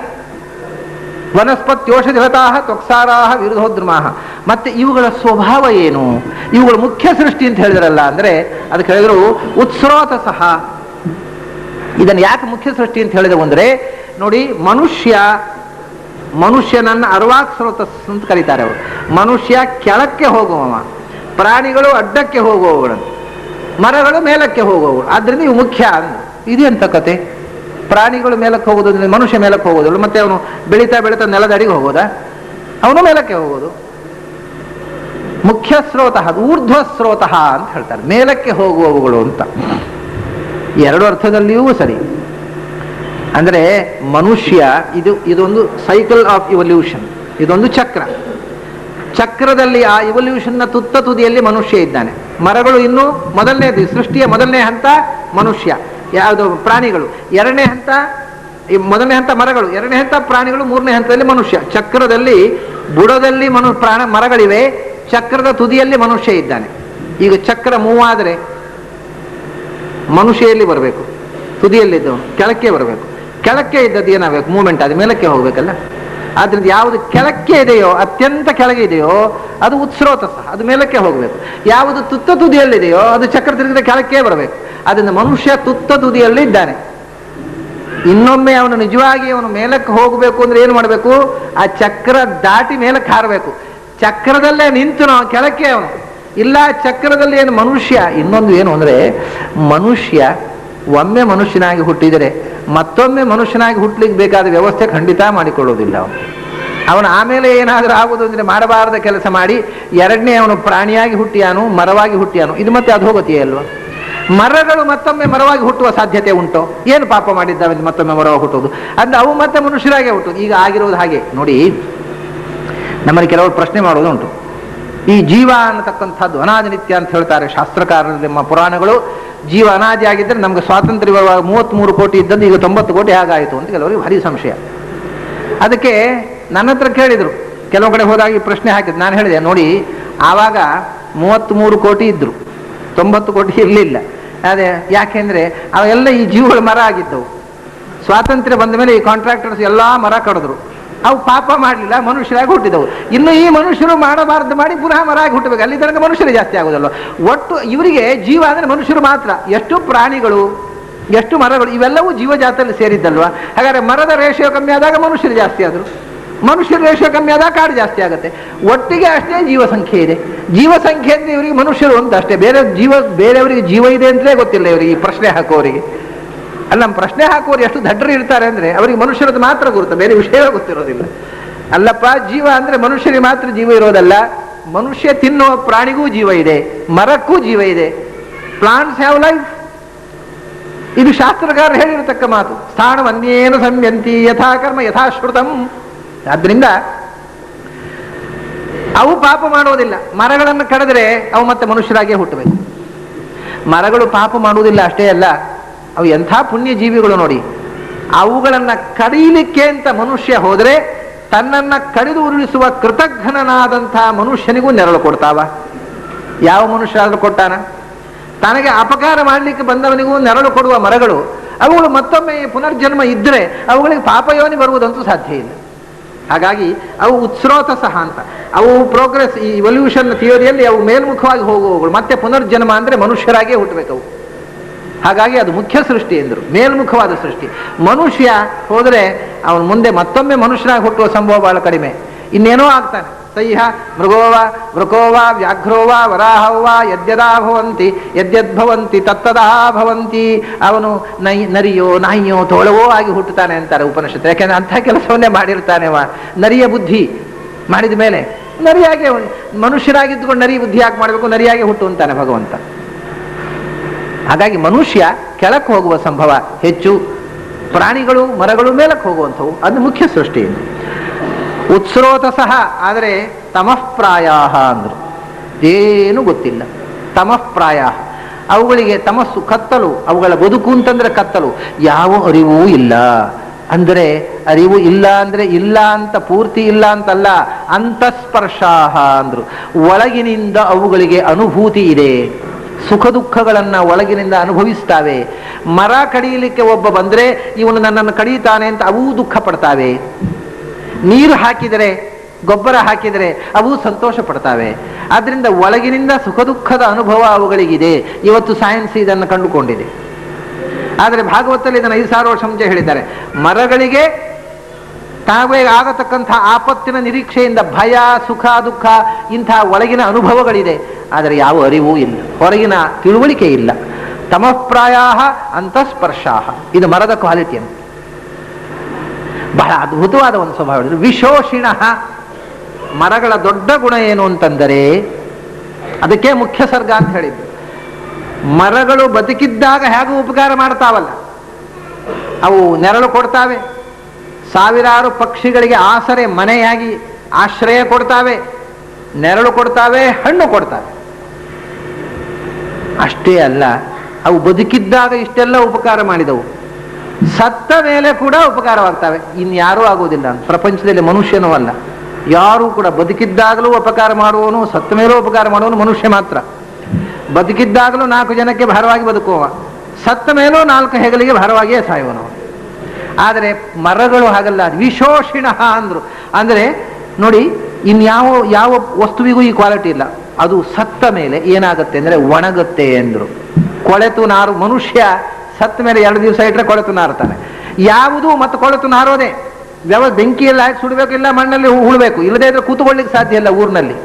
ವನಸ್ಪತ್ಯೋಷಧಿವತಾಹ ತ್ವಕ್ಸಾರಾಹ ವಿರುಧೋದ್ರಮಾಹ. ಮತ್ತೆ ಇವುಗಳ ಸ್ವಭಾವ ಏನು? ಇವುಗಳ ಮುಖ್ಯ ಸೃಷ್ಟಿ ಅಂತ ಹೇಳಿದ್ರಲ್ಲ, ಅಂದ್ರೆ ಅದಕ್ಕೆ ಹೇಳಿದ್ರು ಉತ್ಸ್ರೋತ ಸಹ. ಇದನ್ನು ಯಾಕೆ ಮುಖ್ಯ ಸೃಷ್ಟಿ ಅಂತ ಹೇಳಿದವು ಅಂದ್ರೆ, ನೋಡಿ, ಮನುಷ್ಯನನ್ನ ಅರ್ವಾಕ್ ಸ್ರೋತಸ್ ಅಂತ ಕರೀತಾರೆ ಅವರು. ಮನುಷ್ಯ ಕೆಳಕ್ಕೆ ಹೋಗುವವ, ಪ್ರಾಣಿಗಳು ಅಡ್ಡಕ್ಕೆ ಹೋಗುವವುಗಳನ್ನು, ಮರಗಳು ಮೇಲಕ್ಕೆ ಹೋಗುವವು. ಆದ್ರಿಂದ ಇವು ಮುಖ್ಯ. ಇದು ಎಂತ ಕತೆ? ಪ್ರಾಣಿಗಳು ಮೇಲಕ್ಕೆ ಹೋಗೋದು, ಮನುಷ್ಯ ಮೇಲಕ್ಕೆ ಹೋಗೋದು, ಮತ್ತೆ ಅವನು ಬೆಳೀತಾ ಬೆಳೀತಾ ನೆಲದ ಅಡಿಗೆ ಹೋಗೋದಾ? ಅವನು ಮೇಲಕ್ಕೆ ಹೋಗೋದು. ಮುಖ್ಯ ಸ್ರೋತ, ಊರ್ಧ್ವ ಸ್ರೋತ ಅಂತ ಹೇಳ್ತಾರೆ, ಮೇಲಕ್ಕೆ ಹೋಗುವವುಗಳು ಅಂತ. 2 ಅರ್ಥದಲ್ಲಿಯೂ ಸರಿ. ಅಂದ್ರೆ ಮನುಷ್ಯ ಇದೊಂದು ಸೈಕಲ್ ಆಫ್ ಇವಲ್ಯೂಷನ್, ಇದೊಂದು ಚಕ್ರದಲ್ಲಿ ಆ ಇವಲ್ಯೂಷನ್ನ ತುದಿಯಲ್ಲಿ ಮನುಷ್ಯ ಇದ್ದಾನೆ. ಮರಗಳು ಇನ್ನೂ ಮೊದಲನೇದು, ಸೃಷ್ಟಿಯ ಮೊದಲನೇ ಹಂತ ಮನುಷ್ಯ, ಯಾವುದು ಪ್ರಾಣಿಗಳು. 2ನೇ ಹಂತ, ಮೊದಲನೇ ಹಂತ ಮರಗಳು, 2ನೇ ಹಂತ ಪ್ರಾಣಿಗಳು, 3ನೇ ಹಂತದಲ್ಲಿ ಮನುಷ್ಯ. ಚಕ್ರದಲ್ಲಿ ಬುಡದಲ್ಲಿ ಮರಗಳಿವೆ, ಚಕ್ರದ ತುದಿಯಲ್ಲಿ ಮನುಷ್ಯ ಇದ್ದಾನೆ. ಈಗ ಚಕ್ರ ಮೂವಾದರೆ ಮನುಷ್ಯ ಎಲ್ಲಿ ಬರಬೇಕು? ತುದಿಯಲ್ಲಿದ್ದವನು ಕೆಳಕ್ಕೆ ಬರಬೇಕು. ಕೆಳಕ್ಕೆ ಇದ್ದದ್ದು ಏನಾಗಬೇಕು? ಮೂವ್ಮೆಂಟ್, ಅದು ಮೇಲಕ್ಕೆ ಹೋಗ್ಬೇಕಲ್ಲ. ಆದ್ರಿಂದ ಯಾವುದು ಕೆಳಕ್ಕೆ ಇದೆಯೋ, ಅತ್ಯಂತ ಕೆಳಗೆ ಇದೆಯೋ ಅದು ಉತ್ಸ್ರೋತ ಸಹ, ಅದು ಮೇಲಕ್ಕೆ ಹೋಗಬೇಕು. ಯಾವುದು ತುತ್ತ ತುದಿಯಲ್ಲಿದೆಯೋ ಅದು ಚಕ್ರ ತಿರುಗಿದ ಕೆಳಕ್ಕೆ ಬರಬೇಕು. ಅದರಿಂದ ಮನುಷ್ಯ ತುತ್ತ ತುದಿಯಲ್ಲಿ ಇದ್ದಾನೆ. ಇನ್ನೊಮ್ಮೆ ಅವನು ನಿಜವಾಗಿ ಅವನು ಮೇಲಕ್ಕೆ ಹೋಗಬೇಕು ಅಂದ್ರೆ ಏನು ಮಾಡಬೇಕು? ಆ ಚಕ್ರ ದಾಟಿ ಮೇಲಕ್ಕೆ ಹಾರಬೇಕು. ಚಕ್ರದಲ್ಲೇ ನಿಂತು ನಾವು ಕೆಳಕ್ಕೆ ಅವನು ಇಲ್ಲ. ಚಕ್ರದಲ್ಲಿ ಏನು ಮನುಷ್ಯ. ಇನ್ನೊಂದು ಏನು ಅಂದ್ರೆ, ಮನುಷ್ಯ ಒಮ್ಮೆ ಮನುಷ್ಯನಾಗಿ ಹುಟ್ಟಿದರೆ ಮತ್ತೊಮ್ಮೆ ಮನುಷ್ಯನಾಗಿ ಹುಟ್ಟಲಿಕ್ಕೆ ಬೇಕಾದ ವ್ಯವಸ್ಥೆ ಖಂಡಿತ ಮಾಡಿಕೊಳ್ಳುವುದಿಲ್ಲ ಅವನು. ಆಮೇಲೆ ಏನಾದರೂ ಆಗುವುದು ಅಂದರೆ ಮಾಡಬಾರದ ಕೆಲಸ ಮಾಡಿ 2ನೇ ಅವನು ಪ್ರಾಣಿಯಾಗಿ ಹುಟ್ಟಿಯಾನು, ಮರವಾಗಿ ಹುಟ್ಟಿಯಾನು. ಇದು ಮತ್ತೆ ಅದು ಹೋಗತ್ತೆಯೇ ಅಲ್ವಾ? ಮರಗಳು ಮತ್ತೊಮ್ಮೆ ಮರವಾಗಿ ಹುಟ್ಟುವ ಸಾಧ್ಯತೆ ಉಂಟು? ಏನು ಪಾಪ ಮಾಡಿದ್ದಾವೆ ಮತ್ತೊಮ್ಮೆ ಮರವಾಗಿ ಹುಟ್ಟುವುದು ಅಂದ್ರೆ ಅವು ಮತ್ತೆ ಮನುಷ್ಯರಾಗೆ ಹುಟ್ಟುವುದು. ಈಗ ಆಗಿರೋದು ಹಾಗೆ ನೋಡಿ. ನಮ್ಮಲ್ಲಿ ಕೆಲವರು ಪ್ರಶ್ನೆ ಮಾಡೋದು ಉಂಟು, ಈ ಜೀವ ಅನ್ನತಕ್ಕಂಥದ್ದು ಅನಾದಿ ನಿತ್ಯ ಅಂತ ಹೇಳ್ತಾರೆ ಶಾಸ್ತ್ರಕಾರರು, ನಮ್ಮ ಪುರಾಣಗಳು. ಜೀವ ಅನಾದಿ ಆಗಿದ್ದರೆ ನಮ್ಗೆ ಸ್ವಾತಂತ್ರ್ಯ ಬರುವಾಗ 33 ಕೋಟಿ ಇದ್ದದ್ದು ಈಗ 90 ಕೋಟಿ ಹೇಗಾಯಿತು ಅಂತ ಕೆಲವರಿಗೆ ಭಾರಿ ಸಂಶಯ. ಅದಕ್ಕೆ ನನ್ನ ಹತ್ರ ಕೇಳಿದರು, ಕೆಲವು ಕಡೆ ಹೋದಾಗ ಈ ಪ್ರಶ್ನೆ ಹಾಕಿದ್ರು. ನಾನು ಹೇಳಿದೆ, ನೋಡಿ, ಆವಾಗ 33 ಕೋಟಿ ಇದ್ರು, 90 ಕೋಟಿ ಇರಲಿಲ್ಲ. ಅದೇ ಯಾಕೆಂದ್ರೆ ಅವೆಲ್ಲ ಈ ಜೀವಗಳ ಮರ ಆಗಿದ್ದವು. ಸ್ವಾತಂತ್ರ್ಯ ಬಂದ ಮೇಲೆ ಈ ಕಾಂಟ್ರಾಕ್ಟರ್ಸ್ ಎಲ್ಲ ಮರ ಕಡಿದ್ರು. ಅವು ಪಾಪ ಮಾಡಲಿಲ್ಲ, ಮನುಷ್ಯರಾಗಿ ಹುಟ್ಟಿದವು. ಇನ್ನು ಈ ಮನುಷ್ಯರು ಮಾಡಬಾರದು ಮಾಡಿ ಪುನಃ ಮರ ಆಗಿ ಹುಟ್ಟಬೇಕು. ಅಲ್ಲಿ ತನಕ ಮನುಷ್ಯರು ಜಾಸ್ತಿ ಆಗೋದಲ್ವ. ಒಟ್ಟು ಇವರಿಗೆ ಜೀವ ಅಂದರೆ ಮನುಷ್ಯರು ಮಾತ್ರ. ಎಷ್ಟು ಪ್ರಾಣಿಗಳು, ಎಷ್ಟು ಮರಗಳು, ಇವೆಲ್ಲವೂ ಜೀವಜಾತಲ್ಲಿ ಸೇರಿದ್ದಲ್ವ. ಹಾಗಾದ್ರೆ ಮರದ ರೇಷಿಯೋ ಕಮ್ಮಿ ಆದಾಗ ಮನುಷ್ಯರು ಜಾಸ್ತಿ ಆದರು, ಮನುಷ್ಯರ ರೇಷಿಯೋ ಕಮ್ಮಿ ಆದಾಗ ಕಾಡು ಜಾಸ್ತಿ ಆಗುತ್ತೆ. ಒಟ್ಟಿಗೆ ಅಷ್ಟೇ ಜೀವಸಂಖ್ಯೆ ಇದೆ. ಜೀವಸಂಖ್ಯೆ ಅಂದರೆ ಇವರಿಗೆ ಮನುಷ್ಯರು ಅಂತ ಅಷ್ಟೇ. ಬೇರೆಯವರಿಗೆ ಜೀವ ಇದೆ ಅಂತಲೇ ಗೊತ್ತಿಲ್ಲ ಇವರಿಗೆ, ಈ ಪ್ರಶ್ನೆ ಹಾಕುವವರಿಗೆ. ಅಲ್ಲ, ನಮ್ಮ ಪ್ರಶ್ನೆ ಹಾಕುವವರು ಎಷ್ಟು ದಡ್ಡರು ಇರ್ತಾರೆ ಅಂದ್ರೆ ಅವರಿಗೆ ಮನುಷ್ಯರದ್ದು ಮಾತ್ರ ಗುರುತು, ಬೇರೆ ವಿಷಯವೇ ಗೊತ್ತಿರೋದಿಲ್ಲ. ಅಲ್ಲಪ್ಪ, ಜೀವ ಅಂದ್ರೆ ಮನುಷ್ಯರಿಗೆ ಮಾತ್ರ ಜೀವ ಇರೋದಲ್ಲ, ಮನುಷ್ಯ ತಿನ್ನುವ ಪ್ರಾಣಿಗೂ ಜೀವ ಇದೆ, ಮರಕ್ಕೂ ಜೀವ ಇದೆ. Plants have life. ಇದು ಶಾಸ್ತ್ರಗಾರರು ಹೇಳಿರತಕ್ಕ ಮಾತು. ಸ್ಥಾನವನ್ನೇನು ಸಂಯಂತಿ ಯಥಾ ಕರ್ಮ ಯಥಾಶ್ರುತಂ. ಆದ್ರಿಂದ ಅವು ಪಾಪ ಮಾಡೋದಿಲ್ಲ. ಮರಗಳನ್ನು ಕಡಿದ್ರೆ ಅವು ಮತ್ತೆ ಮನುಷ್ಯರಾಗಿಯೇ ಹುಟ್ಟಬೇಕು. ಮರಗಳು ಪಾಪ ಮಾಡುವುದಿಲ್ಲ ಅಷ್ಟೇ ಅಲ್ಲ, ಅವು ಎಂಥ ಪುಣ್ಯ ಜೀವಿಗಳು ನೋಡಿ. ಅವುಗಳನ್ನ ಕಡಿಲಿಕ್ಕೆ ಅಂತ ಮನುಷ್ಯ ಹೋದರೆ ತನ್ನನ್ನ ಕಡಿದು ಉರುಳಿಸುವ ಕೃತಜ್ಞನಾದಂತಹ ಮನುಷ್ಯನಿಗೂ ನೆರಳು ಕೊಡ್ತಾವ? ಯಾವ ಮನುಷ್ಯ ಆದ್ರೂ ಕೊಟ್ಟಾನ? ತನಗೆ ಅಪಕಾರ ಮಾಡಲಿಕ್ಕೆ ಬಂದವನಿಗೂ ನೆರಳು ಕೊಡುವ ಮರಗಳು, ಅವುಗಳು ಮತ್ತೊಮ್ಮೆ ಪುನರ್ಜನ್ಮ ಇದ್ದರೆ ಅವುಗಳಿಗೆ ಪಾಪಯೋನಿ ಬರುವುದಂತೂ ಸಾಧ್ಯ ಇಲ್ಲ. ಹಾಗಾಗಿ ಅವು ಉತ್ಸ್ರೋತ ಸಹ ಅಂತ, ಅವು ಪ್ರೋಗ್ರೆಸ್, ಈ ಇವಲ್ಯೂಷನ್ ಥಿಯೋರಿಯಲ್ಲಿ ಅವು ಮೇಲ್ಮುಖವಾಗಿ ಹೋಗುವವುಗಳು. ಮತ್ತೆ ಪುನರ್ಜನ್ಮ ಅಂದ್ರೆ ಮನುಷ್ಯರಾಗೇ ಹುಟ್ಟಬೇಕು ಅವು. ಹಾಗಾಗಿ ಅದು ಮುಖ್ಯ ಸೃಷ್ಟಿ ಎಂದರು, ಮೇಲ್ಮುಖವಾದ ಸೃಷ್ಟಿ. ಮನುಷ್ಯ ಹೋದರೆ ಅವನು ಮುಂದೆ ಮತ್ತೊಮ್ಮೆ ಮನುಷ್ಯನಾಗಿ ಹುಟ್ಟುವ ಸಂಭವ ಬಹಳ ಕಡಿಮೆ. ಇನ್ನೇನೋ ಆಗ್ತಾನೆ. ತೈಹ ಮೃಗೋವ ವೃಕೋವ ವ್ಯಾಘ್ರೋವ ವರಾಹವ್ವ ಯದ್ಯದಾ ಭವಂತಿ ಯದ್ಯದ್ಭವಂತಿ ತತ್ತದಾ ಭವಂತಿ. ಅವನು ನರಿಯೋ ನಾಯಿಯೋ ತೋಳವೋ ಆಗಿ ಹುಟ್ಟುತ್ತಾನೆ ಅಂತಾರೆ ಉಪನಿಷತ್ತು. ಯಾಕೆಂದ್ರೆ ಅಂಥ ಕೆಲಸವನ್ನೇ ಮಾಡಿರ್ತಾನೆ ಅವ. ನರಿಯ ಬುದ್ಧಿ ಮಾಡಿದ ಮೇಲೆ ನರಿಯಾಗೆ, ಮನುಷ್ಯರಾಗಿದ್ದುಕೊಂಡು ನರಿ ಬುದ್ಧಿ ಯಾಕೆ ಮಾಡಬೇಕು, ನರಿಯಾಗೆ ಹುಟ್ಟು ಅಂತಾನೆ ಭಗವಂತ. ಹಾಗಾಗಿ ಮನುಷ್ಯ ಕೆಳಕ್ಕೆ ಹೋಗುವ ಸಂಭವ ಹೆಚ್ಚು, ಪ್ರಾಣಿಗಳು ಮರಗಳು ಮೇಲಕ್ಕೆ ಹೋಗುವಂಥವು. ಅದು ಮುಖ್ಯ ಸೃಷ್ಟಿ. ಉತ್ಸ್ರೋತ ಸಹ. ಆದರೆ ತಮಃಪ್ರಾಯ ಅಂದ್ರು, ಏನು ಗೊತ್ತಿಲ್ಲ. ತಮಃಪ್ರಾಯ, ಅವುಗಳಿಗೆ ತಮಸ್ಸು, ಕತ್ತಲು, ಅವುಗಳ ಬದುಕು ಅಂತಂದ್ರೆ ಕತ್ತಲು, ಯಾವ ಅರಿವೂ ಇಲ್ಲ. ಅಂದರೆ ಅರಿವು ಇಲ್ಲ ಅಂದ್ರೆ ಇಲ್ಲ ಅಂತ ಪೂರ್ತಿ ಇಲ್ಲ ಅಂತಲ್ಲ, ಅಂತಸ್ಪರ್ಶಾಹ ಅಂದ್ರು. ಒಳಗಿನಿಂದ ಅವುಗಳಿಗೆ ಅನುಭೂತಿ ಇದೆ, ಸುಖ ದುಃಖಗಳನ್ನ ಒಳಗಿನಿಂದ ಅನುಭವಿಸ್ತಾವೆ. ಮರ ಕಡಿಯಲಿಕ್ಕೆ ಒಬ್ಬ ಬಂದ್ರೆ ಇವನು ನನ್ನನ್ನು ಕಡಿತಾನೆ ಅಂತ ಅವೂ ದುಃಖ ಪಡ್ತಾವೆ. ನೀರು ಹಾಕಿದರೆ, ಗೊಬ್ಬರ ಹಾಕಿದರೆ ಅವು ಸಂತೋಷ ಪಡ್ತಾವೆ. ಆದ್ರಿಂದ ಒಳಗಿನಿಂದ ಸುಖ ದುಃಖದ ಅನುಭವ ಅವುಗಳಿಗಿದೆ. ಇವತ್ತು ಸೈನ್ಸ್ ಇದನ್ನು ಕಂಡುಕೊಂಡಿದೆ. ಆದರೆ ಭಾಗವತದಲ್ಲಿ ಇದನ್ನು 5,000 ವರ್ಷ ಮುಂಚೆ ಹೇಳಿದ್ದಾರೆ. ಮರಗಳಿಗೆ ತಾವೇ ಆಗತಕ್ಕಂಥ ಆಪತ್ತಿನ ನಿರೀಕ್ಷೆಯಿಂದ ಭಯ, ಸುಖ, ದುಃಖ ಇಂಥ ಒಳಗಿನ ಅನುಭವಗಳಿದೆ. ಆದರೆ ಯಾವ ಅರಿವೂ ಇಲ್ಲ, ಹೊರಗಿನ ತಿಳುವಳಿಕೆ ಇಲ್ಲ. ತಮಃಪ್ರಾಯ ಅಂತಸ್ಪರ್ಶಾಹ, ಇದು ಮರದ ಕ್ವಾಲಿಟಿ ಅಂತ. ಬಹಳ ಅದ್ಭುತವಾದ ಒಂದು ಸ್ವಭಾವ. ವಿಶೋಷಿಣ, ಮರಗಳ ದೊಡ್ಡ ಗುಣ ಏನು ಅಂತಂದರೆ, ಅದಕ್ಕೆ ಮುಖ್ಯ ಸರ್ಗ ಅಂತ ಹೇಳಿದ್ದು. ಮರಗಳು ಬದುಕಿದ್ದಾಗ ಹೇಗೂ ಉಪಕಾರ ಮಾಡ್ತಾವಲ್ಲ, ಅವು ನೆರಳು ಕೊಡ್ತಾವೆ, ಸಾವಿರಾರು ಪಕ್ಷಿಗಳಿಗೆ ಆಸರೆ ಮನೆಯಾಗಿ ಆಶ್ರಯ ಕೊಡ್ತಾವೆ, ನೆರಳು ಕೊಡ್ತಾವೆ, ಹಣ್ಣು ಕೊಡ್ತಾವೆ. ಅಷ್ಟೇ ಅಲ್ಲ, ಅವು ಬದುಕಿದ್ದಾಗ ಇಷ್ಟೆಲ್ಲ ಉಪಕಾರ ಮಾಡಿದವು, ಸತ್ತ ಮೇಲೆ ಕೂಡ ಉಪಕಾರವಾಗ್ತವೆ. ಇನ್ಯಾರೂ ಆಗುವುದಿಲ್ಲ ಪ್ರಪಂಚದಲ್ಲಿ, ಮನುಷ್ಯನೂ ಅಲ್ಲ. ಯಾರೂ ಕೂಡ ಬದುಕಿದ್ದಾಗಲೂ ಉಪಕಾರ ಮಾಡುವವನು, ಸತ್ತ ಮೇಲೂ ಉಪಕಾರ ಮಾಡುವವನು ಮನುಷ್ಯ ಮಾತ್ರ. ಬದುಕಿದ್ದಾಗಲೂ 4 ಜನಕ್ಕೆ ಭಾರವಾಗಿ ಬದುಕುವ, ಸತ್ತ ಮೇಲೂ 4 ಹೆಗಲಿಗೆ ಭಾರವಾಗಿಯೇ ಸಾಯುವನು. ಆದರೆ ಮರಗಳು ಹಾಗಲ್ಲ. ವಿಶೋಷಿಣ ಅಂದ್ರು. ಅಂದರೆ ನೋಡಿ, ಇನ್ಯಾವ ಯಾವ ವಸ್ತುವಿಗೂ ಈ ಕ್ವಾಲಿಟಿ ಇಲ್ಲ. ಅದು ಸತ್ತ ಮೇಲೆ ಏನಾಗುತ್ತೆ ಅಂದ್ರೆ ಒಣಗುತ್ತೆ ಎಂದ್ರು. ಕೊಳೆತು ನಾರು, ಮನುಷ್ಯ ಸತ್ತ ಮೇಲೆ 2 ದಿವಸ ಇಟ್ಟರೆ ಕೊಳೆತು ನಾರ್ತಾನೆ. ಯಾವುದು ಮತ್ತು ಕೊಳೆತು ನಾರೋದೇ. ಬೆಂಕಿಯೆಲ್ಲ ಹಾಕಿ ಸುಡಬೇಕು, ಇಲ್ಲ ಮಣ್ಣಲ್ಲಿ ಉಳ್ಬೇಕು, ಇಲ್ಲದೇ ಇದ್ರೆ ಕೂತ್ಕೊಳ್ಳಿಕ್ಕೆ ಸಾಧ್ಯ ಇಲ್ಲ ಊರಿನಲ್ಲಿ.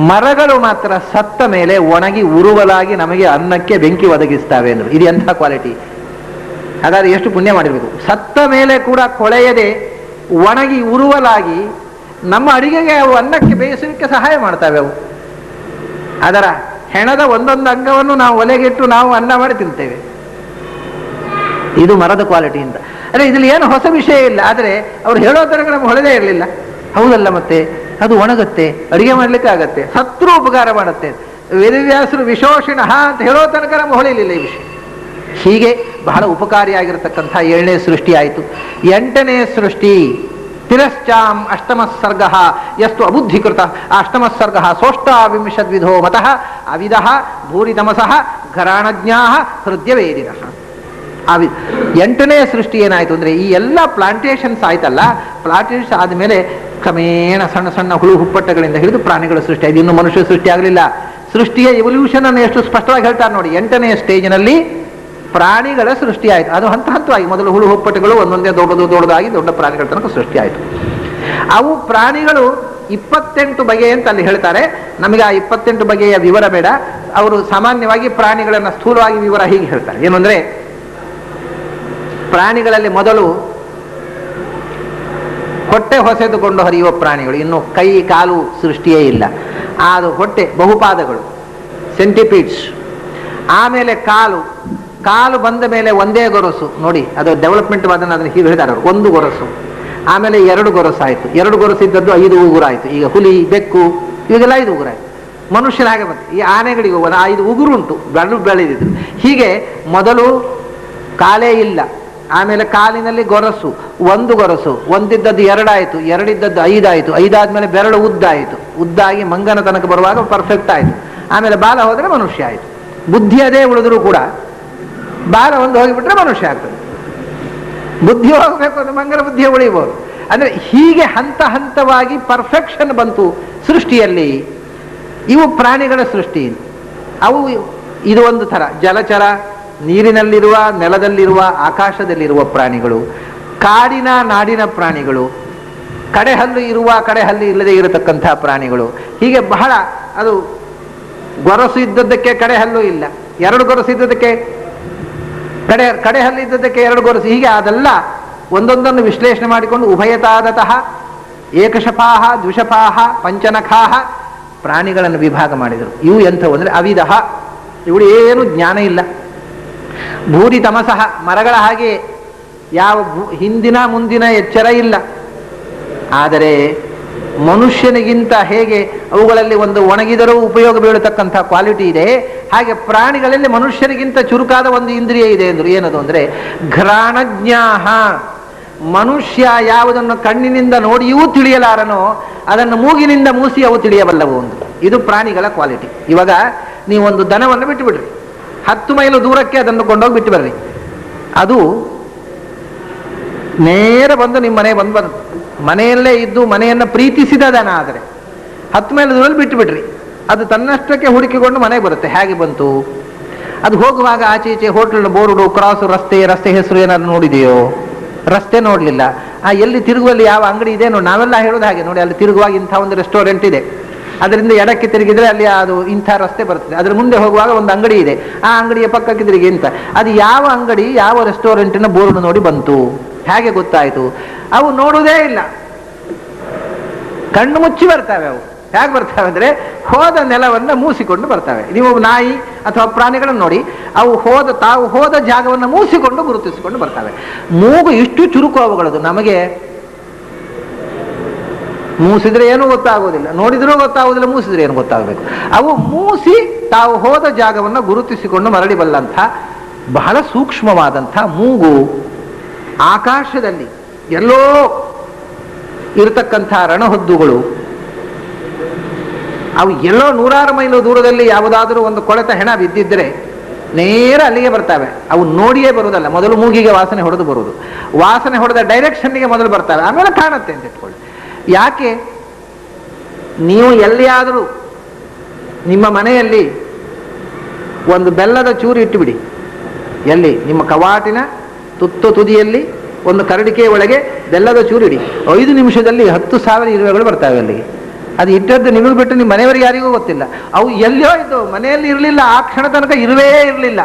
ಮರಗಳು ಮಾತ್ರ ಸತ್ತ ಮೇಲೆ ಒಣಗಿ ಉರುವಲಾಗಿ ನಮಗೆ ಅನ್ನಕ್ಕೆ ಬೆಂಕಿ ಒದಗಿಸ್ತಾವೆ ಅಂದ್ರು. ಇದು ಎಂಥ ಕ್ವಾಲಿಟಿ! ಹಾಗಾದ್ರೆ ಎಷ್ಟು ಪುಣ್ಯ ಮಾಡಿರ್ಬೇಕು. ಸತ್ತ ಮೇಲೆ ಕೂಡ ಕೊಳೆಯದೆ ಒಣಗಿ ಉರುವಲಾಗಿ ನಮ್ಮ ಅಡಿಗೆಗೆ ಅವು ಅನ್ನಕ್ಕೆ ಬೇಯಿಸಲಿಕ್ಕೆ ಸಹಾಯ ಮಾಡ್ತಾವೆ. ಅವು ಅದರ ಹೆಣದ ಒಂದೊಂದು ಅಂಗವನ್ನು ನಾವು ಒಲೆಗಿಟ್ಟು ನಾವು ಅನ್ನ ಮಾಡಿ ತಿಂತೇವೆ. ಇದು ಮರದ ಕ್ವಾಲಿಟಿ ಅಂತ. ಅದೇ ಇದ್ರಲ್ಲಿ ಏನು ಹೊಸ ವಿಷಯ ಇಲ್ಲ. ಆದರೆ ಅವ್ರು ಹೇಳೋ ತನಕ ನಮ್ಗೆ ಹೊಳೆದೇ ಇರಲಿಲ್ಲ. ಹೌದಲ್ಲ, ಮತ್ತೆ ಅದು ಒಣಗುತ್ತೆ, ಅಡಿಗೆ ಮಾಡ್ಲಿಕ್ಕೆ ಆಗತ್ತೆ, ಸತ್ರು ಉಪಕಾರ ಮಾಡುತ್ತೆ. ವೇದವ್ಯಾಸರು ವಿಶೋಷಿಣ ಅಂತ ಹೇಳೋ ತನಕ ನಮ್ಗೆ ಹೊಳೆಯಲಿಲ್ಲ ಈ ವಿಷಯ. ಹೀಗೆ ಬಹಳ ಉಪಕಾರಿಯಾಗಿರತಕ್ಕಂಥ 7ನೇ ಸೃಷ್ಟಿ ಆಯಿತು. 8ನೇ ಸೃಷ್ಟಿ ತಿರಶ್ಚಾಂ ಅಷ್ಟಮಸ್ಸರ್ಗ ಎಷ್ಟು ಅಬುದ್ಧಿಕೃತ. ಅಷ್ಟಮಸ್ಸರ್ಗ ಸೋಷ್ಟಾವಿಂಶದ್ವಿಧೋ ಮತಃ ಅವಿದಃ ಭೂರಿತಮಸಃ ಘರಾಣಜ್ಞಾ ಹೃದಯವೇದಿನಃ. 8ನೇ ಸೃಷ್ಟಿ ಏನಾಯಿತು ಅಂದರೆ, ಈ ಎಲ್ಲ ಪ್ಲಾಂಟೇಶನ್ಸ್ ಆಯ್ತಲ್ಲ, ಪ್ಲಾಂಟೇಶನ್ಸ್ ಆದಮೇಲೆ ಕ್ರಮೇಣ ಸಣ್ಣ ಸಣ್ಣ ಹುಳು ಹುಪ್ಪಟ್ಟಗಳಿಂದ ಹಿಡಿದು ಪ್ರಾಣಿಗಳ ಸೃಷ್ಟಿ ಆಯಿತು. ಇನ್ನು ಮನುಷ್ಯ ಸೃಷ್ಟಿ ಆಗಲಿಲ್ಲ. ಸೃಷ್ಟಿಯ ಎವಲ್ಯೂಷನ್ ಅನ್ನು ಎಷ್ಟು ಸ್ಪಷ್ಟವಾಗಿ ಹೇಳ್ತಾರೆ ನೋಡಿ. 8ನೇ ಸ್ಟೇಜ್ನಲ್ಲಿ ಪ್ರಾಣಿಗಳ ಸೃಷ್ಟಿ ಆಯಿತು. ಅದು ಹಂತ ಹಂತವಾಗಿ, ಮೊದಲು ಹುಳು ಹುಪ್ಪಟ್ಟೆಗಳು ಒಂದೊಂದೇ ದೊಡ್ಡದಾಗಿ ದೊಡ್ಡ ಪ್ರಾಣಿಗಳ ತನಕ ಸೃಷ್ಟಿ ಆಯಿತು. ಅವು ಪ್ರಾಣಿಗಳು 28 ಬಗೆ ಅಂತ ಅಲ್ಲಿ ಹೇಳ್ತಾರೆ. ನಮಗೆ ಆ 28 ಬಗೆಯ ವಿವರ ಬೇಡ. ಅವರು ಸಾಮಾನ್ಯವಾಗಿ ಪ್ರಾಣಿಗಳನ್ನು ಸ್ಥೂಲವಾಗಿ ವಿವರ ಹೀಗೆ ಹೇಳ್ತಾರೆ. ಏನು ಅಂದರೆ, ಪ್ರಾಣಿಗಳಲ್ಲಿ ಮೊದಲು ಹೊಟ್ಟೆ ಹೊಸೆದುಕೊಂಡು ಹರಿಯುವ ಪ್ರಾಣಿಗಳು, ಇನ್ನು ಕೈ ಕಾಲು ಸೃಷ್ಟಿಯೇ ಇಲ್ಲ. ಅದು ಹೊಟ್ಟೆ, ಬಹುಪಾದಗಳು, ಸೆಂಟಿಪೀಡ್ಸ್. ಆಮೇಲೆ ಕಾಲು ಬಂದ ಮೇಲೆ ಒಂದೇ ಗೊರಸು ನೋಡಿ, ಅದು ಡೆವಲಪ್ಮೆಂಟ್ ಅದನ್ನು ಹೀಗೆ ಹೇಳಿದ್ದಾರೆ ಅವರು. 1 ಗೊರಸು, ಆಮೇಲೆ 2 ಗೊರಸು ಆಯಿತು. 2 ಗೊರಸು ಇದ್ದದ್ದು 5 ಉಗುರು ಆಯಿತು. ಈಗ ಹುಲಿ, ಬೆಕ್ಕು, ಇವಾಗೆಲ್ಲ 5 ಉಗುರು ಆಯಿತು. ಮನುಷ್ಯರ ಹಾಗೆ ಬಂತು. ಈ ಆನೆಗಳಿಗೂ ಒಂದು 5 ಉಗುರುಂಟು, ಬೆಳೆದಿದ್ರು. ಹೀಗೆ ಮೊದಲು ಕಾಲೇ ಇಲ್ಲ, ಆಮೇಲೆ ಕಾಲಿನಲ್ಲಿ ಗೊರಸು, 1 ಗೊರಸು, ಒಂದಿದ್ದದ್ದು 2 ಆಯಿತು, 2 ಇದ್ದದ್ದು 5 ಆಯಿತು, 5 ಆದ್ಮೇಲೆ ಬೆರಳು ಉದ್ದಾಯಿತು, ಉದ್ದಾಗಿ ಮಂಗನ ತನಕ ಬರುವಾಗ ಪರ್ಫೆಕ್ಟ್ ಆಯಿತು. ಆಮೇಲೆ ಬಾಲ ಹೋದರೆ ಮನುಷ್ಯ ಆಯಿತು. ಬುದ್ಧಿ ಅದೇ ಉಳಿದ್ರು ಕೂಡ ಬಾಲ ಒಂದು ಹೋಗಿಬಿಟ್ರೆ ಮನುಷ್ಯ ಆಗ್ತದೆ. ಬುದ್ಧಿ ಹೋಗಬೇಕು ಅಂದ್ರೆ ಮಂಗನ ಬುದ್ಧಿಯೇ ಉಳಿಬೋದು. ಅಂದ್ರೆ ಹೀಗೆ ಹಂತ ಹಂತವಾಗಿ ಪರ್ಫೆಕ್ಷನ್ ಬಂತು ಸೃಷ್ಟಿಯಲ್ಲಿ. ಇವು ಪ್ರಾಣಿಗಳ ಸೃಷ್ಟಿ. ಅವು ಇದು ಒಂದು ಥರ ಜಲಚರ, ನೀರಿನಲ್ಲಿರುವ, ನೆಲದಲ್ಲಿರುವ, ಆಕಾಶದಲ್ಲಿರುವ ಪ್ರಾಣಿಗಳು, ಕಾಡಿನ ನಾಡಿನ ಪ್ರಾಣಿಗಳು, ಕಡೆಹಲ್ಲು ಇರುವ, ಕಡೆಹಲ್ಲು ಇಲ್ಲದೆ ಇರತಕ್ಕಂಥ ಪ್ರಾಣಿಗಳು. ಹೀಗೆ ಬಹಳ ಅದು ಗೊರಸು ಇದ್ದದ್ದಕ್ಕೆ ಕಡೆಹಲ್ಲು ಇಲ್ಲ, 2 ಗೊರಸು ಇದ್ದದಕ್ಕೆ ಕಡೆಹಲ್ಲು ಇದ್ದದಕ್ಕೆ 2 ಗೊರಸು. ಹೀಗೆ ಅದೆಲ್ಲ ಒಂದೊಂದನ್ನು ವಿಶ್ಲೇಷಣೆ ಮಾಡಿಕೊಂಡು ಉಭಯತಾದತಃ ಏಕಶಪಾಹ ದ್ವಿಶಪಾಹ ಪಂಚನಖಾಹ ಪ್ರಾಣಿಗಳನ್ನು ವಿಭಾಗ ಮಾಡಿದರು. ಇವು ಎಂಥವು ಅಂದರೆ ಅವಿದಹ, ಇವುಗಳು ಏನು ಜ್ಞಾನ ಇಲ್ಲ. ಭೂರಿ ತಮಸಃ, ಮರಗಳ ಹಾಗೆ ಯಾವ ಹಿಂದಿನ ಮುಂದಿನ ಎಚ್ಚರ ಇಲ್ಲ. ಆದರೆ ಮನುಷ್ಯನಿಗಿಂತ ಹೇಗೆ ಅವುಗಳಲ್ಲಿ ಒಂದು ಒಣಗಿದರೂ ಉಪಯೋಗ ಬೀಳತಕ್ಕಂಥ ಕ್ವಾಲಿಟಿ ಇದೆ, ಹಾಗೆ ಪ್ರಾಣಿಗಳಲ್ಲಿ ಮನುಷ್ಯರಿಗಿಂತ ಚುರುಕಾದ ಒಂದು ಇಂದ್ರಿಯ ಇದೆ ಎಂದರು. ಏನದು ಅಂದರೆ ಘ್ರಾಣಜ್ಞಾಹ. ಮನುಷ್ಯ ಯಾವುದನ್ನು ಕಣ್ಣಿನಿಂದ ನೋಡಿಯೂ ತಿಳಿಯಲಾರನೋ ಅದನ್ನು ಮೂಗಿನಿಂದ ಮೂಸಿ ಅವು ತಿಳಿಯಬಲ್ಲವು ಒಂದು. ಇದು ಪ್ರಾಣಿಗಳ ಕ್ವಾಲಿಟಿ. ಇವಾಗ ನೀವೊಂದು ದನವನ್ನು ಬಿಟ್ಟು ಬಿಡ್ರಿ, 10 ಮೈಲು ದೂರಕ್ಕೆ ಅದನ್ನು ಕೊಂಡೋಗಿ ಬಿಟ್ಟು ಬರ್ರಿ, ಅದು ನೇರ ಬಂದು ನಿಮ್ಮ ಮನೆ ಬಂದು ಮನೆಯಲ್ಲೇ ಇದ್ದು ಮನೆಯನ್ನು ಪ್ರೀತಿಸಿದ ದನ. ಆದರೆ 10 ಮೈಲು ದೂರಲ್ಲಿ ಬಿಟ್ಟು ಬಿಡ್ರಿ, ಅದು ತನ್ನಷ್ಟಕ್ಕೆ ಹುಡುಕಿಕೊಂಡು ಮನೆಗೆ ಬರುತ್ತೆ. ಹೇಗೆ ಬಂತು? ಅದು ಹೋಗುವಾಗ ಆಚೆ ಈಚೆ ಹೋಟೆಲ್ ಬೋರ್ಡು, ಕ್ರಾಸ್, ರಸ್ತೆ ಹೆಸರು ಏನಾದ್ರು ನೋಡಿದೆಯೋ? ರಸ್ತೆ ನೋಡಲಿಲ್ಲ. ಎಲ್ಲಿ ತಿರುಗುವಲ್ಲಿ ಯಾವ ಅಂಗಡಿ ಇದೆ ನೋಡಿ, ನಾವೆಲ್ಲ ಹೇಳೋದು ಹಾಗೆ ನೋಡಿ, ಅಲ್ಲಿ ತಿರುಗುವಾಗ ಇಂಥ ಒಂದು ರೆಸ್ಟೋರೆಂಟ್ ಇದೆ, ಅದರಿಂದ ಎಡಕ್ಕೆ ತಿರುಗಿದ್ರೆ ಅಲ್ಲಿ ಅದು ಇಂಥ ರಸ್ತೆ ಬರ್ತದೆ, ಅದ್ರ ಮುಂದೆ ಹೋಗುವಾಗ ಒಂದು ಅಂಗಡಿ ಇದೆ, ಆ ಅಂಗಡಿಯ ಪಕ್ಕಕ್ಕೆ ತಿರುಗಿ ಇಂಥ. ಅದು ಯಾವ ಅಂಗಡಿ, ಯಾವ ರೆಸ್ಟೋರೆಂಟಿನ ಬೋರ್ಡ್ ನೋಡಿ ಬಂತು? ಹೇಗೆ ಗೊತ್ತಾಯಿತು? ಅವು ನೋಡುವುದೇ ಇಲ್ಲ, ಕಣ್ಣು ಮುಚ್ಚಿ ಬರ್ತವೆ. ಅವು ಹೇಗೆ ಬರ್ತವೆ ಅಂದರೆ ಹೋದ ನೆಲವನ್ನು ಮೂಸಿಕೊಂಡು ಬರ್ತವೆ. ನೀವು ನಾಯಿ ಅಥವಾ ಪ್ರಾಣಿಗಳನ್ನು ನೋಡಿ, ಅವು ತಾವು ಹೋದ ಜಾಗವನ್ನು ಮೂಸಿಕೊಂಡು ಗುರುತಿಸಿಕೊಂಡು ಬರ್ತವೆ. ಮೂಗು ಇಷ್ಟು ಚುರುಕು ಅವುಗಳದು. ನಮಗೆ ಮೂಸಿದ್ರೆ ಏನೂ ಗೊತ್ತಾಗೋದಿಲ್ಲ, ನೋಡಿದ್ರೂ ಗೊತ್ತಾಗೋದಿಲ್ಲ, ಮೂಸಿದ್ರೆ ಏನು ಗೊತ್ತಾಗಬೇಕು. ಅವು ಮೂಸಿ ತಾವು ಹೋದ ಜಾಗವನ್ನು ಗುರುತಿಸಿಕೊಂಡು ಮರಳಿಬಲ್ಲಂಥ ಬಹಳ ಸೂಕ್ಷ್ಮವಾದಂಥ ಮೂಗು. ಆಕಾಶದಲ್ಲಿ ಎಲ್ಲೋ ಇರತಕ್ಕಂಥ ರಣಹದ್ದುಗಳು ಅವು ಎಲ್ಲೋ 100 ಮೈಲು ದೂರದಲ್ಲಿ ಯಾವುದಾದ್ರೂ ಒಂದು ಕೊಳೆತ ಹೆಣ ಬಿದ್ದಿದ್ದರೆ ನೇರ ಅಲ್ಲಿಗೆ ಬರ್ತವೆ. ಅವು ನೋಡಿಯೇ ಬರುವುದಲ್ಲ, ಮೊದಲು ಮೂಗಿಗೆ ವಾಸನೆ ಹೊಡೆದು ಬರುವುದು. ವಾಸನೆ ಹೊಡೆದ ಡೈರೆಕ್ಷನ್ನಿಗೆ ಮೊದಲು ಬರ್ತವೆ, ಆಮೇಲೆ ಕಾಣುತ್ತೆ ಅಂತ ಇಟ್ಕೊಳ್ಳಿ. ಯಾಕೆ? ನೀವು ಎಲ್ಲಿಯಾದರೂ ನಿಮ್ಮ ಮನೆಯಲ್ಲಿ ಒಂದು ಬೆಲ್ಲದ ಚೂರು ಇಟ್ಟುಬಿಡಿ, ಎಲ್ಲಿ ನಿಮ್ಮ ಕವಾಟಿನ ತುದಿಯಲ್ಲಿ ಒಂದು ಕರಡಿಕೆಯ ಒಳಗೆ ಬೆಲ್ಲದ ಚೂರು ಇಡಿ, 5 ನಿಮಿಷದಲ್ಲಿ 10,000 ಇರುವೆಗಳು ಬರ್ತವೆ ಅಲ್ಲಿಗೆ. ಅದು ಇಟ್ಟದ್ದು ನಿಮಗೆ ಬಿಟ್ಟು ನಿಮ್ಮ ಮನೆಯವರಿಗೆ ಯಾರಿಗೂ ಗೊತ್ತಿಲ್ಲ. ಅವು ಎಲ್ಲೋ ಇದ್ದು ಮನೆಯಲ್ಲಿ ಇರಲಿಲ್ಲ, ಆ ಕ್ಷಣ ತನಕ ಇರುವೇ ಇರಲಿಲ್ಲ.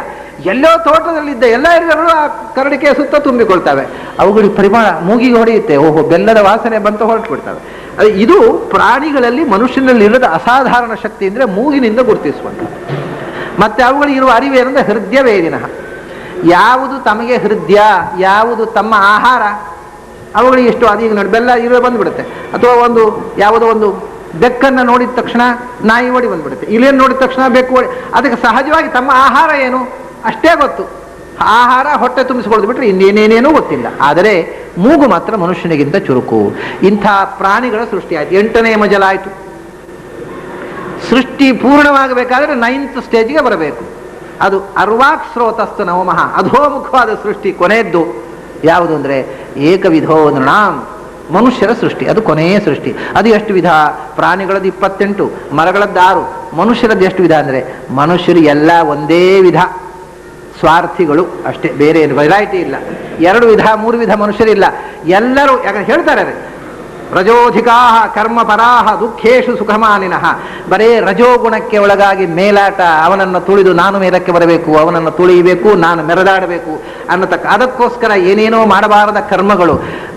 ಎಲ್ಲೋ ತೋಟದಲ್ಲಿದ್ದ ಎಲ್ಲ ಇರುವೆಗಳು ಆ ಕರಡಿಕೆಯ ಸುತ್ತ ತುಂಬಿಕೊಳ್ತವೆ. ಅವುಗಳಿಗೆ ಪರಿಮಾಣ ಮೂಗಿಗೆ ಹೊಡೆಯುತ್ತೆ, ಓಹೋ ಬೆಲ್ಲದ ವಾಸನೆ ಬಂತು, ಹೊರಟುಬಿಡ್ತವೆ. ಇದು ಪ್ರಾಣಿಗಳಲ್ಲಿ ಮನುಷ್ಯನಲ್ಲಿ ಇಲ್ಲದ ಅಸಾಧಾರಣ ಶಕ್ತಿ ಅಂದರೆ ಮೂಗಿನಿಂದ ಗುರುತಿಸುವಂಥದ್ದು. ಮತ್ತೆ ಅವುಗಳಿಗೆ ಇರುವ ಅರಿವೇನೆಂದರೆ ಹೃದಯ ವೇದಿನಃ. ಯಾವುದು ತಮಗೆ ಹೃದಯ, ಯಾವುದು ತಮ್ಮ ಆಹಾರ, ಅವುಗಳಿಗೆ ಎಷ್ಟು ಅದೀಗ ನೋಡಿ ಬೆಲ್ಲ ಇರುವೆ ಬಂದುಬಿಡುತ್ತೆ. ಅಥವಾ ಯಾವುದೋ ಒಂದು ಬೆಕ್ಕನ್ನು ನೋಡಿದ ತಕ್ಷಣ ನಾಯಿ ಓಡಿ ಬಂದುಬಿಡುತ್ತೆ, ಇಲೇನು ನೋಡಿದ ತಕ್ಷಣ ಬೆಕ್ಕು ಓಡಿ. ಅದಕ್ಕೆ ಸಹಜವಾಗಿ ತಮ್ಮ ಆಹಾರ ಏನು ಅಷ್ಟೇ ಗೊತ್ತು. ಆಹಾರ ಹೊಟ್ಟೆ ತುಂಬಿಸಿಕೊಳ್ಳೋದು ಬಿಟ್ಟರೆ ಇನ್ನೇನೇನೇನೂ ಗೊತ್ತಿಲ್ಲ. ಆದರೆ ಮೂಗು ಮಾತ್ರ ಮನುಷ್ಯನಿಗಿಂತ ಚುರುಕು. ಇಂಥ ಪ್ರಾಣಿಗಳ ಸೃಷ್ಟಿ ಆಯಿತು. 8ನೇ ಮಜಲ ಆಯಿತು. ಸೃಷ್ಟಿ ಪೂರ್ಣವಾಗಬೇಕಾದ್ರೆ 9th ಸ್ಟೇಜ್ಗೆ ಬರಬೇಕು. ಅದು ಅರ್ವಾಕ್ ಸ್ರೋತಸ್ತು ನವಮಃ, ಅಧೋಮುಖವಾದ ಸೃಷ್ಟಿ ಕೊನೆಯದ್ದು ಯಾವುದು ಅಂದರೆ ಏಕವಿಧೋ ನೃಣಾಂ, ಮನುಷ್ಯರ ಸೃಷ್ಟಿ. ಅದು ಕೊನೆಯ ಸೃಷ್ಟಿ. ಅದು ಎಷ್ಟು ವಿಧ? ಪ್ರಾಣಿಗಳದ್ದು 28, ಮರಗಳದ್ದು 6, ಮನುಷ್ಯರದ್ದು ಎಷ್ಟು ವಿಧ ಅಂದರೆ ಮನುಷ್ಯರು ಎಲ್ಲ ಒಂದೇ ವಿಧ, ಸ್ವಾರ್ಥಿಗಳು ಅಷ್ಟೇ, ಬೇರೆ ಏನು ವೆರೈಟಿ ಇಲ್ಲ. 2 ವಿಧ 3 ವಿಧ ಮನುಷ್ಯರಿಲ್ಲ. ಎಲ್ಲರೂ ಯಾಕಂದ್ರೆ ಹೇಳ್ತಾರೆ ರಜೋಧಿಕಾಹ ಕರ್ಮ ಪರಾಹ ದುಃಖೇಶು ಸುಖಮಾನಿನಃ. ಬರೇ ರಜೋಗುಣಕ್ಕೆ ಒಳಗಾಗಿ ಮೇಲಾಟ, ಅವನನ್ನು ತುಳಿದು ನಾನು ಮೇಲಕ್ಕೆ ಬರಬೇಕು, ಅವನನ್ನು ತುಳಿಯಬೇಕು, ನಾನು ಮೆರೆದಾಡಬೇಕು ಅನ್ನತಕ್ಕ ಅದಕ್ಕೋಸ್ಕರ ಏನೇನೋ ಮಾಡಬಾರದ ಕರ್ಮಗಳು.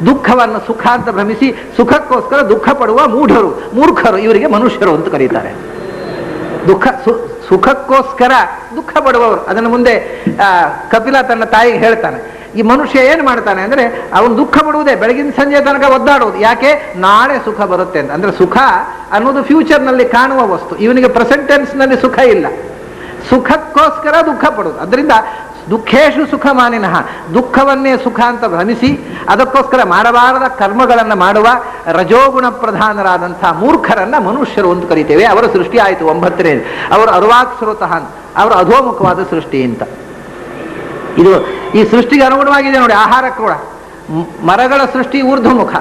ದುಃಖವನ್ನು ಸುಖ ಅಂತ ಭ್ರಮಿಸಿ ಸುಖಕ್ಕೋಸ್ಕರ ದುಃಖ ಪಡುವ ಮೂಢರು, ಮೂರ್ಖರು, ಇವರಿಗೆ ಮನುಷ್ಯರು ಅಂತ ಕರೀತಾರೆ. ಸುಖಕ್ಕೋಸ್ಕರ ದುಃಖ ಪಡುವವರು. ಅದನ್ನು ಮುಂದೆ ಕಪಿಲ ತನ್ನ ತಾಯಿಗೆ ಹೇಳ್ತಾನೆ. ಈ ಮನುಷ್ಯ ಏನು ಮಾಡ್ತಾನೆ ಅಂದ್ರೆ ಅವನು ದುಃಖ ಪಡುವುದೇ, ಬೆಳಗಿನ ಸಂಜೆ ತನಕ ಒದ್ದಾಡುವುದು. ಯಾಕೆ? ನಾಳೆ ಸುಖ ಬರುತ್ತೆ ಅಂತ. ಅಂದ್ರೆ ಸುಖ ಅನ್ನೋದು ಫ್ಯೂಚರ್ನಲ್ಲಿ ಕಾಣುವ ವಸ್ತು. ಇವನಿಗೆ ಪ್ರೆಸೆಂಟ್ ಟೆನ್ಸ್ನಲ್ಲಿ ಸುಖ ಇಲ್ಲ, ಸುಖಕ್ಕೋಸ್ಕರ ದುಃಖ ಪಡುವುದು. ಅದರಿಂದ ದುಃಖೇಶು ಸುಖ ಮಾನಿನಃ, ದುಃಖವನ್ನೇ ಸುಖ ಅಂತ ಭ್ರಮಿಸಿ ಅದಕ್ಕೋಸ್ಕರ ಮಾಡಬಾರದ ಕರ್ಮಗಳನ್ನು ಮಾಡುವ ರಜೋಗುಣ ಪ್ರಧಾನರಾದಂಥ ಮೂರ್ಖರನ್ನ ಮನುಷ್ಯರು ಅಂತ ಕರಿತೇವೆ. ಅವರ ಸೃಷ್ಟಿ ಆಯಿತು 9ನೇ. ಅವರು ಅರ್ವಾಕ್ಸ್ರೋತಃ ಅಂತ, ಅವರ ಅಧೋಮುಖವಾದ ಸೃಷ್ಟಿ ಅಂತ. ಇದು ಈ ಸೃಷ್ಟಿಗೆ ಅನುಗುಣವಾಗಿದೆ ನೋಡಿ. ಆಹಾರ ಕೂಡ ಮರಗಳ ಸೃಷ್ಟಿ ಊರ್ಧ್ವಮುಖ,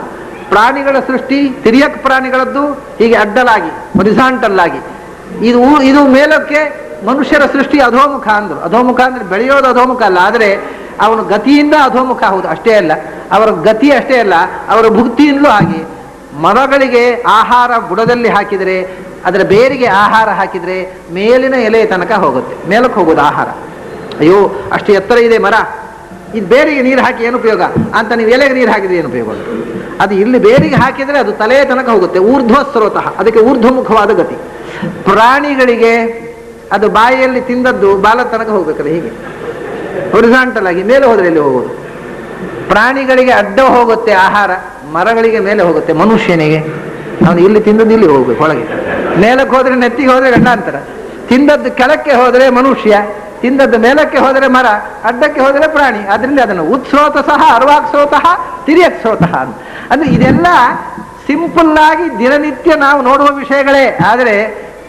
ಪ್ರಾಣಿಗಳ ಸೃಷ್ಟಿ ತಿರ್ಯಕ್ ಪ್ರಾಣಿಗಳದ್ದು ಹೀಗೆ ಅಡ್ಡಲಾಗಿ ಹೊರಿಸಾಂಟಲ್ ಆಗಿ, ಇದು ಮೇಲಕ್ಕೆ ಮನುಷ್ಯರ ಸೃಷ್ಟಿ ಅಧೋಮುಖ ಅಂದರು. ಅಧೋಮುಖ ಅಂದ್ರೆ ಬೆಳೆಯೋದು ಅಧೋಮುಖ ಅಲ್ಲ, ಆದರೆ ಅವನು ಗತಿಯಿಂದ ಅಧೋಮುಖ. ಹೌದು, ಅಷ್ಟೇ ಅಲ್ಲ, ಅವರ ಗತಿ ಅಷ್ಟೇ ಅಲ್ಲ, ಅವರ ಭುಕ್ತಿಯಿಂದಲೂ ಹಾಗೆ. ಮರಗಳಿಗೆ ಆಹಾರ ಬುಡದಲ್ಲಿ ಹಾಕಿದರೆ, ಅದರ ಬೇರಿಗೆ ಆಹಾರ ಹಾಕಿದರೆ ಮೇಲಿನ ಎಲೆ ತನಕ ಹೋಗುತ್ತೆ, ಮೇಲಕ್ಕೆ ಹೋಗೋದು ಆಹಾರ. ಅಯ್ಯೋ ಅಷ್ಟು ಎತ್ತರ ಇದೆ ಮರ, ಇದು ಬೇರಿಗೆ ನೀರು ಹಾಕಿ ಏನು ಉಪಯೋಗ ಅಂತ ನೀವು ಎಲೆಗೆ ನೀರು ಹಾಕಿದ್ರೆ ಏನು ಉಪಯೋಗ? ಅದು ಇಲ್ಲಿ ಬೇರಿಗೆ ಹಾಕಿದರೆ ಅದು ತಲೆಯ ತನಕ ಹೋಗುತ್ತೆ, ಊರ್ಧ್ವ ಸ್ರೋತಃ, ಅದಕ್ಕೆ ಊರ್ಧ್ವಮುಖವಾದ ಗತಿ. ಪ್ರಾಣಿಗಳಿಗೆ ಅದು ಬಾಯಿಯಲ್ಲಿ ತಿಂದದ್ದು ಬಾಲ ತನಕ ಹೋಗ್ಬೇಕಲ್ಲ, ಹೀಗೆ ಹೊರಿಸಾಂಟಲ್ ಆಗಿ. ಮೇಲೆ ಹೋದ್ರೆ ಎಲ್ಲಿ ಹೋಗೋದು? ಪ್ರಾಣಿಗಳಿಗೆ ಅಡ್ಡ ಹೋಗುತ್ತೆ ಆಹಾರ, ಮರಗಳಿಗೆ ಮೇಲೆ ಹೋಗುತ್ತೆ. ಮನುಷ್ಯನಿಗೆ ಅವನು ಇಲ್ಲಿ ತಿಂದದ್ದು ಇಲ್ಲಿ ಹೋಗ್ಬೇಕು ಒಳಗೆ, ಮೇಲಕ್ಕೆ ಹೋದ್ರೆ ನೆತ್ತಿಗೆ ಹೋದ್ರೆ ಗಂಡಾಂತರ, ತಿಂದದ್ದು ಕೆಳಕ್ಕೆ ಹೋದ್ರೆ ಮನುಷ್ಯ, ತಿಂದದ್ದು ಮೇಲಕ್ಕೆ ಹೋದರೆ ಮರ, ಅಡ್ಡಕ್ಕೆ ಹೋದರೆ ಪ್ರಾಣಿ. ಅದರಿಂದ ಅದನ್ನು ಉತ್ಸ್ರೋತ ಸಹ ಅರ್ವಾಕ್ಸ್ರೋತಃ ತಿರ್ಯಕ್ ಸ್ರೋತಃ ಅಂತ. ಅಂದ್ರೆ ಇದೆಲ್ಲ ಸಿಂಪಲ್ ಆಗಿ ದಿನನಿತ್ಯ ನಾವು ನೋಡುವ ವಿಷಯಗಳೇ. ಆದರೆ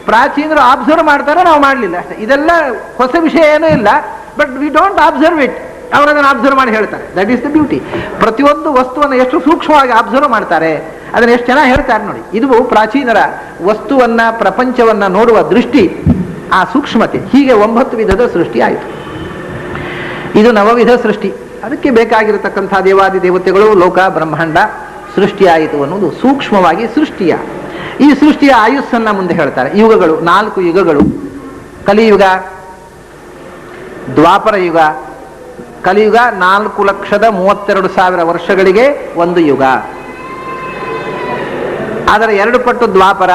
ಪ್ರಾಚೀನರು ಅಬ್ಸರ್ವ್ ಮಾಡ್ತಾರೆ, ನಾವು ಮಾಡಲಿಲ್ಲ ಅಷ್ಟೇ. ಇದೆಲ್ಲ ಹೊಸ ವಿಷಯ ಏನೂ ಇಲ್ಲ, but we don't observe it. ಅವರು ಅದನ್ನು ಅಬ್ಸರ್ವ್ ಮಾಡಿ ಹೇಳ್ತಾರೆ. That is the beauty. ಪ್ರತಿಯೊಂದು ವಸ್ತುವನ್ನು ಎಷ್ಟು ಸೂಕ್ಷ್ಮವಾಗಿ ಅಬ್ಸರ್ವ್ ಮಾಡ್ತಾರೆ, ಅದನ್ನು ಎಷ್ಟು ಚೆನ್ನಾಗಿ ಹೇಳ್ತಾರೆ ನೋಡಿ. ಇದು ಪ್ರಾಚೀನರ ವಸ್ತುವನ್ನ ಪ್ರಪಂಚವನ್ನ ನೋಡುವ ದೃಷ್ಟಿ, ಆ ಸೂಕ್ಷ್ಮತೆ. ಹೀಗೆ 9 ವಿಧದ ಸೃಷ್ಟಿ ಆಯಿತು. ಇದು ನವವಿಧ ಸೃಷ್ಟಿ. ಅದಕ್ಕೆ ಬೇಕಾಗಿರತಕ್ಕಂಥ ದೇವಾದಿ ದೇವತೆಗಳು, ಲೋಕ ಬ್ರಹ್ಮಾಂಡ ಸೃಷ್ಟಿಯಾಯಿತು ಅನ್ನೋದು ಸೂಕ್ಷ್ಮವಾಗಿ ಸೃಷ್ಟಿಯ. ಈ ಸೃಷ್ಟಿಯ ಆಯುಸ್ಸನ್ನ ಮುಂದೆ ಹೇಳ್ತಾರೆ. ಯುಗಗಳು 4 ಯುಗಗಳು: ಕಲಿಯುಗ, ದ್ವಾಪರ ಯುಗ. ಕಲಿಯುಗ 4,32,000 ವರ್ಷಗಳಿಗೆ ಒಂದು ಯುಗ. ಅದರ 2 ಪಟ್ಟು ದ್ವಾಪರ,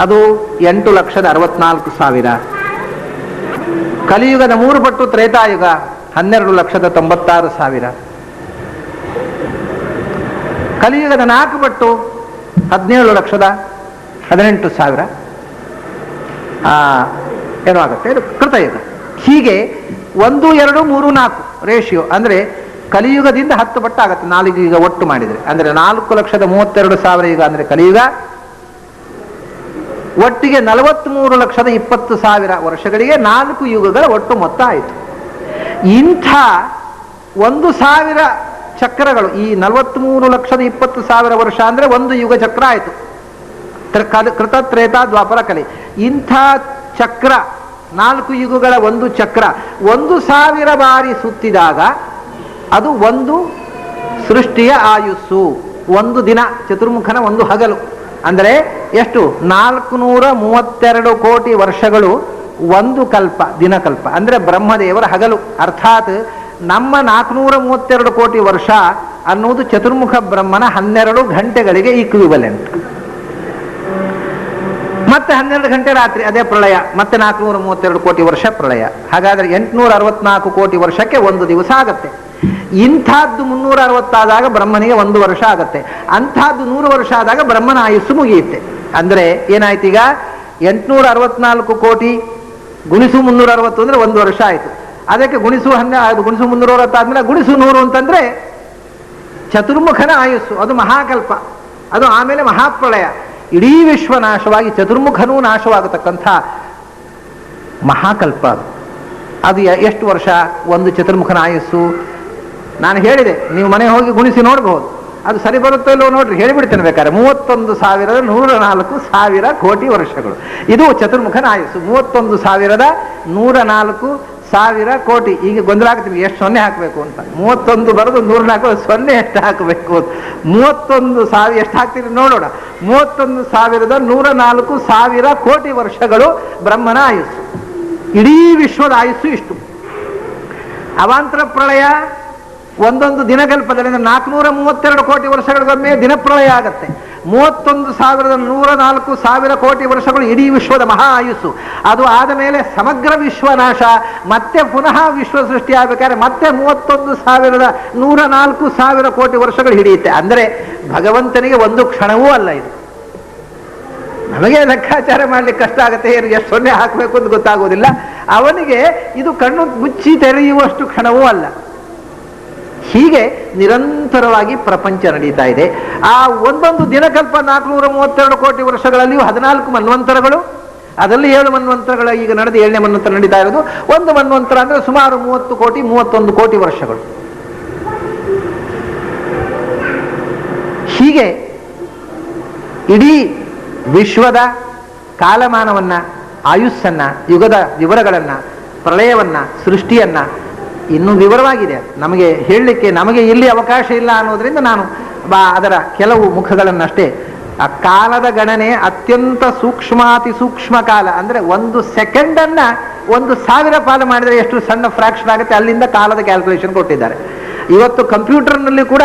ಅದು 8,64,000. ಕಲಿಯುಗದ 3 ಪಟ್ಟು ತ್ರೇತಾಯುಗ, 12,96,000. ಕಲಿಯುಗದ 4 ಪಟ್ಟು 17,18,000 ಏನೋ ಆಗುತ್ತೆ, ಇದು ಕೃತಯುಗ. ಹೀಗೆ 1, 2, 3, 4 ರೇಷಿಯೋ. ಅಂದ್ರೆ ಕಲಿಯುಗದಿಂದ 10 ಪಟ್ಟು ಆಗುತ್ತೆ 4 ಯುಗ ಒಟ್ಟು ಮಾಡಿದರೆ. ಅಂದ್ರೆ 4,32,000 ಯುಗ ಅಂದ್ರೆ ಕಲಿಯುಗ. ಒಟ್ಟಿಗೆ 43,20,000 ವರ್ಷಗಳಿಗೆ 4 ಯುಗಗಳ ಒಟ್ಟು ಮೊತ್ತ ಆಯಿತು. ಇಂಥ 1,000 ಚಕ್ರಗಳು, ಈ 43,20,000 ವರ್ಷ ಅಂದ್ರೆ ಒಂದು ಯುಗ ಚಕ್ರ ಆಯಿತು. ಕೃತ ತ್ರೇತಾ ದ್ವಾಪರ ಕಲಿ. ಇಂಥ ಚಕ್ರ 4 ಯುಗಗಳ ಒಂದು ಚಕ್ರ 1,000 ಬಾರಿ ಸುತ್ತಿದಾಗ ಅದು ಒಂದು ಸೃಷ್ಟಿಯ ಆಯುಸ್ಸು. ಒಂದು ದಿನ, ಚತುರ್ಮುಖನ ಒಂದು ಹಗಲು. ಅಂದರೆ ಎಷ್ಟು? 432 ಕೋಟಿ ವರ್ಷಗಳು ಒಂದು ಕಲ್ಪ, ದಿನಕಲ್ಪ. ಅಂದ್ರೆ ಬ್ರಹ್ಮದೇವರ ಹಗಲು. ಅರ್ಥಾತ್ ನಮ್ಮ 432 ಕೋಟಿ ವರ್ಷ ಅನ್ನುವುದು ಚತುರ್ಮುಖ ಬ್ರಹ್ಮನ 12 ಗಂಟೆಗಳಿಗೆ ಈಕ್ವಿವಲೆಂಟ್. ಮತ್ತೆ 12 ಗಂಟೆ ರಾತ್ರಿ, ಅದೇ ಪ್ರಳಯ. ಮತ್ತೆ 432 ಕೋಟಿ ವರ್ಷ ಪ್ರಳಯ. ಹಾಗಾದ್ರೆ 864 ಕೋಟಿ ವರ್ಷಕ್ಕೆ ಒಂದು ದಿವಸ ಆಗತ್ತೆ. ಇಂಥದ್ದು 360 ಆದಾಗ ಬ್ರಹ್ಮನಿಗೆ 1 ವರ್ಷ ಆಗತ್ತೆ. ಅಂಥದ್ದು 100 ವರ್ಷ ಆದಾಗ ಬ್ರಹ್ಮನ ಆಯುಸ್ಸು ಮುಗಿಯುತ್ತೆ. ಅಂದ್ರೆ ಏನಾಯ್ತು? ಈಗ 864 ಕೋಟಿ ಗುಣಿಸು 360 ಅಂದ್ರೆ 1 ವರ್ಷ ಆಯ್ತು. ಅದಕ್ಕೆ ಗುಣಿಸು 360 ಆದ್ಮೇಲೆ ಗುಣಿಸು 100 ಅಂತಂದ್ರೆ ಚತುರ್ಮುಖನ ಆಯುಸ್ಸು. ಅದು ಮಹಾಕಲ್ಪ. ಅದು ಆಮೇಲೆ ಮಹಾಪ್ರಳಯ. ಇಡೀ ವಿಶ್ವ ನಾಶವಾಗಿ ಚತುರ್ಮುಖನೂ ನಾಶವಾಗತಕ್ಕಂಥ ಮಹಾಕಲ್ಪ. ಅದು ಎಷ್ಟು ವರ್ಷ? ಒಂದು ಚತುರ್ಮುಖನ ಆಯುಸ್ಸು. ನಾನು ಹೇಳಿದೆ, ನೀವು ಮನೆ ಹೋಗಿ ಗುಣಿಸಿ ನೋಡಬಹುದು. ಅದು ಸರಿ ಬರುತ್ತೋ ಇಲ್ಲೋ ನೋಡ್ರಿ, ಹೇಳಿಬಿಡ್ತೇನೆ ಬೇಕಾದ್ರೆ. 31,104 ಕೋಟಿ ವರ್ಷಗಳು. ಇದು ಚತುರ್ಮುಖನ ಆಯುಸ್ಸು. 31,104,000 ಕೋಟಿ. ಈಗ ಗೊಂದಲ ಆಗ್ತೀವಿ, ಎಷ್ಟು ಸೊನ್ನೆ ಹಾಕಬೇಕು ಅಂತ. 31 ಬರೋದು 104, ಸೊನ್ನೆ ಎಷ್ಟು ಹಾಕಬೇಕು ಅಂತ. 31,000 ಎಷ್ಟು ಹಾಕ್ತೀರಿ ನೋಡೋಣ. 31,104,000 ಕೋಟಿ ವರ್ಷಗಳು ಬ್ರಹ್ಮನ ಆಯುಸ್ಸು. ಇಡೀ ವಿಶ್ವದ ಆಯುಸ್ಸು ಇಷ್ಟು. ಅವಾಂತರ ಪ್ರಳಯ ಒಂದೊಂದು ದಿನಕಲ್ಪದಲ್ಲಿ 432 ಕೋಟಿ ವರ್ಷಗಳಿಗೊಮ್ಮೆ ದಿನಪ್ರಳಯ ಆಗತ್ತೆ. 31,104 ಕೋಟಿ ವರ್ಷಗಳು ಇಡೀ ವಿಶ್ವದ ಮಹಾ ಆಯುಸ್ಸು. ಅದು ಆದ ಮೇಲೆ ಸಮಗ್ರ ವಿಶ್ವನಾಶ, ಮತ್ತೆ ಪುನಃ ವಿಶ್ವ ಸೃಷ್ಟಿ ಆಗಬೇಕಾದ್ರೆ ಮತ್ತೆ 31,104 ಕೋಟಿ ವರ್ಷಗಳು ಹಿಡಿಯುತ್ತೆ. ಅಂದರೆ ಭಗವಂತನಿಗೆ ಒಂದು ಕ್ಷಣವೂ ಅಲ್ಲ ಇದು. ನಮಗೆ ಲೆಕ್ಕಾಚಾರ ಮಾಡ್ಲಿಕ್ಕೆ ಕಷ್ಟ ಆಗುತ್ತೆ, ಎಷ್ಟು ಸೊನ್ನೆ ಹಾಕಬೇಕು ಅಂತ ಗೊತ್ತಾಗೋದಿಲ್ಲ. ಅವನಿಗೆ ಇದು ಕಣ್ಣು ಮುಚ್ಚಿ ತೆರೆಯುವಷ್ಟು ಕ್ಷಣವೂ ಅಲ್ಲ. ಹೀಗೆ ನಿರಂತರವಾಗಿ ಪ್ರಪಂಚ ನಡೀತಾ ಇದೆ. ಆ ಒಂದೊಂದು ದಿನಕಲ್ಪ 432 ಕೋಟಿ ವರ್ಷಗಳಲ್ಲಿಯೂ 14 ಮನ್ವಂತರಗಳು, ಅದರಲ್ಲಿ 7 ಮನ್ವಂತರಗಳ ಈಗ ನಡೆದು 7ನೇ ಮನ್ವಂತರ ನಡೀತಾ ಇರೋದು. ಒಂದು ಮನ್ವಂತರ ಅಂದ್ರೆ ಸುಮಾರು 30 ಕೋಟಿ 31 ಕೋಟಿ ವರ್ಷಗಳು. ಹೀಗೆ ಇಡೀ ವಿಶ್ವದ ಕಾಲಮಾನವನ್ನ, ಆಯುಸ್ಸನ್ನ, ಯುಗದ ವಿವರಗಳನ್ನ, ಪ್ರಳಯವನ್ನ, ಸೃಷ್ಟಿಯನ್ನ ಇನ್ನೂ ವಿವರವಾಗಿದೆ. ನಮಗೆ ಹೇಳಲಿಕ್ಕೆ ನಮಗೆ ಇಲ್ಲಿ ಅವಕಾಶ ಇಲ್ಲ ಅನ್ನೋದ್ರಿಂದ ನಾನು ಅದರ ಕೆಲವು ಮುಖಗಳನ್ನಷ್ಟೇ. ಆ ಕಾಲದ ಗಣನೆ ಅತ್ಯಂತ ಸೂಕ್ಷ್ಮಾತಿ ಸೂಕ್ಷ್ಮ ಕಾಲ, ಅಂದ್ರೆ 1 ಸೆಕೆಂಡನ್ನ 1,000 ಪಾಲು ಮಾಡಿದರೆ ಎಷ್ಟು ಸಣ್ಣ ಫ್ರಾಕ್ಷನ್ ಆಗುತ್ತೆ, ಅಲ್ಲಿಂದ ಕಾಲದ ಕ್ಯಾಲ್ಕುಲೇಷನ್ ಕೊಟ್ಟಿದ್ದಾರೆ. ಇವತ್ತು ಕಂಪ್ಯೂಟರ್ನಲ್ಲಿ ಕೂಡ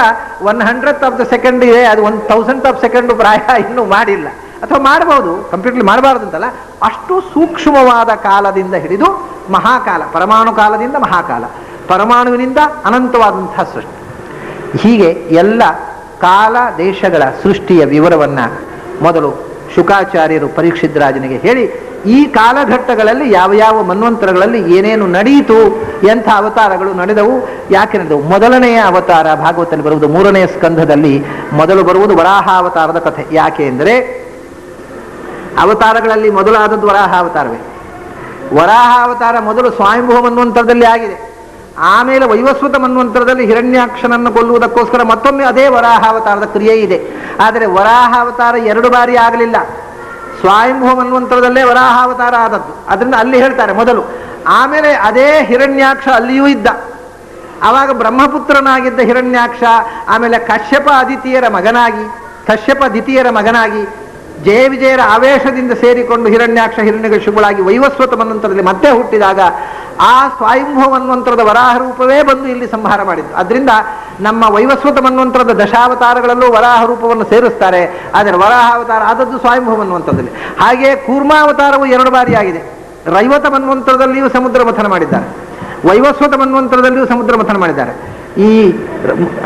1/100th ಆಫ್ ದ ಸೆಕೆಂಡ್ ಇದೆ, ಅದು 1,000th ಆಫ್ ಸೆಕೆಂಡ್ ಪ್ರಾಯ ಇನ್ನೂ ಮಾಡಿಲ್ಲ. ಅಥವಾ ಮಾಡಬಹುದು, ಕಂಪ್ಯೂಟರ್ಲಿ ಮಾಡಬಾರ್ದು ಅಂತಲ್ಲ, ಅಷ್ಟು ಸೂಕ್ಷ್ಮವಾದ ಕಾಲದಿಂದ ಹಿಡಿದು ಮಹಾಕಾಲ, ಪರಮಾಣು ಕಾಲದಿಂದ ಮಹಾಕಾಲ, ಪರಮಾಣುವಿನಿಂದ ಅನಂತವಾದಂತಹ ಸೃಷ್ಟಿ, ಹೀಗೆ ಎಲ್ಲ ಕಾಲ ದೇಶಗಳ ಸೃಷ್ಟಿಯ ವಿವರವನ್ನ ಮೊದಲು ಶುಕಾಚಾರ್ಯರು ಪರೀಕ್ಷಿತ್ ರಾಜನಿಗೆ ಹೇಳಿ, ಈ ಕಾಲಘಟ್ಟಗಳಲ್ಲಿ ಯಾವ ಯಾವ ಮನ್ವಂತರಗಳಲ್ಲಿ ಏನೇನು ನಡೆಯಿತು, ಎಂಥ ಅವತಾರಗಳು ನಡೆದವು, ಯಾಕೆ ನಡೆದವು. ಮೊದಲನೆಯ ಅವತಾರ ಭಾಗವತದಲ್ಲಿ ಬರುವುದು 3ನೇ ಸ್ಕಂಧದಲ್ಲಿ ಮೊದಲು ಬರುವುದು ವರಾಹ ಅವತಾರದ ಕಥೆ. ಯಾಕೆ ಅಂದರೆ ಅವತಾರಗಳಲ್ಲಿ ಮೊದಲಾದದ್ದು ವರಾಹ ಅವತಾರವೇ. ವರಾಹ ಅವತಾರ ಮೊದಲು ಸ್ವಯಂಭೂ ಮನ್ವಂತರದಲ್ಲಿ ಆಗಿದೆ. ಆಮೇಲೆ ವೈವಸ್ವತ ಮನ್ವಂತರದಲ್ಲಿ ಹಿರಣ್ಯಾಕ್ಷನನ್ನು ಕೊಲ್ಲುವುದಕ್ಕೋಸ್ಕರ ಮತ್ತೊಮ್ಮೆ ಅದೇ ವರಾಹ ಅವತಾರದ ಕ್ರಿಯೆ ಇದೆ. ಆದರೆ ವರಾಹ ಅವತಾರ 2 ಬಾರಿ ಆಗಲಿಲ್ಲ. ಸ್ವಯಂಭೂ ಮನ್ವಂತರದಲ್ಲೇ ವರಾಹ ಅವತಾರ ಆದದ್ದು. ಅದರಿಂದ ಅಲ್ಲಿ ಹೇಳ್ತಾರೆ ಮೊದಲು. ಆಮೇಲೆ ಅದೇ ಹಿರಣ್ಯಾಕ್ಷ ಅಲ್ಲಿಯೂ ಇದ್ದ. ಆವಾಗ ಬ್ರಹ್ಮಪುತ್ರನಾಗಿದ್ದ ಹಿರಣ್ಯಾಕ್ಷ ಆಮೇಲೆ ಕಶ್ಯಪ ದಿತಿಯರ ಮಗನಾಗಿ ಜಯ ವಿಜಯರ ಆವೇಶದಿಂದ ಸೇರಿಕೊಂಡು ಹಿರಣ್ಯಾಕ್ಷ ಹಿರಣ್ಯಕಶಿಪುಗಳಾಗಿ ವೈವಸ್ವತ ಮನ್ವಂತರದಲ್ಲಿ ಮತ್ತೆ ಹುಟ್ಟಿದಾಗ ಆ ಸ್ವಯಂಭೂ ಮನ್ವಂತರದ ವರಾಹ ರೂಪವೇ ಬಂದು ಇಲ್ಲಿ ಸಂಹಾರ ಮಾಡಿದ್ದು. ಅದರಿಂದ ನಮ್ಮ ವೈವಸ್ವತ ಮನ್ವಂತರದ ದಶಾವತಾರಗಳಲ್ಲೂ ವರಾಹ ರೂಪವನ್ನು ಸೇರಿಸ್ತಾರೆ. ಆದರೆ ವರಾಹ ಅವತಾರ ಆದದ್ದು ಸ್ವಯಂಭೂ ಮನ್ವಂತರದಲ್ಲಿ. ಹಾಗೆ ಕೂರ್ಮಾವತಾರವು 2 ಬಾರಿ ಆಗಿದೆ. ರೈವತ ಮನ್ವಂತರದಲ್ಲಿಯೂ ಸಮುದ್ರ ಮಥನ ಮಾಡಿದ್ದಾರೆ, ವೈವಸ್ವತ ಮನ್ವಂತರದಲ್ಲಿಯೂ ಸಮುದ್ರ ಮಥನ ಮಾಡಿದ್ದಾರೆ. ಈ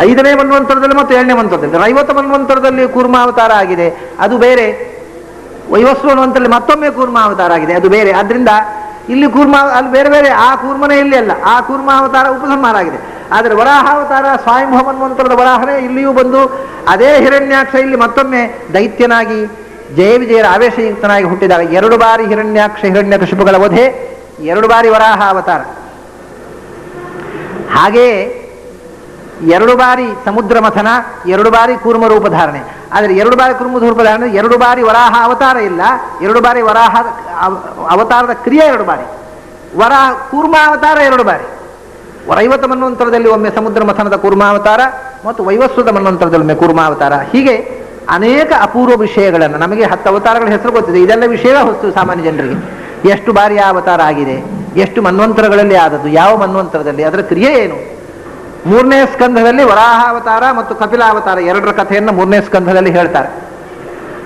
5ನೇ ಮನ್ವಂತರದಲ್ಲಿ ಮತ್ತು 7ನೇ ಮನ್ವಂತರದಲ್ಲಿ. ರೈವತ ಮನ್ವಂತರದಲ್ಲಿ ಕೂರ್ಮಾವತಾರ ಆಗಿದೆ, ಅದು ಬೇರೆ. ವೈವಸ್ವ ಮನ್ವಂತರದಲ್ಲಿ ಮತ್ತೊಮ್ಮೆ ಕೂರ್ಮಾವತಾರ ಆಗಿದೆ, ಅದು ಬೇರೆ. ಆದ್ರಿಂದ ಇಲ್ಲಿ ಅಲ್ಲಿ ಬೇರೆ ಬೇರೆ. ಆ ಕೂರ್ಮನೇ ಇಲ್ಲಿ ಅಲ್ಲ, ಆ ಕೂರ್ಮಾವತಾರ ಉಪಸಂಹಾರ ಆಗಿದೆ. ಆದರೆ ವರಾಹಾವತಾರ ಸ್ವಯಂಭೂ ಮನ್ವಂತರದ ವರಾಹನೇ ಇಲ್ಲಿಯೂ ಬಂದು ಅದೇ ಹಿರಣ್ಯಾಕ್ಷ ಇಲ್ಲಿ ಮತ್ತೊಮ್ಮೆ ದೈತ್ಯನಾಗಿ ಜಯ ವಿಜಯರ ಆವೇಶಯುಕ್ತನಾಗಿ ಹುಟ್ಟಿದಾಗ 2 ಬಾರಿ ಹಿರಣ್ಯಾಕ್ಷ ಹಿರಣ್ಯಕಶಿಪುಗಳ ವಧೆ, 2 ಬಾರಿ ವರಾಹ ಅವತಾರ. ಹಾಗೆಯೇ 2 ಬಾರಿ ಸಮುದ್ರ ಮಥನ, 2 ಬಾರಿ ಕೂರ್ಮ ರೂಪಧಾರಣೆ. ಆದರೆ 2 ಬಾರಿ ಕೂರ್ಮ ರೂಪಧಾರಣೆ, 2 ಬಾರಿ ವರಾಹ ಅವತಾರ ಇಲ್ಲ. 2 ಬಾರಿ ವರಾಹ ಅವತಾರದ ಕ್ರಿಯೆ 2 ಬಾರಿ. ಕೂರ್ಮಾವತಾರ 2 ಬಾರಿ. ರೈವತ ಮನ್ವಂತರದಲ್ಲಿ ಒಮ್ಮೆ ಸಮುದ್ರ ಮಥನದ ಕೂರ್ಮಾವತಾರ ಮತ್ತು ವೈವಸ್ವತ ಮನ್ವಂತರದಲ್ಲಿ ಒಮ್ಮೆ ಕೂರ್ಮಾವತಾರ. ಹೀಗೆ ಅನೇಕ ಅಪೂರ್ವ ವಿಷಯಗಳನ್ನು, ನಮಗೆ 10 ಅವತಾರಗಳ ಹೆಸರು ಗೊತ್ತಿದೆ, ಇದೆಲ್ಲ ವಿಷಯವೇ ಹೊಸ್ತು ಸಾಮಾನ್ಯ ಜನರಿಗೆ. ಎಷ್ಟು ಬಾರಿ ಆ ಅವತಾರ ಆಗಿದೆ, ಎಷ್ಟು ಮನ್ವಂತರಗಳಲ್ಲಿ ಆದದ್ದು, ಯಾವ ಮನ್ವಂತರದಲ್ಲಿ, ಅದರ ಕ್ರಿಯೆ ಏನು. 3ನೇ ಸ್ಕಂಧದಲ್ಲಿ ವರಾಹಾವತಾರ ಮತ್ತು ಕಪಿಲಾವತಾರ 2ರ ಕಥೆಯನ್ನು 3ನೇ ಸ್ಕಂಧದಲ್ಲಿ ಹೇಳ್ತಾರೆ.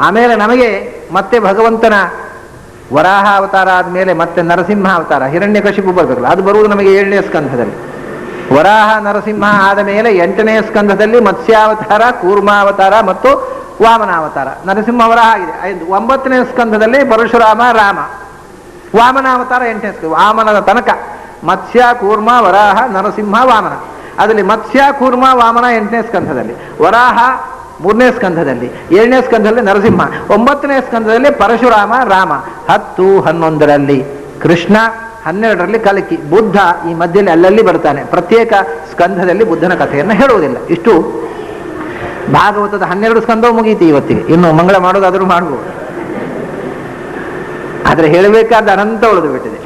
ಆಮೇಲೆ ನಮಗೆ ಮತ್ತೆ ಭಗವಂತನ ವರಾಹ ಅವತಾರ ಆದಮೇಲೆ ಮತ್ತೆ ನರಸಿಂಹ ಅವತಾರ, ಹಿರಣ್ಯಕಶಿಪು ಬರಬೇಕಲ್ಲ, ಅದು ಬರುವುದು ನಮಗೆ 7ನೇ ಸ್ಕಂಧದಲ್ಲಿ. ವರಾಹ ನರಸಿಂಹ ಆದ ಮೇಲೆ 8ನೇ ಸ್ಕಂಧದಲ್ಲಿ ಮತ್ಸ್ಯಾವತಾರ, ಕೂರ್ಮಾವತಾರ ಮತ್ತು ವಾಮನಾವತಾರ. ನರಸಿಂಹ ವರಾಹ ಆಗಿದೆ 9ನೇ ಸ್ಕಂಧದಲ್ಲಿ ಪರಶುರಾಮ, ರಾಮ. ವಾಮನಾವತಾರ 8ನೇ ಸ್ಕಂಧ, ವಾಮನದ ತನಕ ಮತ್ಸ್ಯ, ಕೂರ್ಮ, ವರಾಹ, ನರಸಿಂಹ, ವಾಮನ. ಅದರಲ್ಲಿ ಮತ್ಸ್ಯ, ಕೂರ್ಮ, ವಾಮನ 8ನೇ ಸ್ಕಂಧದಲ್ಲಿ, ವರಾಹ 3ನೇ ಸ್ಕಂಧದಲ್ಲಿ, 7ನೇ ಸ್ಕಂಧದಲ್ಲಿ ನರಸಿಂಹ, 9ನೇ ಸ್ಕಂಧದಲ್ಲಿ ಪರಶುರಾಮ, ರಾಮ, 10, 11ರಲ್ಲಿ ಕೃಷ್ಣ, 12ರಲ್ಲಿ ಕಲ್ಕಿ, ಬುದ್ಧ ಈ ಮಧ್ಯದಲ್ಲಿ ಅಲ್ಲಲ್ಲಿ ಬರ್ತಾನೆ. ಪ್ರತ್ಯೇಕ ಸ್ಕಂಧದಲ್ಲಿ ಬುದ್ಧನ ಕಥೆಯನ್ನು ಹೇಳುವುದಿಲ್ಲ. ಇಷ್ಟು ಭಾಗವತದ 12 ಸ್ಕಂಧವು ಮುಗೀತಿ ಇವತ್ತಿಗೆ. ಇನ್ನು ಮಂಗಳ ಮಾಡೋದಾದರೂ ಮಾಡ್ಬೋದು, ಆದರೆ ಹೇಳಬೇಕಾದ ಅನಂತ ಉಳಿದು ಬಿಟ್ಟಿದೆ.